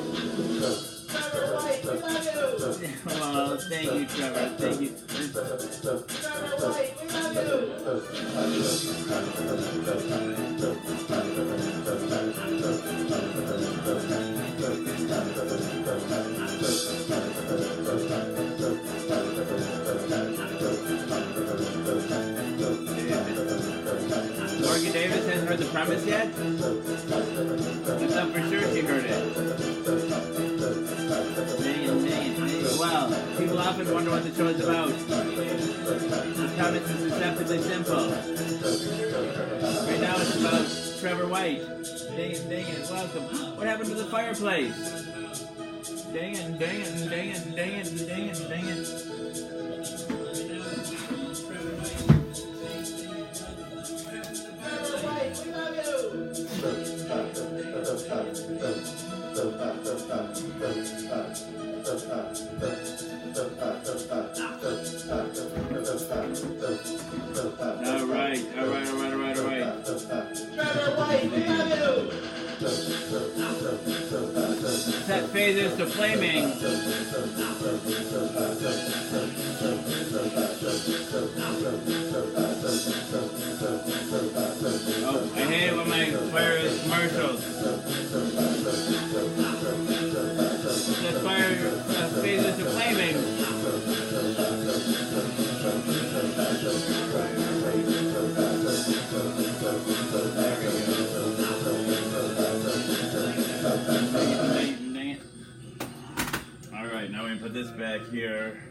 Trevor White, we love you! Well, thank you, Trevor. Thank you. Trevor White, we Morgan Davis hasn't heard the premise yet? I thought for sure she heard it. Well, people often wonder what the show is about. The premise is deceptively simple. Right now it's about Trevor White. Dang it, welcome. What happened to the fireplace? Dang it. phasers to flaming. Oh, I hate it when my fire is commercials. The fire phasers to flaming. Alright, now we put this back here.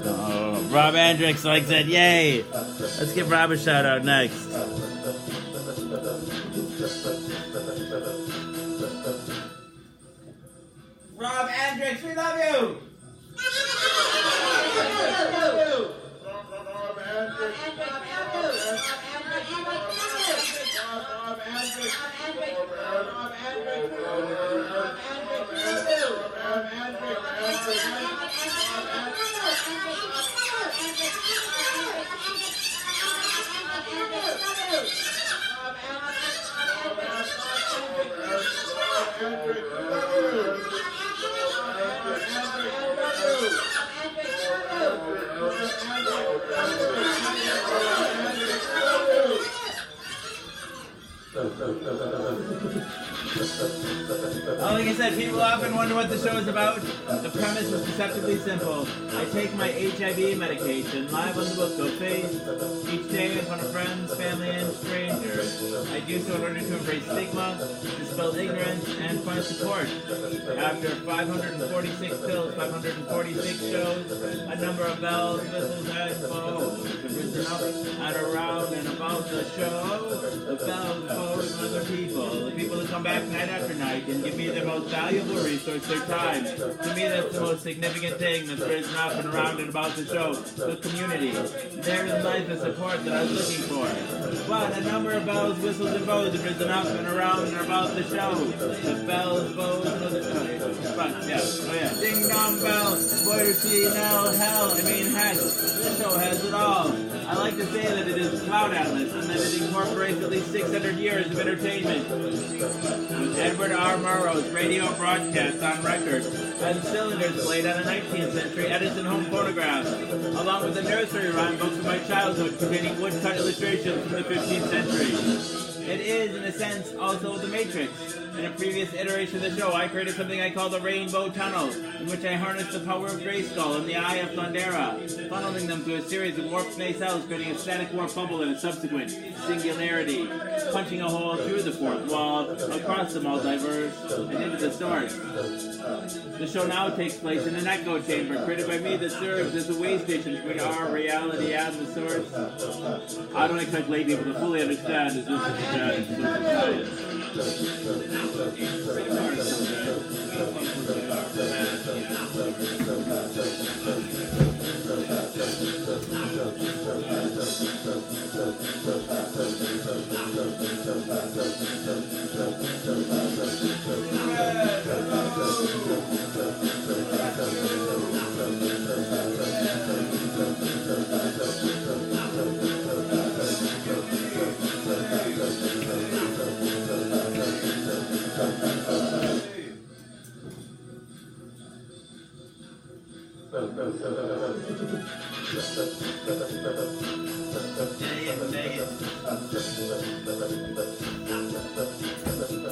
Oh, Rob Andrix likes it. Yay! Let's give Rob a shout out next. Rob Andrix, we love you! Like I said, people often wonder what the show is about. The premise is deceptively simple. I take my HIV medication live on the book of faith each day in front of friends, family, and strangers. I do so in order to embrace stigma, dispel ignorance, and find support. After 546 pills, 546 shows, a number of bells, whistles, and bows have risen up and around and about the show. The bells, bows, and other people. The people who come back night after night and give me their most valuable resource, their time. To me, that's the most significant thing that's risen up and around and about the show. The community. Therein lies the support that I was looking for. But a number of bells, whistles, and bows have risen up and around and about the show. The bells, bows, and other... Ding dong bell, boy to see now, hell, I mean heck, this show has it all. I like to say that it is Cloud Atlas and that it incorporates at least 600 years of entertainment. With Edward R. Murrow's radio broadcasts on record and cylinders played on a 19th century Edison home phonograph, along with the nursery rhyme books of my childhood containing woodcut illustrations from the 15th century. It is, in a sense, also The Matrix. In a previous iteration of the show, I created something I call the Rainbow Tunnel, in which I harnessed the power of Grayskull and the Eye of Thundera, funneling them through a series of warp nacelles, creating a static warp bubble and a subsequent singularity, punching a hole through the fourth wall, across the multiverse, and into the source. The show now takes place in an echo chamber created by me that serves as a way station between our reality and the source. I don't expect lay people to fully understand as this is science.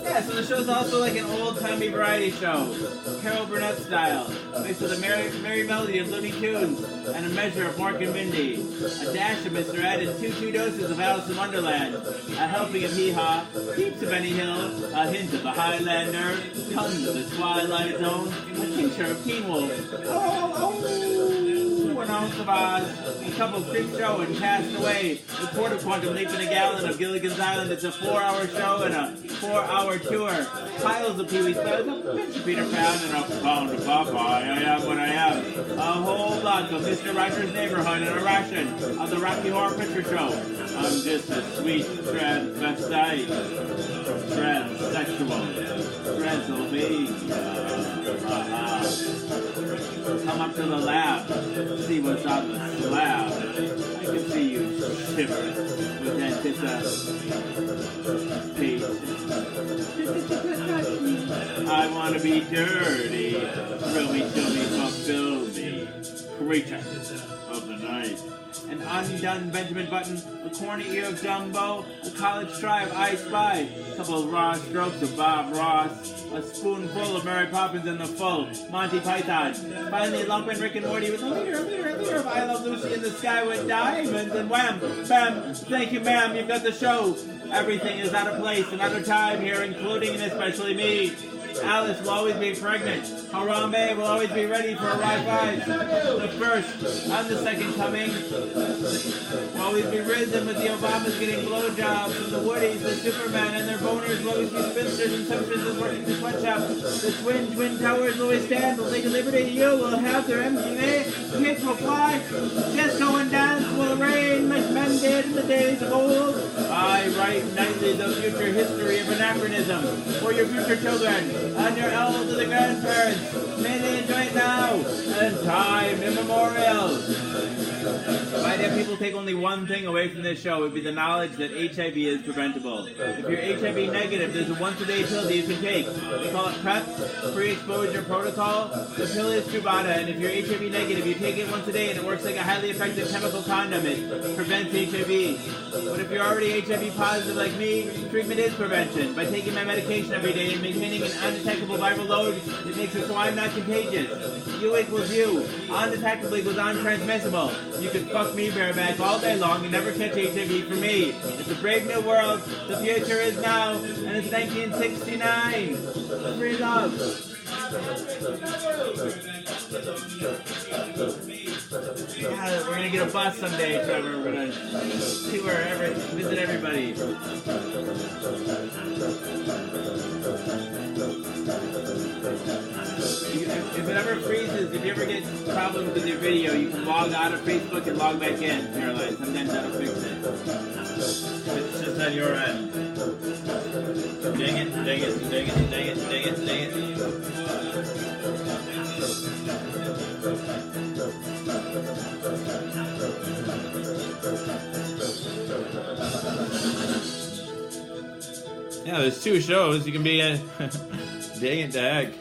Yeah, so the show's also like an old-timey variety show, Carol Burnett style, mixed with a merry melody of Looney Tunes and a measure of Mork and Mindy, a dash of Mr. Ed, and two doses of Alice in Wonderland, a helping of Hee Haw, heaps of Benny Hill, a hint of the Highlander, tons of the Twilight Zone, a tincture of Teen Wolf, an ounce of Oz, a couple of Creep Show and Cast Away, a quarter quantum leap in a gallon of Gilligan's Island. It's a 4-hour show and a 4-hour tour. Piles of Pee-wee's Buzz, a pinch of Peter Pan, and a pound of Popeye. I am what I am. A whole block of Mr. Rogers' Neighborhood and a ration of the Rocky Horror Picture Show. I'm just a sweet transvestite, transsexual, Transylvania. Come up to the lab, see see what's on the slab. I can see you shivering with anticipation. I want to be dirty. Thrill me, chill me, fulfill me. Creature of the night. An undone Benjamin Button, a corny ear of Dumbo, a college tribe I spy, a couple of raw strokes of Bob Ross, a spoonful of Mary Poppins in the full Monty Python. Finally, lumping Rick and Morty with a liter of I Love Lucy in the sky with diamonds, and wham, bam, thank you, ma'am, you've got the show. Everything is out of place and out of time here, including and especially me. Alice will always be pregnant. Harambe will always be ready for a ride. The first and the second coming will always be risen with the Obamas getting blowjobs, and the Woodies, the Superman, and their boners will always be spinsters and substances working the sweatshop. The Twin Towers will always stand, will take a liberty to you, will have their MDMA, kids will fly, disco and dance will reign like men did in the days of old. I write nightly the future history of anachronism for your future children and your elderly grandparents. May they enjoy it now and time immemorial. If I'd have people take only one thing away from this show, it would be the knowledge that HIV is preventable. If you're HIV negative, there's a once-a-day pill that you can take. They call it PrEP, pre-exposure protocol. The pill is Truvada, and if you're HIV negative, you take it once a day, and it works like a highly effective chemical condom. It prevents HIV. But if you're already HIV positive like me, treatment is prevention. By taking my medication every day and maintaining an undetectable viral load, it makes it so I'm not contagious. U equals U. Undetectable equals untransmissible. You can fuck me bareback all day long and never catch HIV from me. It's a brave new world. The future is now, and it's 1969. Free love. Yeah, we're gonna get a bus someday, Trevor. We're gonna visit everybody. If it ever freezes, if you ever get problems with your video, you can log out of Facebook and log back in, Caroline. Sometimes that'll fix it. It's just on your end. Dang it, dang it, dang it, dang it, dang it, dang it. Yeah, there's two shows. You can be in. Dang it, dag.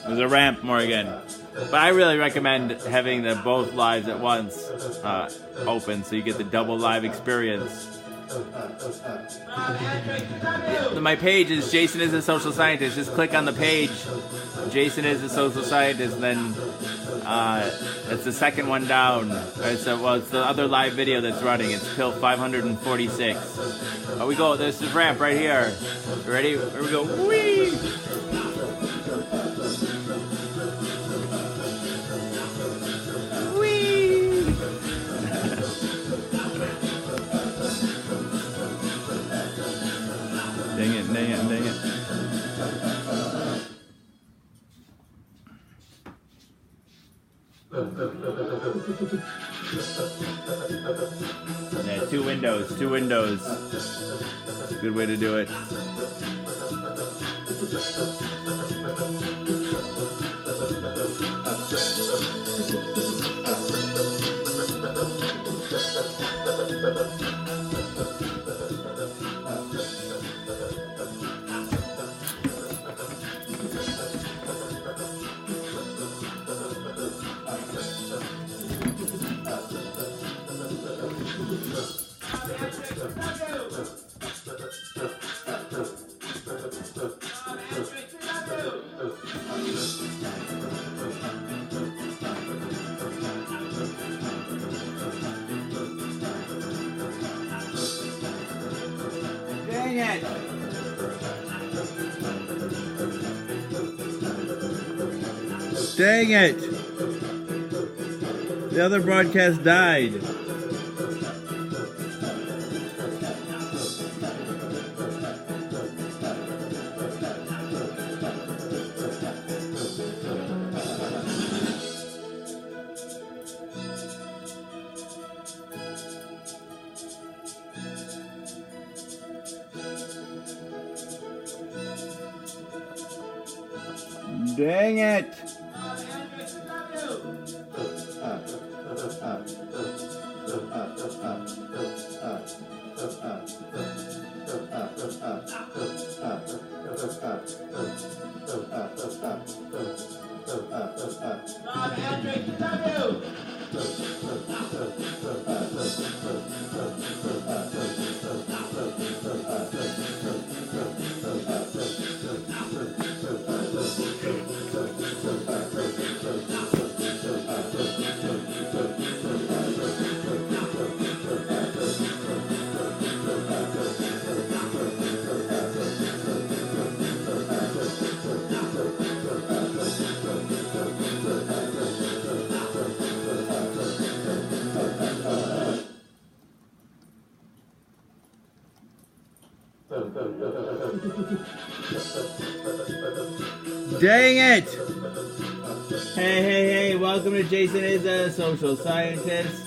There's a ramp, Morgan. But I really recommend having the both lives at once open so you get the double live experience. My page is Jason is a Social Scientist. Just click on the page, Jason is a Social Scientist, and then it's the second one down. It's the other live video that's running. It's till 546. Oh, we go. There's the ramp right here. Ready? Here we go. Whee! Dang it, dang it, dang it. Yeah, two windows. Good way to do it. Dang it! Dang it! The other broadcast died. Dang it. Dang it! Hey, welcome to Jason is a Social Scientist.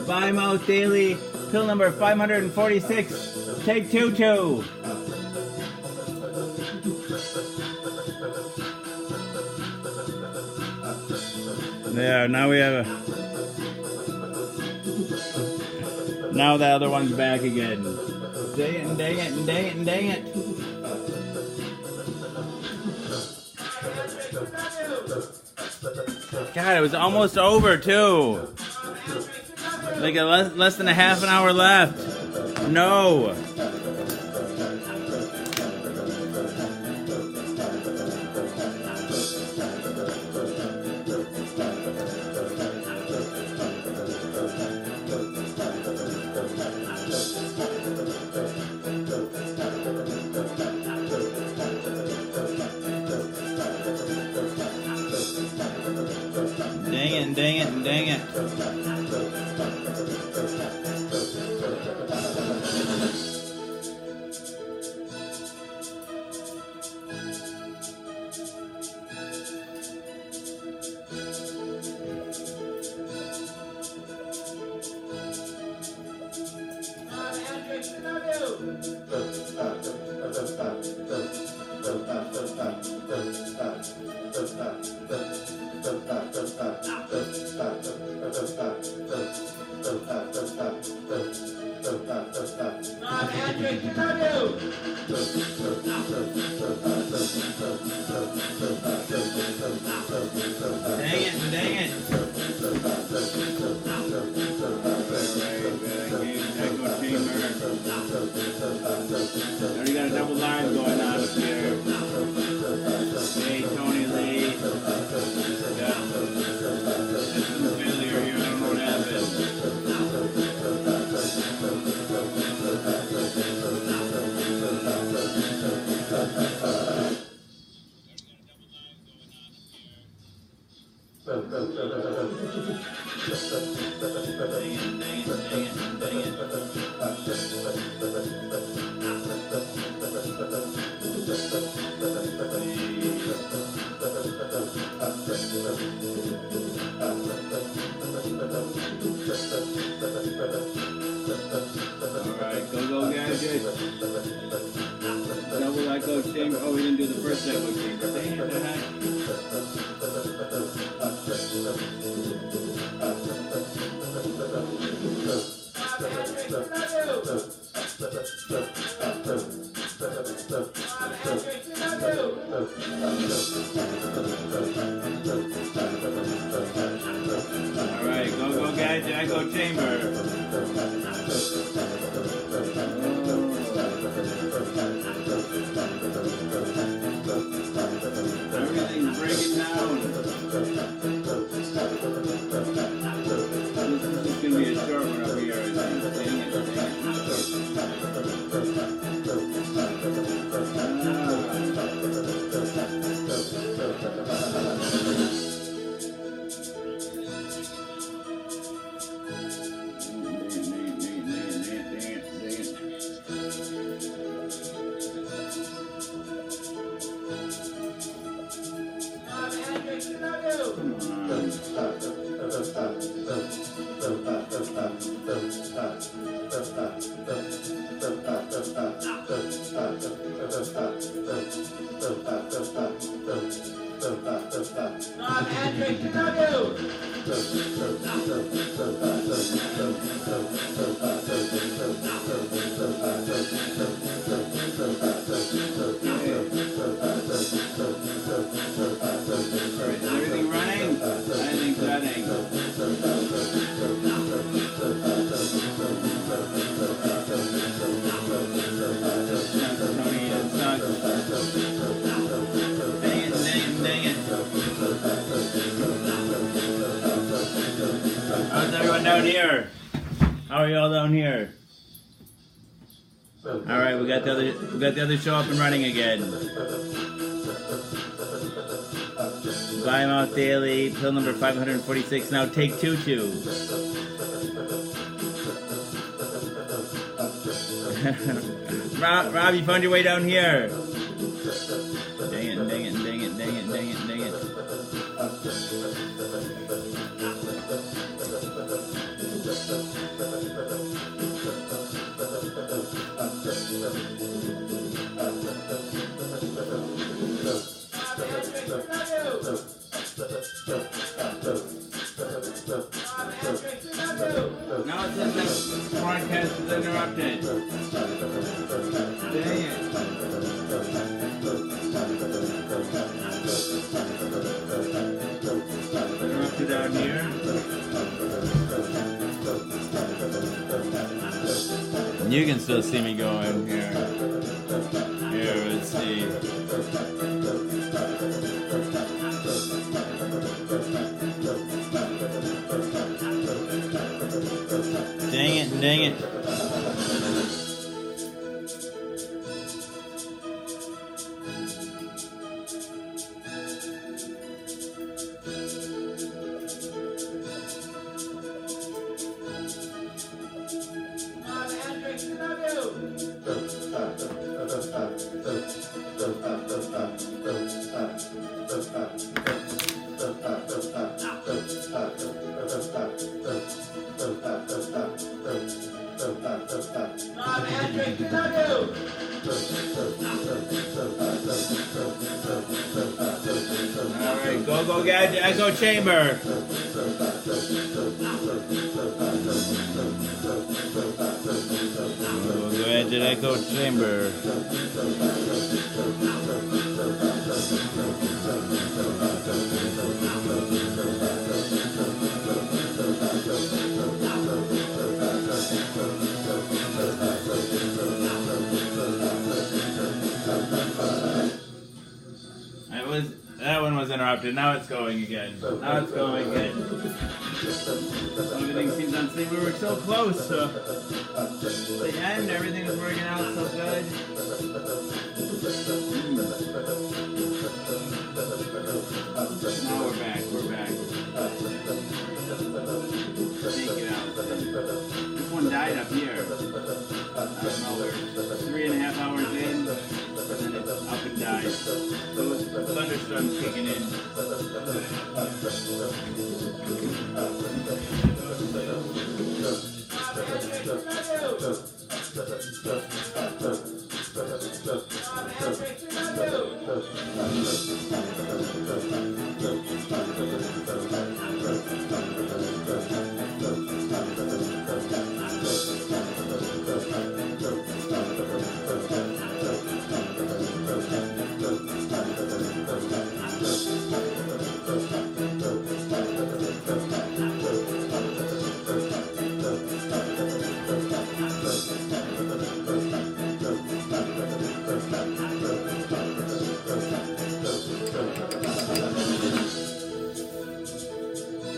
Bimouth Daily, pill number 546, take 2-2. There, now we have now the other one's back again. Dang it. God, it was almost over too. Like less than a half an hour left. No. Dang it. Dang it. Already got a double line going on up here. Hey, Tony Lee. Yeah. System failure here. I don't know what happened. Alright, go Gadget. Double echo chamber. Oh, we didn't do the first echo chamber. Dang it, the heck. Alright, go Gadget, echo chamber. Everything's breaking down. This is going to be a short one up here, I think. Dang it. Is everything running? Everything's running. Tony, it sucks. Dang it, dang it, dang it. How's everyone down here? How are you all down here? Alright, we got the other show up and running again. Plymouth Daily, pill number 546, now take 2-2. Rob, you found your way down here. Dang it, dang it, dang it, dang it, dang it, dang it. Now it says that broadcast is interrupted. Dang it. Interrupted out here. You can still see me going here. Here, let's see. Dang it, dang it. Alright, go Gadget Echo Chamber. Go Gadget Echo Chamber. That one was interrupted. Now it's going again. Now it's going again. Everything seems unstable. We were so close to the end. Everything was working out so good. Now we're back. We're back. Take it out. This one died up here. I don't know. We're 3.5 hours in. And then it's up and died. Those thunderstorms kicking in.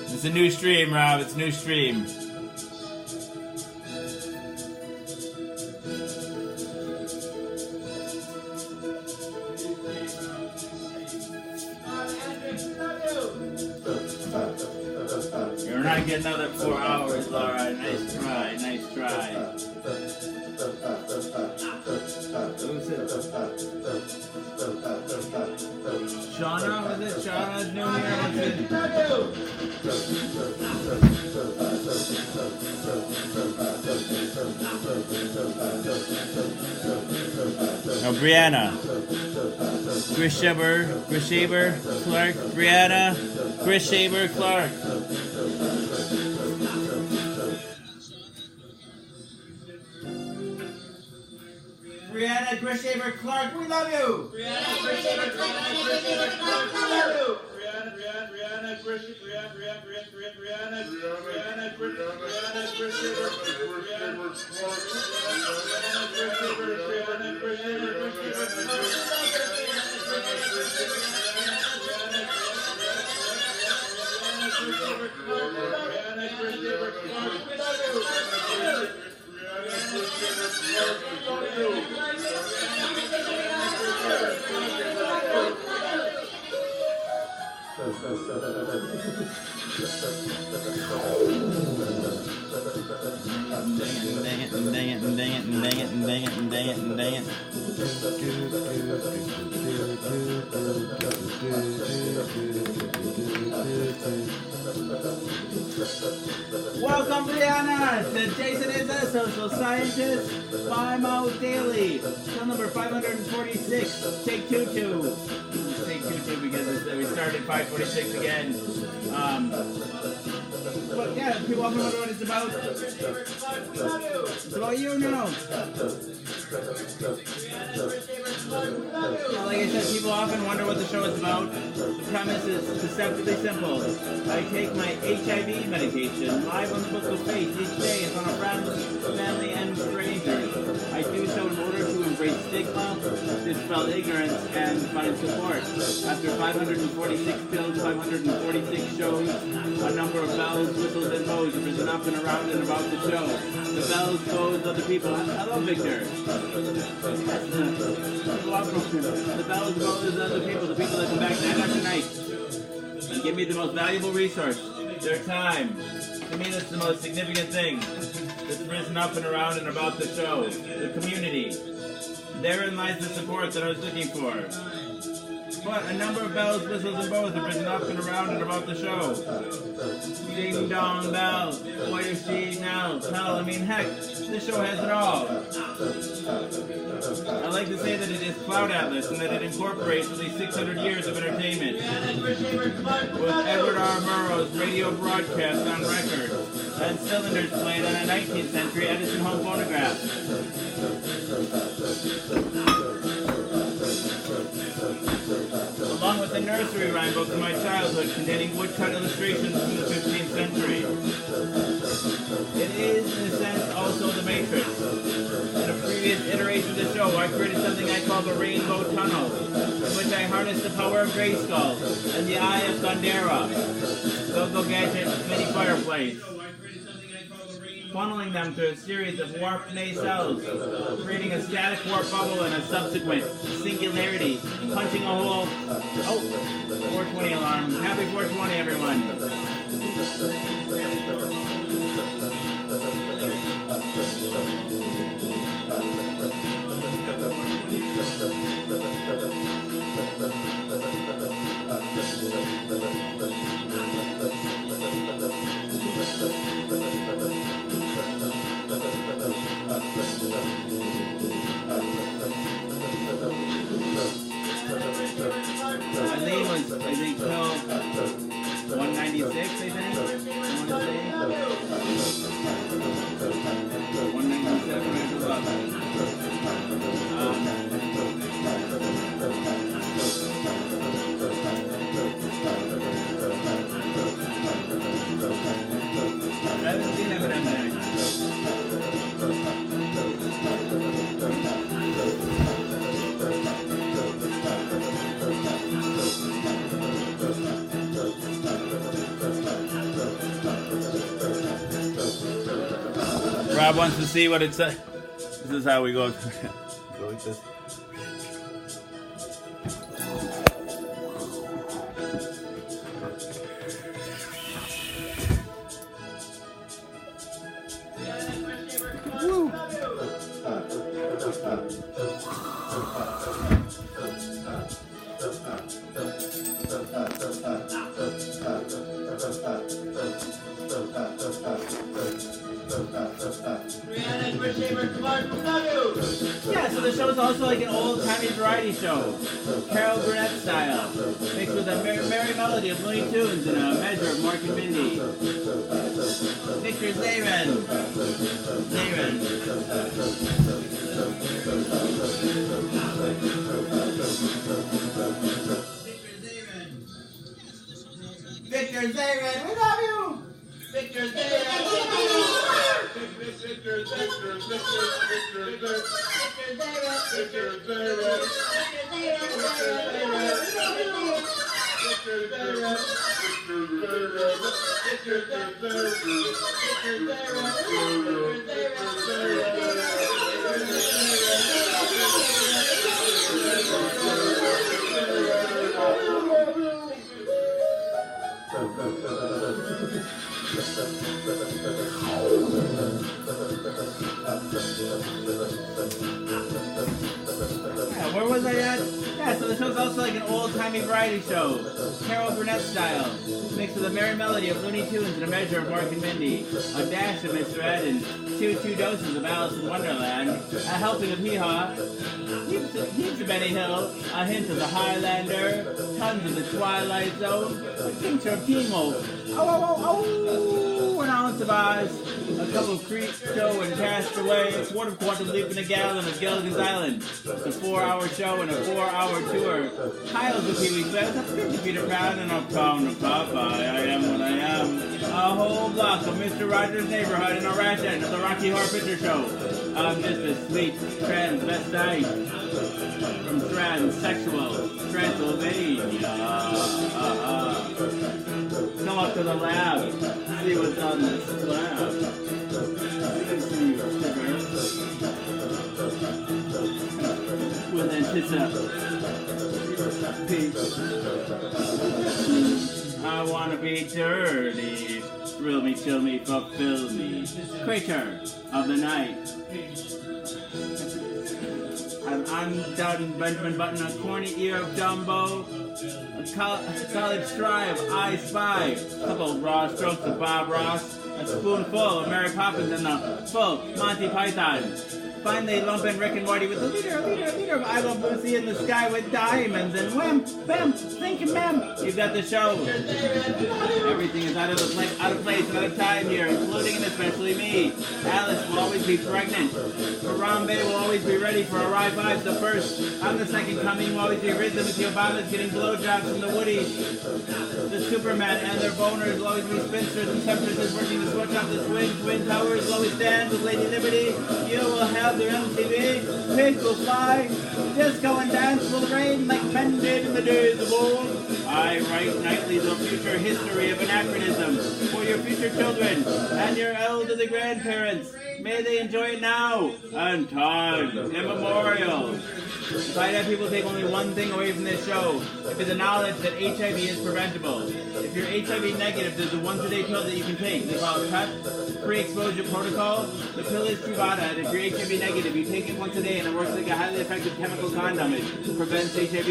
It's a new stream, Rob. It's a new stream. You're not getting another 4 hours, Laura. Nice try. Nice try. Who's it? Shauna? Was it Shauna's new here? Oh, Brianna. Grishaber, Clark, Brianna, Chris Shaver Clark. Brianna Chris Shaver Clark, we love you. Brianna, Chris Shaver Clark, we love you. Welcome, Brianna, to Jason is a Social Scientist, FIMO Daily, show number 546, take 2-2. Take 2-2 because we started 546 again. But yeah, people often wonder what it's about. It's about you now. Like I said, people often wonder what the show is about. The premise is deceptively simple. I take my HIV medication live on the Book of Faith each day in front of friends, family, and strangers. I do so in order to embrace stigma, dispel ignorance, and find support. After 546 pills, 546 shows, a number of bells, whistles, and bows have risen up and around and about the show. The bells, bows, other people. Hello, Victor. The bells, bows, other people, the people that come back night after night and give me the most valuable resource, their time. To me, that's the most significant thing that's risen up and around and about the show, the community. Therein lies the support that I was looking for. But a number of bells, whistles, and bows have risen up and around and about the show. Ding dong bell, what you see now? Hell, I mean, heck, this show has it all. I like to say that it is Cloud Atlas and that it incorporates at least 600 years of entertainment. With Edward R. Murrow's radio broadcast on record and cylinders played on a 19th century Edison home phonograph. Along with the nursery rhyme book from my childhood containing woodcut illustrations from the 15th century. It is, in a sense, also the Matrix. In a previous iteration of the show, I created something I call the Rainbow Tunnel, in which I harnessed the power of Grayskull and the Eye of Thundera, Go-Go Gadget mini fireplace, funneling them through a series of warped nacelles, creating a static warp bubble and a subsequent singularity, punching a hole. Oh, 420 alarm. Happy 420, everyone. Eileen was, I think, till 196, I think. I want to say. 197, I just love that. I haven't seen Eminem there. Rob wants to see what it says. This is how we go. Go like this. Woo. Yes, so the show's also like an old-timey variety show, Carol Burnett style, mixed with a merry melody of Looney Tunes and a measure of Mork and Mindy. Victor Zayman. Victor Zayman, we love you! Victor Zayman! Yeah, where was I at? Yeah, so the show's also like an old-timey variety show, Carol Burnett style, mixed with a merry melody of Looney Tunes and a measure of Mork and Mindy, a dash of Mr. Ed, and two doses of Alice in Wonderland, a helping of Hee-Haw, heaps of Benny Hill, a hint of the Highlander, tons of the Twilight Zone, a tincture of Teen Wolf, an ounce of Oz, a cup of Creep Show and Castaway, a quart of Quantum Leap and a gallon of Gilligan's Island. It's a 4-hour show and a 4-hour tour. Kyle's a Pee Wee's Best, up 50 Peter Pan and uptown of Popeye. I am what I am. A whole block of Mr. Rogers' Neighborhood and a rash end of the Rocky Horror Picture Show. I'm just a sweet transvestite from transsexual Transylvania. Come up to the lab, see what's on this slab. With anticipation, I wanna be dirty. Thrill me, chill me, fulfill me. Crater of the night. I'm undone Benjamin Button, a corny ear of Dumbo, a solid stride of I Spy, a couple raw strokes of Bob Ross, a spoonful of Mary Poppins, and a full Monty Python. Finally, lump in Rick and Morty with the leader of I Love Lucy in the sky with diamonds, and wham, bam, thinking bam, you've got the show. Everything is out of place and out of time here, including and especially me. Alice will always be pregnant. Harambe will always be ready for a Rye 5 the first. I'm the second coming, will always be risen with the Obamas getting blowjobs from the Woodies. The Superman and their boners will always be spinsters and temptresses working to switch off the Twin Towers will always stand with Lady Liberty. You will have their MTV, pigs will fly, disco and dance will reign like men did in the days of old. I write nightly the future history of anachronism for your future children and your elderly grandparents. May they enjoy it now and time immemorial. If I'd have people take only one thing away from this show, it'd be the knowledge that HIV is preventable. If you're HIV negative, there's a once-a-day pill that you can take. They call it PEP, pre-exposure protocol. The pill is Truvada, and if you're HIV negative, you take it once a day, and it works like a highly effective chemical condom. It prevents HIV.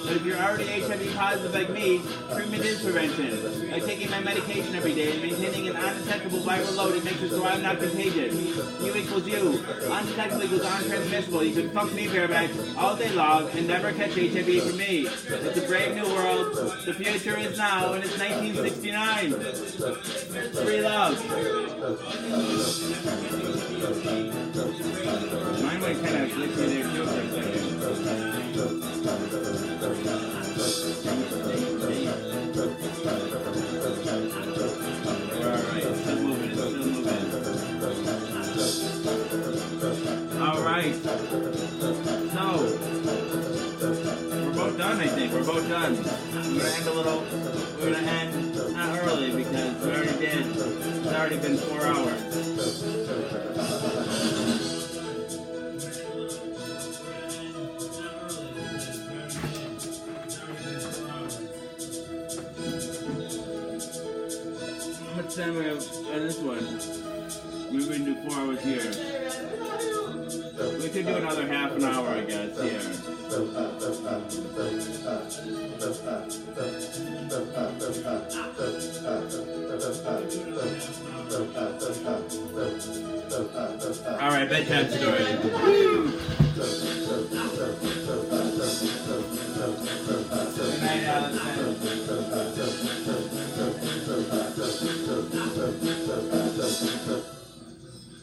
But if you're already HIV positive like me, treatment is prevention. Like taking my medication every day and maintaining an undetectable viral load, it makes it so I'm not contagious. U equals U. Undetectable equals untransmissible. You can fuck me bareback all day long and never catch HIV from me. It's a brave new world. The future is now, and it's 1969. Free love. Mine went kind of glitchy there too for a second. Alright, still moving. Alright. So, we're both done, I think. We're both done. We're gonna end not early because we already did. It's already been 4 hours. How much time we have on this one? Maybe we can do 4 hours here. We could do another half an hour, I guess, here. Alright, bedtime story. Good night, Allison.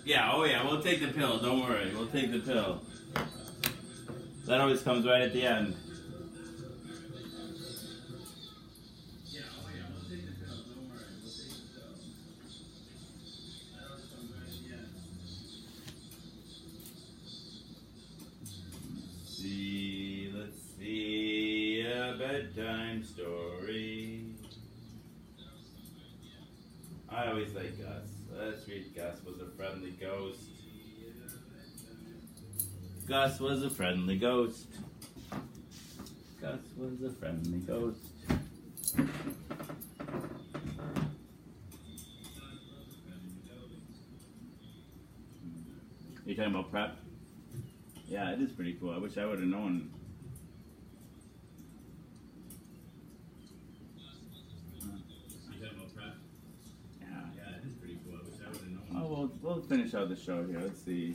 Yeah, oh yeah, we'll take the pill. Don't worry, we'll take the pill. That always comes right at the end. Yeah, oh yeah, we'll take the pill. Don't worry, we'll take the pill. That always comes right at the end. Let's see, a bedtime story. I always like Gus. Let's read Gus was a friendly ghost. Gus was a friendly ghost. Gus was a friendly ghost. You talking about prep? Yeah, it is pretty cool. I wish I would have known. You talking about prep? Yeah. Yeah, it is pretty cool. I wish I would have known. Oh, we'll finish out the show here. Let's see.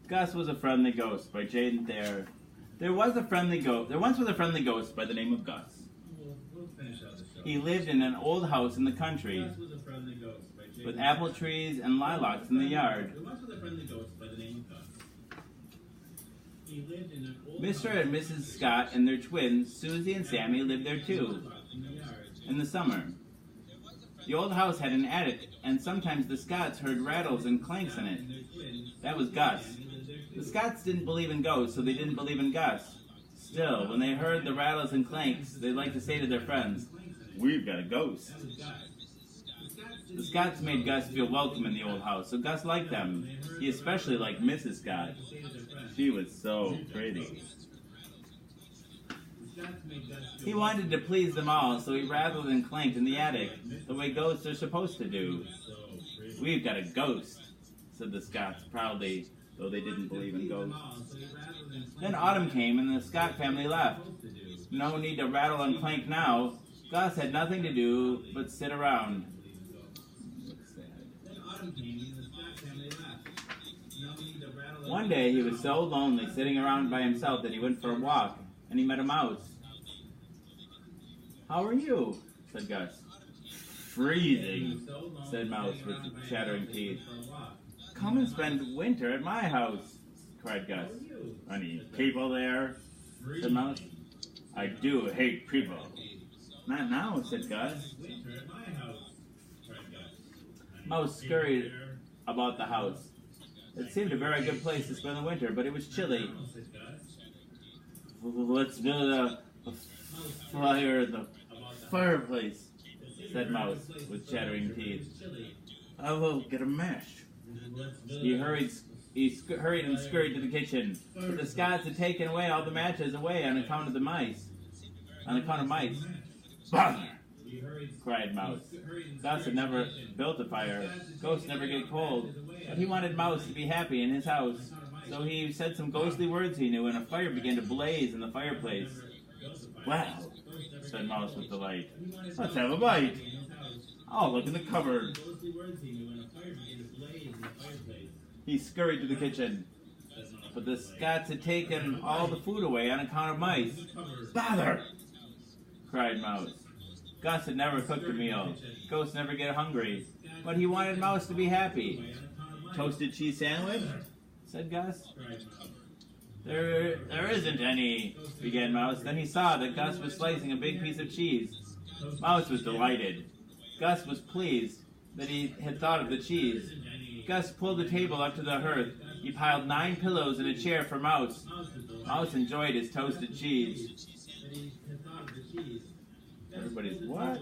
Gus was a friendly ghost by Jaden Thayer. There once was a friendly ghost by the name of Gus. We'll finish out the show. He lived in an old house in the country Gus was a friendly ghost by Jaden with Thayer. apple trees and lilacs in the yard. There once was a friendly ghost by the name of Gus. He lived in an old Mr. house and Mrs. Scott and their twins, Susie and Sammy, lived there too in the yard. in the summer. The old house had an attic, and sometimes the Scotts heard rattles and clanks in it. And their twins, That was Gus. Sammy, lived there The too. Scotts didn't believe in ghosts, so they didn't believe in Gus. Still, when they heard the rattles and clanks, they liked to say to their friends, "We've got a ghost." That was Gus. The Scotts made Gus feel welcome in the old house, so Gus liked them. He especially liked Mrs. Scott. Say to their friends, She was so pretty. the Scots made Gus feel He wanted to please them all, so he rattled and clanked in the attic, the way ghosts are supposed to do. so pretty. "We've got a ghost," said the Scotts proudly, though they didn't believe in ghosts. So he rattled and clanked Then autumn came and the Scott family left. supposed to do. No need to rattle and clank now. Gus had nothing to do but sit around. Looks sad. Then autumn came and the Scott family left. No need to rattle and One day he was so lonely sitting around by himself that he went for a walk, and he met a mouse. "How are you?" said Gus. "Freezing," said Mouse with chattering teeth. "Come and spend winter at my house," cried Gus. "Any people there?" said Mouse. "I do hate people." "Not now," said Gus. Winter at my house, cried Gus. Mouse scurried about the house. It seemed a very good place to spend the winter, but it was chilly. No, said Gus. "Let's build a fire in the fireplace," said Mouse with chattering teeth. "I will get a match." He hurried and scurried to the kitchen, but the Scots had taken away all the matches away on account of the mice. On account of mice. "Bother!" cried Mouse. Gus had never built a fire. Ghosts never get cold. But he wanted Mouse to be happy in his house. So he said some ghostly words he knew, and a fire began to blaze in the fireplace. "Well," said Mouse with delight, "let's have a bite. I'll look in the cupboard." He scurried to the kitchen. But the Scots had taken all the food away on account of mice. "Bother!" cried Mouse. Gus had never cooked a meal. Ghosts never get hungry. But he wanted Mouse to be happy. "Toasted cheese sandwich?" said Gus. There isn't any," began Mouse. Then he saw that Gus was slicing a big piece of cheese. Mouse was delighted. Gus was pleased that he had thought of the cheese. Gus pulled the table up to the hearth. He piled 9 pillows and a chair for Mouse. Mouse enjoyed his toasted cheese. Everybody's, what?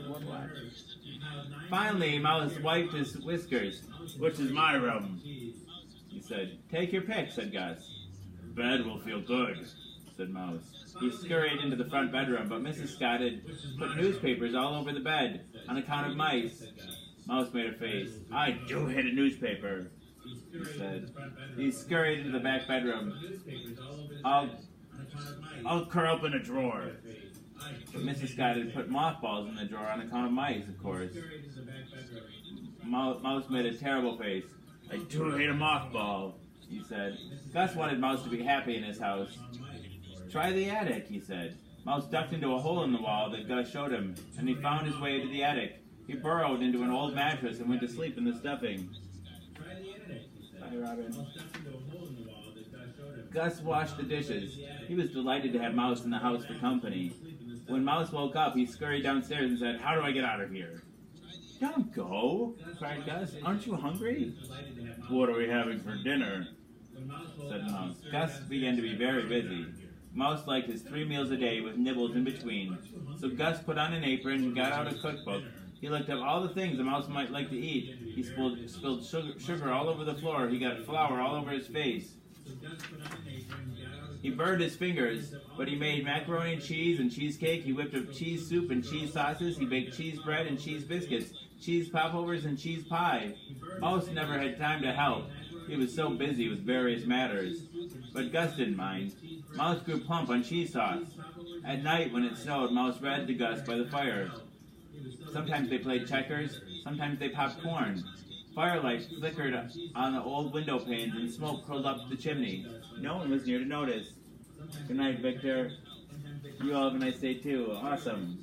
Finally, Mouse wiped his whiskers. "Which is my room?" he said. "Take your pick," said Gus. "Bed will feel good," said Mouse. He scurried into the front bedroom, but Mrs. Scott had put newspapers all over the bed on account of mice. Mouse made a face. "I do hate a newspaper," he said. He scurried into the back bedroom. I'll curl up in a drawer." But Mrs. Scott had put mothballs in the drawer on account of mice, of course. Mouse made a terrible face. "I do hate a mothball," he said. Gus wanted Mouse to be happy in his house. Try the attic, he said. Mouse ducked into a hole in the wall that Gus showed him, and he found his way to the attic. He burrowed into an old mattress and went to sleep in the stuffing. Try the attic, he said. Bye, Robin. Mouse ducked into a hole in the wall that Gus showed him. Gus washed the dishes. He was delighted to have Mouse in the house for company. When Mouse woke up, he scurried downstairs and said, "How do I get out of here?" "Don't go," cried Gus. "Aren't you hungry?" "What are we having for dinner?" said Mouse. Gus began to be very busy. Mouse liked his 3 meals a day with nibbles in between. So Gus put on an apron and got out a cookbook. He looked up all the things a mouse might like to eat. He spilled sugar all over the floor. He got flour all over his face. He burned his fingers, but he made macaroni and cheese and cheesecake. He whipped up cheese soup and cheese sauces. He baked cheese bread and cheese biscuits, cheese popovers and cheese pie. Mouse never had time to help. He was so busy with various matters. But Gus didn't mind. Mouse grew plump on cheese sauce. At night, when it snowed, Mouse read to Gus by the fire. Sometimes they played checkers. Sometimes they popped corn. Firelight flickered on the old window panes and smoke curled up the chimney. No one was near to notice. Good night, Victor. You all have a nice day too. Awesome.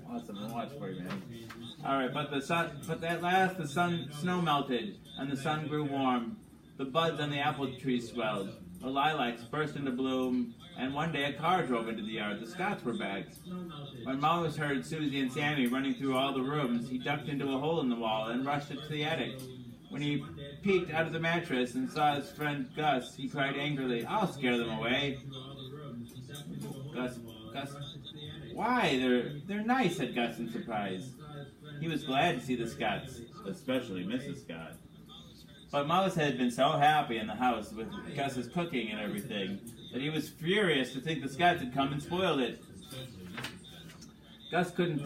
Awesome. I'll watch for you, man. Alright, but at last the snow melted and the sun grew warm. The buds on the apple trees swelled. The lilacs burst into bloom, and one day a car drove into the yard. The Scotts were back. When Mouse heard Susie and Sammy running through all the rooms, he ducked into a hole in the wall and rushed it to the attic. When he peeked out of the mattress and saw his friend Gus, he cried angrily, "I'll scare them away." Gus, why? They're nice, said Gus in surprise. He was glad to see the Scotts, especially Mrs. Scott. But Mouse had been so happy in the house with Gus's cooking and everything that he was furious to think the Scotts had come and spoiled it. Gus couldn't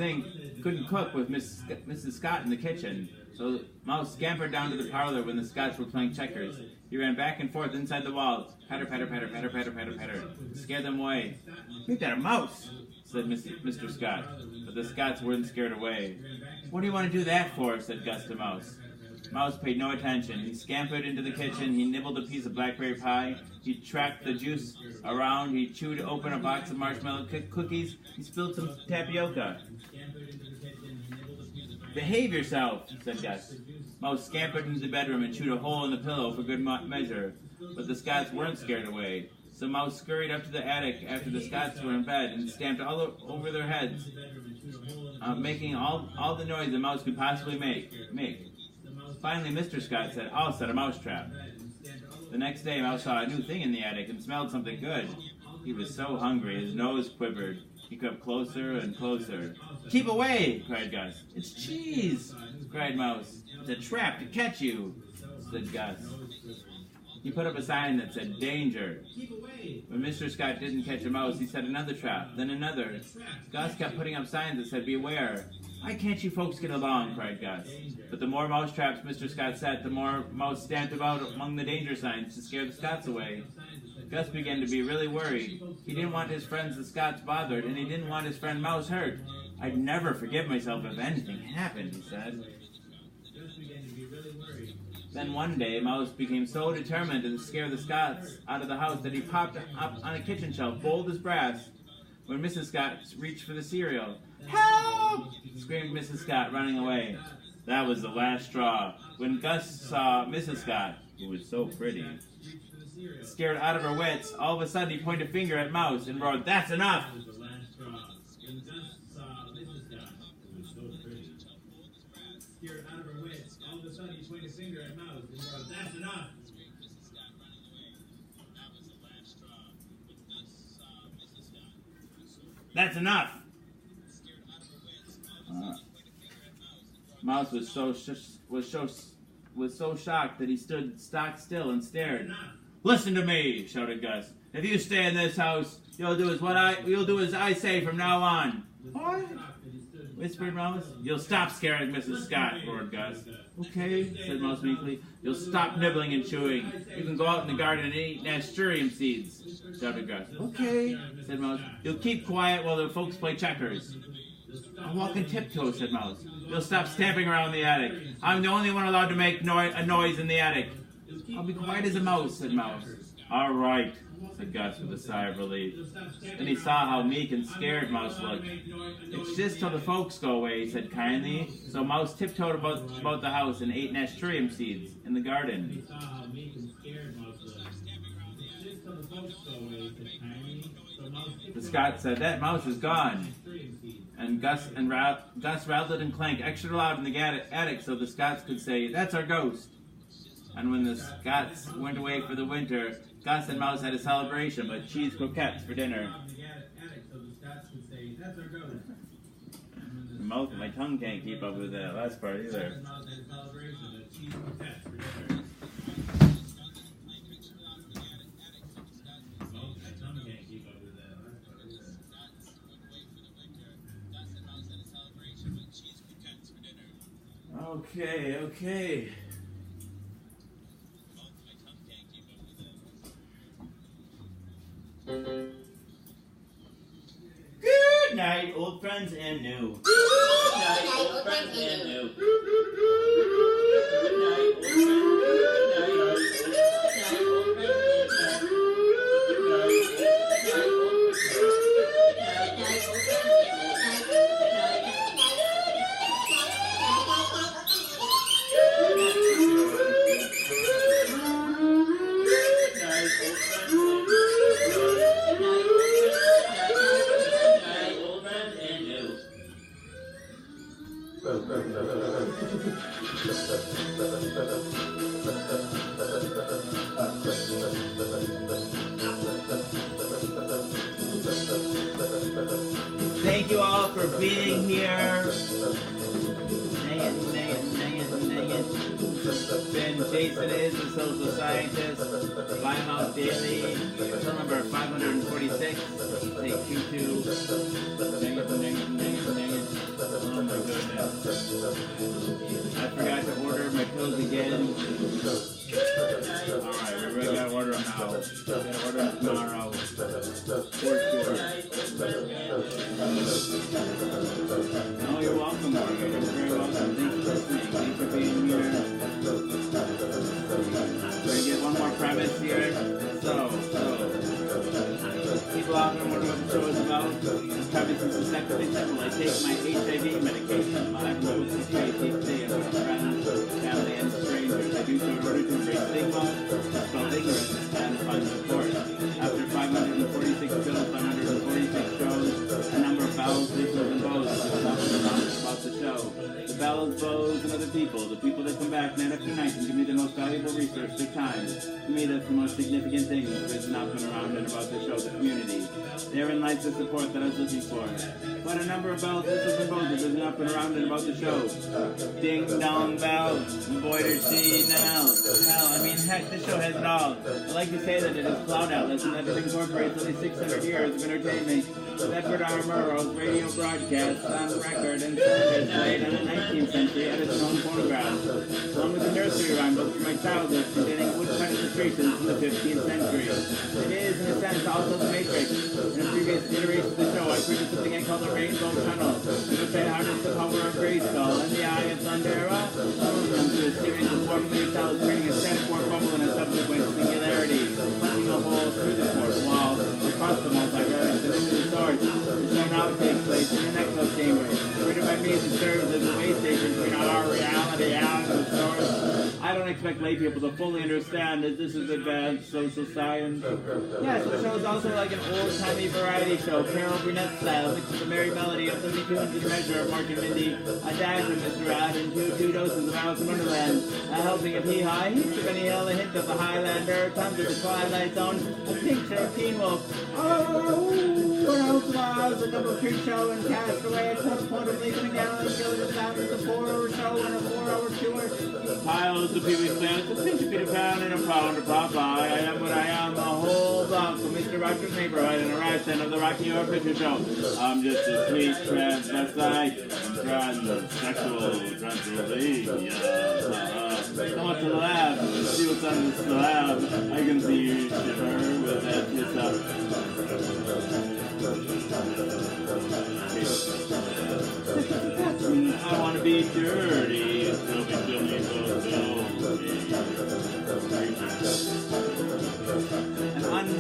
cook with Mrs. Scott in the kitchen, so Mouse scampered down to the parlor when the Scotts were playing checkers. He ran back and forth inside the wall, patter, patter, patter, patter, patter, patter, patter, to scare them away. "Make that a mouse," said Mr. Scott, but the Scotts weren't scared away. "What do you want to do that for?" said Gus to Mouse. Mouse paid no attention. He scampered into the kitchen. He nibbled a piece of blackberry pie. He tracked the juice around. He chewed open a box of marshmallow cookies. He spilled some tapioca. "Behave yourself," said Gus. Mouse scampered into the bedroom and chewed a hole in the pillow for good measure. But the Scotts weren't scared away. So Mouse scurried up to the attic after the Scotts were in bed and stamped all over their heads, making all the noise a mouse could possibly make. Finally, Mr. Scott said, "I'll set a mousetrap." The next day, Mouse saw a new thing in the attic and smelled something good. He was so hungry, his nose quivered. He crept closer and closer. "Keep away!" cried Gus. "It's cheese!" cried Mouse. "It's a trap to catch you," said Gus. He put up a sign that said, "Danger." When Mr. Scott didn't catch a mouse, he set another trap, then another. Gus kept putting up signs that said, "Beware." "Why can't you folks get along?" cried Gus. But the more mouse traps Mr. Scott set, the more Mouse stamped about among the danger signs to scare the Scotts away. Gus began to be really worried. He didn't want his friends the Scotts bothered, and he didn't want his friend Mouse hurt. "I'd never forgive myself if anything happened," he said. Then one day, Mouse became so determined to scare the Scotts out of the house that he popped up on a kitchen shelf, bold as brass. When Mrs. Scott reached for the cereal, "Help!" screamed Mrs. Scott, running away. That was the last straw. When Gus saw Mrs. Scott, who was so pretty, scared out of her wits, all of a sudden he pointed a finger at Mouse and roared, "That's enough!" Scared out of her wits, all of a sudden he pointed a finger at Mouse and roared, "That's enough!" "That's enough!" Mouse was so shocked that he stood stock still and stared. "Listen to me!" shouted Gus. "If you stay in this house, you'll do as I say from now on." "What?" whispered Mouse. "You'll stop scaring Mrs. Scott," roared Gus. "Okay," said Mouse meekly. "You'll stop nibbling and chewing. You can go out in the garden and eat nasturtium seeds," shouted Gus. "Okay," said Mouse. "You'll keep quiet while the folks play checkers." "I'll walk on tiptoe," said Mouse. "You'll stop stamping around the attic. I'm the only one allowed to make a noise in the attic." I'll be quiet as a mouse, said Mouse. All right, said Gus with a sigh of relief. Then he saw how meek and scared Mouse looked. It's just till the folks go away, he said kindly. So Mouse tiptoed about the house and ate nasturtium seeds in the garden. The Scot said, that mouse is gone. And Gus rattled and clanked extra loud in the attic so the Scots could say, that's our ghost. And when the Scots went away for the winter, Gus and Mouse had a celebration, but cheese croquettes for dinner. My tongue can't keep up with that last part either. Okay. Good night, old friends and new. Good night, old friends and new. Good night, old friends. Good night, old friends. Thank you all for being here. Ben Jason is a social scientist. Plymouth Daily, cell number 546. Take 22. Oh my goodness. I forgot to order my pills again. Alright, we gotta order them now. Gotta order them tomorrow. For sure. Oh, you're welcome, Morgan. You're very welcome. Thanks for listening. Thanks for being here. We're gonna get one more premise here. So, people out there wondering what the show is about. This premise is deceptively simple. I take my HIV medication. I remove the HIV each day of friends, family, and strangers. I do so in order to embrace stigma, spell ignorance, and find support. After 546 pills, 146 shows, a number of bowels, whistles, and bows about the show. The bowels, bows, and other people, the people that come back night after night and give me the most valuable resource, their time. To me, that's the most significant thing that's not been around and about the show, the community. Therein lies the support that I was looking for. But a number of bells, whistles, and bows that has not been around and about the show. Ding dong bells, boy to see now. Hell, I mean, heck, this show has it all. I like to say that it is Cloud Atlas and that it incorporates only 600 years of entertainment. Edward R. Murrow's radio broadcasts on record and service made in the 19th century at its own phonograph, along with the nursery rhyme books from my childhood containing woodcut illustrations from the 15th century. It is, in a sense, also the Matrix. In a previous iteration of the show, I created something I call the Rainbow Tunnel, in which I harnessed the power of Grayskull and the Eye of Thundera, them through a series of formulated cells, creating a static warp bubble and a subsequent singularity, punching a hole through the fourth wall, across the multiverse, and into the source. The show now takes place in an echo chamber, created by me that serves as a way station between our reality and the source. I don't expect lay people to fully understand that this is advanced social science. Yes, the show is also like an old-timey variety show, Carol Burnett style, mixed with the merry melody of Looney Tunes and Measure of Mark and Mindy, a dash of Mr. Rad, and two doses of Alice in Wonderland, a helping of Hee-Haw, heaps of Benny Hill, a hint of the Highlander, tons of the Twilight Zone, a picture of Teen Wolf. A double creep show and cast away at some point of leaving a gallon killing the thousands of 4-hour show and a 4-hour tour. Piles of Pee-wee Plants, a pinch of Peter Pan and a pound of Popeye. I am what I am, a whole block of Mr. Rogers' neighborhood and a ration of the Rocky Horror Picture Show. I'm just a sweet transvestite, transsexual, Transylvania. Come up to the lab, see what's on the slab. I can see you shiver with that kiss up. I want to be dirty, so be filthy, so filthy.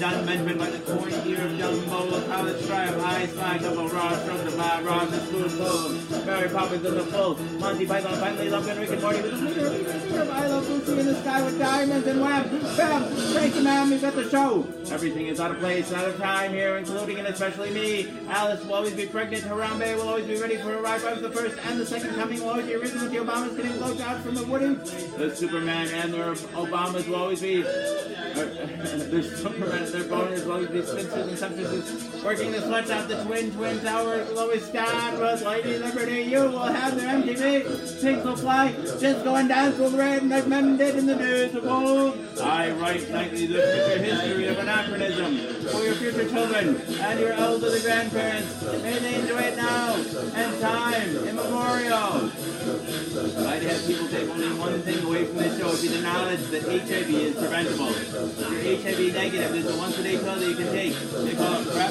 done, Benjamin by the corny ear of Jumbo, college stripe, eye slide, double raw, stroke the bar, raw, the spoonful, Mary Poppins in the full, Monty Python finally loved Rick and Morty with a leader of I Love Lucy in the sky with diamonds and wham, bam, Frank and Miami's at the show. Everything is out of place, out of time here, including and especially me. Alice will always be pregnant, Harambe will always be ready for a ride. The first and the second coming will always be risen with the Obamas getting blowjobs from the Woodies. The Superman and their Obamas will always be their Superman and their boners will always be spinsters and sempstresses working the sweats out the twin towers will always stand with Lady Liberty. You will have their MTV. Pigs will fly, disco and dance will rain like men did in the days of old. I write nightly the future history of anachronism for your future children and your elderly grandparents. May they enjoy it now and time immemorial. I'd have people take only one thing away from this show, it'd be the knowledge that HIV is preventable. If you're HIV negative, there's a once-a-day pill that you can take. They call it PrEP,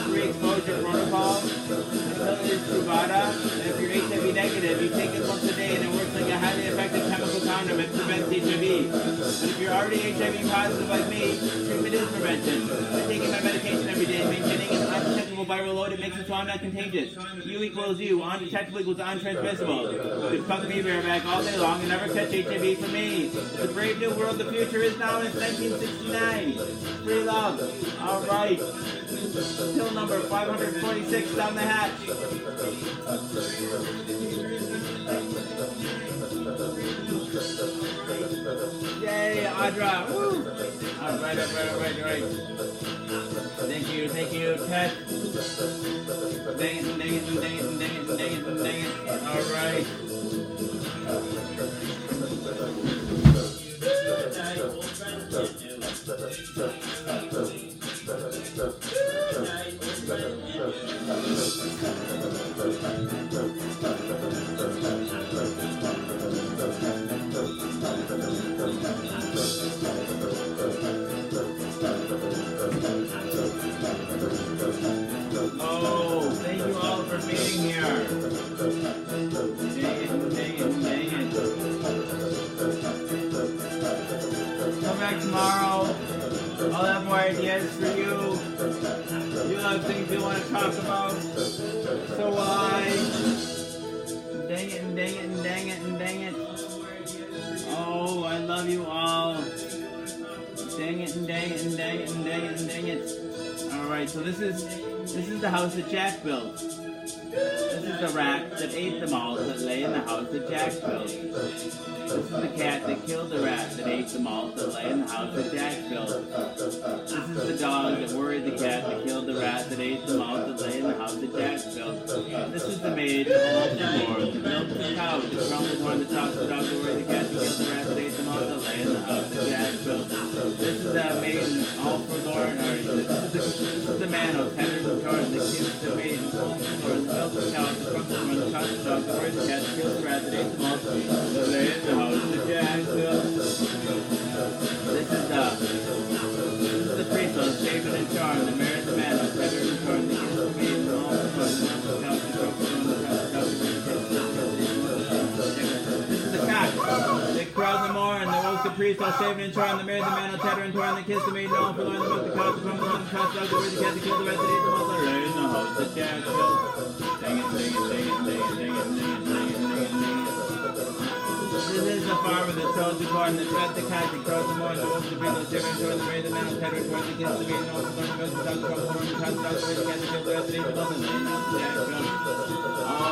pre-exposure protocol. The pill is Truvada. And if you're HIV negative, you take it once a day and it works like a highly effective chemical condom. It prevents HIV. But if you're already HIV positive like me, treatment is prevention. By taking my medication every day, maintaining an undetectable viral load, it makes it so I'm not contagious. U equals U, undetectable equals untransmissible. You fuck me bareback all day long and never catch HIV from me. The brave new world, the future is now in 1969. Free love. All right. Pill number 546 down the hatch. Yay, Audra. Woo. All right. Thank you, Ted. Dang it. All right. Oh, thank you all for being here. Dang it. Come back tomorrow. I'll have more ideas for you. You have things you want to talk about. So will I. Dang it. Oh, I love you all. Dang it. Alright, so this is the house that Jack built. This is the rat that ate the mouse that lay in the house that Jack built. This is the cat that killed the rat that ate the mouse that lay in the house that Jack built. This is the dog that worried the cat that killed the rat that ate the mouse that lay in the house that Jack built. This is the maid that holds the door that milks the cow that grumbles the horn that talks the dog that worried the cat that killed the rat that ate the mouse that lay in the house that Jack built. This is the maiden all forlorn. This is the man who tenders and torn that kills the maiden all forlorn that milks the cow that grumbles the horn that talks the dog that worried the cat that killed the rat that ate the mouse that lay in the house that Jack built. This is the priest of David and Charm, the married the man who tender and torn that kills the maiden all forlorn that milks the cow that grumbles the horn that talks the dog that worried the cat that killed the rat that ate the mouse. This is the cock. They crowd the moor and they woke the priest all shaven and charmed. They married the man all tender and torn. They kissed the maiden all forlorn. They milked the cow, the crumble on the cow, the dog, the cat that killed the rat that ate the mouse. They lay in the house that Jack built. Dang it. This is the farmer that sows the corn, that fed the cat, that grows the moor, that woke the priest all shaven and torn. They married the man all tender and torn. They kissed the maiden all forlorn. They milked the dog, the crumble on the cow, the dog, the cat that killed the rat that ate the mouse. They lay in the house that Jack built. Oh,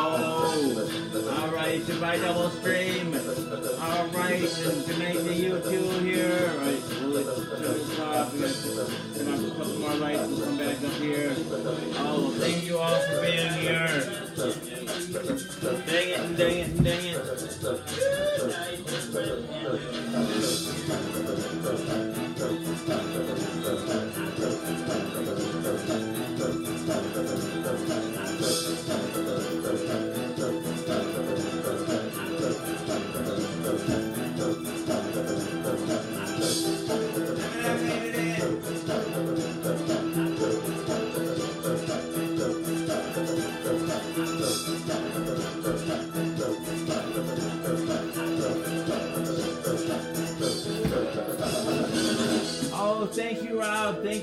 all right, goodbye, Double Stream. All right, and good night to you two here. All right, we'll turn this off. We got to turn off a couple more lights. We'll come back up here. Oh, thank you all for being here. Dang it.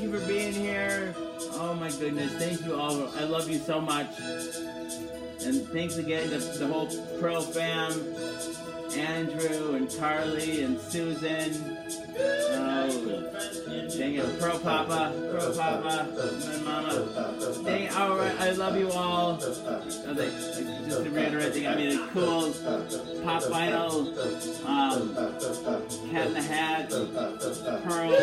thank you for being here. Oh my goodness, thank you all. I love you so much. And thanks again to the whole Pro fam, Andrew and Carly and Susan. Dang it, Pro Papa, and Mama. Dang it, alright, I love you all. Just to reiterate, I mean, a cool pop vinyl, Cat in the Hat, Pearl.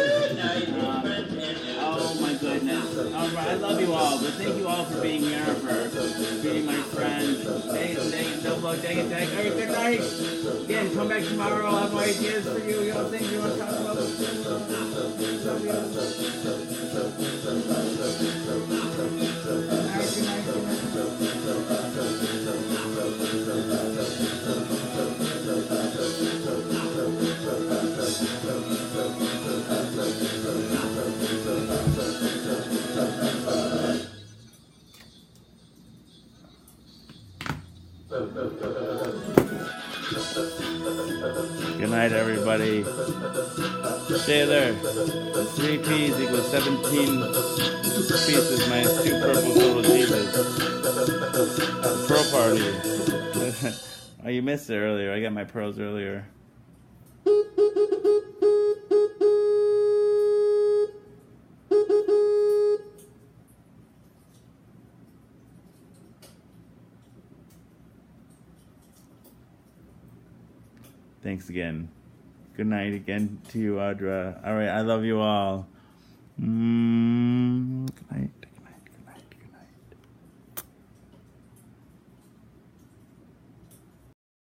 Oh my goodness. Alright, I love you all, but thank you all for being here, for being my friends. Dang it, double, dang it. Alright, good night. Again, come back tomorrow. I'll have more ideas for you. You know, things you want to talk about. Love you. Alright, good night. Good night, everybody. Stay there. 3 P's equals 17 pieces minus 2 purple total Jesus. Pro party. Oh, you missed it earlier. I got my pros earlier. Thanks again. Good night again to you, Audra. All right, I love you all. Good night.